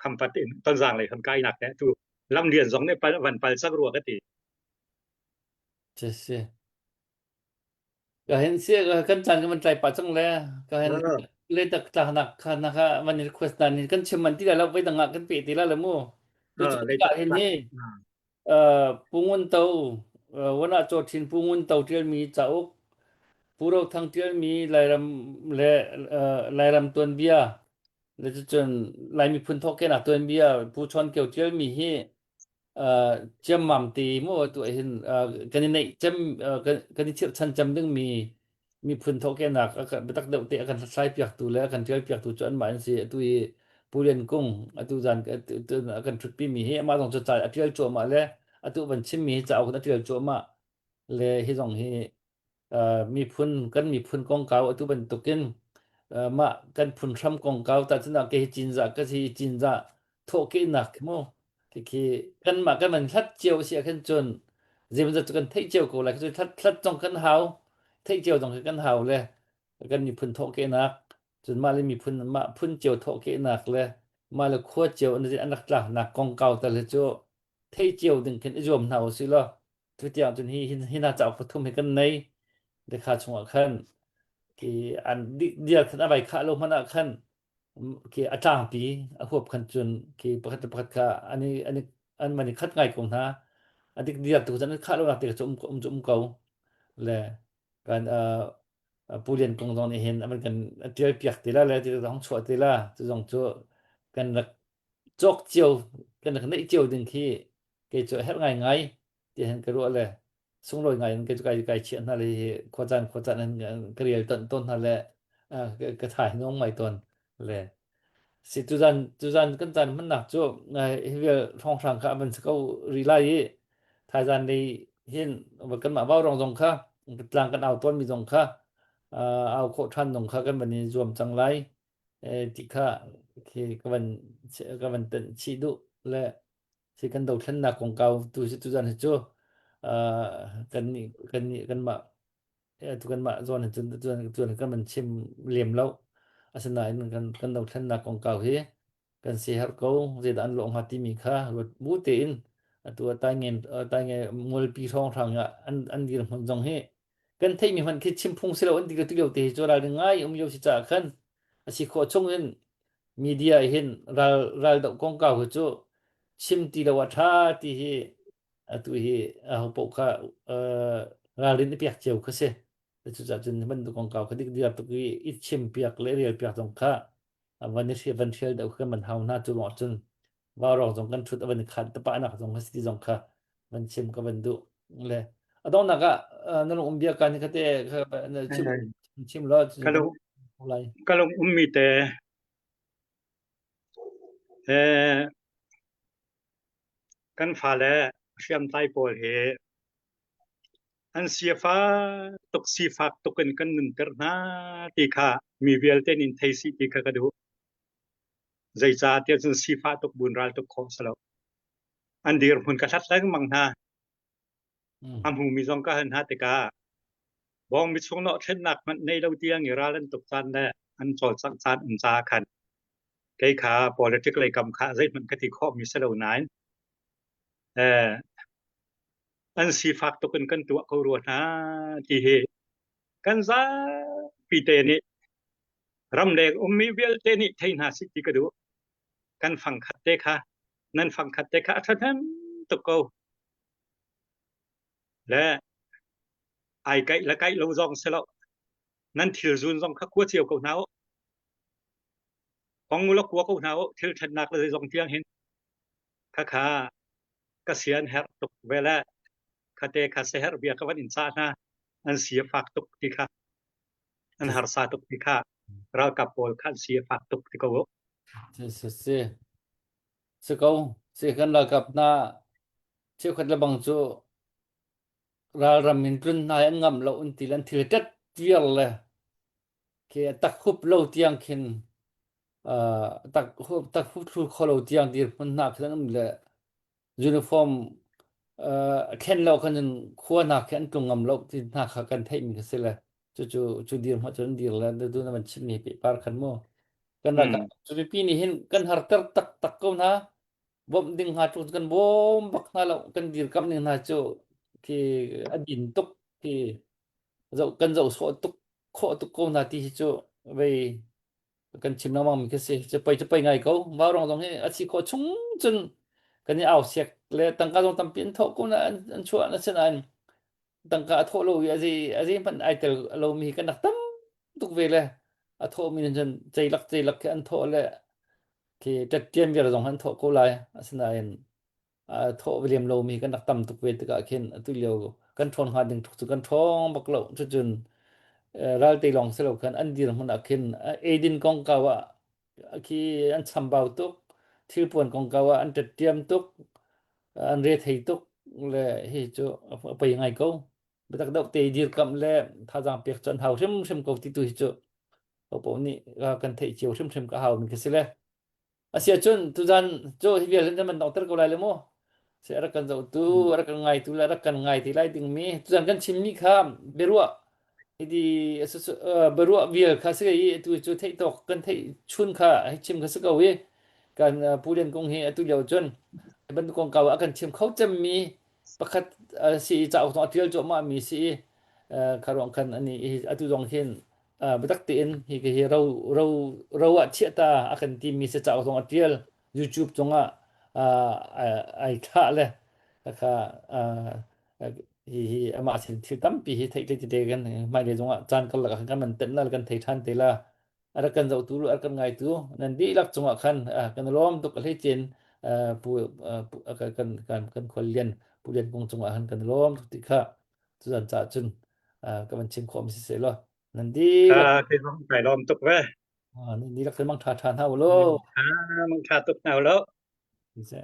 คำปฏิต้นสร้างเลยคำใกล้หนักเนี่ยตัวลำเลียนสองเนี่ยวันไปสักรัวก็ตี就是ก็เห็นเสียก็กันจันก็มันใจปัดจังเลยก็เห็นเล่นตะหนักนะคะมันนี่ควสตันนี่กันเชื่อมันที่เราไปต่างหากกันปีที่แล้วละมู่โดยเฉพาะการเห็นนี่pungun tau wana chotin pungun tau tial mi chauk puro thang tial mi lairam tuan bia le chun lai mi phun thok ke na tuan bia pu chon keu tial mi hi chem mam ti mo tu hin kan nei chem kan ni chip chan cham ding mi phun thok ke na ka betak de te kan sai piak tu le kan tial piak tu chon man si tu pu len kung atu jan kan thut pi mi hi ma dong cha cha tial cho ma le atu ban chim mi cha au na tial cho ma le hi dong hi mi phun kan mi phun kong kau atu ban tukin ma kan phun tham kong kau ta chna ke chin za ka si chin za tho ke nak mo thì căn mà căn mình thắt chiều sẽ căn chuẩn gì bây giờ căn thấy chiều cổ lại cái thắt thắt trong căn hào thấy chiều trong cái căn hào le cănมีพุ่นโทเกนักจนมาเลยมีพุ่นมาพุ่นเจียวโทเกนักเลยมาเลยขั้วเจียวอันนี้อันนักหลักนักกองเก่าแต่ละโจเที่เจียวดึงขึ้นจวมหนาวสิล่ะทุกอย่างจนที่น่าจะเอาพุทธุมให้กันในเด็กขาดชงขันที่อันเดียร์ขึ้นอะไรข้าลงมันขันที่อาจารย์ปีอาควบขันจนที่ประคัดข้าอันนี้อันมันคัดง่ายกว่านะอันที่เดียร์ตัวนั้นข้าลงนักเด็กจมเก่าเลยการPulian kong dong ni hin aman kan tial piak tila le ti dong chua tila tu dong chu kan rak chok chiu kan rak nei chiu ding khi ke chu het ngai ngai ti hen ka ru le sung loi ngai ke chu kai chien na le kho chan han ka riel ton na le ka thai nong mai ton le si tu zan kan zan man nak chu ngai hiel thong sang kha man ko ri lai thai zan ni hin wa kan ma bao rong dong kha tlang kan au ton mi dong kha ao khổ thân đồng khá cái mình dùm chẳng lấy thì khá thì các bạn tận chỉ đủ là thì cần đầu thân là quảng cáo tu dần hết chưa cần mà tu cần mà dọn dọn cần mình chim liềm lâu asan na cần đầu thân là quảng cáo thế cần xe hạt câu dễ đàn lộn hạt tim mình khá rồi bút tiền tu tai nghe mua pi thong thằng ăn đi làm dòng hết kan thei mi man khi chim phung selo an dik tik te chora ngai yo si cha khan asi kho chung in media hin ral do kong ka hu chu chim ti la wa tha ti hi tu hi ho po kha ral din piak cheu kha se chu cha chun man du kong ka kha dik dia tu ki it chim piak le riel piak jong kha van ni van shel da kha man hau na chu lo chun wa ro jong kan thut avan khan ta pa na jong si jong kha man chim ka van du le adong naga nalong umbia kan kate chim Này, chim lo chim kalau lai kalau ummi te kan fale siam tai pol he an sifa tok sifak token kan nunter na ti kha mi vel ten in thai si ti kha ka du zai cha te sun sifa tok bun ral tok kho salo an dir hun ka that lang mang na am hu mi zong ka han ha te ka bong mi chung no chen nak man nei lo tiang i ralan tok chan da an chol sang chan un cha khan cái kha politically kam kha zai man ka ti kho mi salo nai an sifak token kan tu ko ru na ti he kan za pi te ni ram le ummi vel te ni thein ha si ti ka du kan phang khat te kha nan phang khat te kha than to ko le ai kai la kai lo zong se lo nan thil zun zong kha kwa chiều ko nao kong mu lo kwa ko nao thil than nak le zong tiang hin kha kha ka sian her tok vela kha te kha se her bia ka van in sa na an sia fak tok ti kha an har sa tok ti kha ra ka pol khan sia fak tok ti ko se se câu se kan la kap na che khat la bang chu ra ram min trun na an ngam lo un ti lan thil tat vial le ke tak khup lo tiang khin tak khup thu kho lo tiang dir mun na khan le uniform khen lo kan khua na khan tung ngam lo ti na kha kan thei mi se le chu dir ma chun dir la du na man chim ni pe par khan mo kan ra ka chu pi ni hin kan har tar tak ko na bom ding ha chu kan bom bak na lo kan dir kam ni na chu ki adin tuk ki dậu so tuk kho tuk ko na ti chu ve kan chim na mang mi ke se che pai ngai ko wa rong dong he a chi ko chung chun kan ni au siak le tang ka dong tam pin tho ko na an chua na chen an tang ka tho lo ya ji pan ai tel lo mi kan nak tam tuk ve le a tho mi nen chei lak ke an tho le ki tet tiam vi dong han tho ko lai asna en tho William lo mi kan nak tam tuk ve ta ka khen tu leo kan thon ha ding tuk chu kan thong bak lo chu chun ral te long se lo kan an dir mun akhin edin kong ka wa khi an chambau tuk thil pon kong ka wa an tet tiam tuk an re thei tuk le hi chu pai ngai ko betak dok te dir kam le tha jang pek chan hau sem ko ti tu hi chu po ni kan thei chiu sem ka hau mi ke se le asia chun tu jan jo hi vel len man doctor ko lai le mo se ara kan zo tu ara kan ngai tu la ara kan ngai ti lai ding mi tu jan kan chim ni kha berua idi berua vel kha se i tu chu thei tok kan thei chun kha hai chim kha se ko wi kan pu len kong hi tu yo chun ban kong ka akan chim khau cham mi pakhat si cha ong atil jo ma mi si kharong kan ani atu jong hin bedak tin hi ke hi rau a chiata akan ti mi se cha ong atil youtube chonga ai kha le kha hi ama sin thil tam pi hi thei te gan mai le jonga chan kal la kan man ten la kan thei than te la ara kan zo tu ar kan ngai tu nan di lak chunga khan kan lom tu kal hi chen pu kan khol lian pu lian pung chunga han kan lom tu ti kha chu jan cha chun ka man chim khom si se lo nan di lak คือต้องไปลอมตุกเว้ย nan di lak mang tha than ha lo มึงทาตุกแนวแล้ว ni se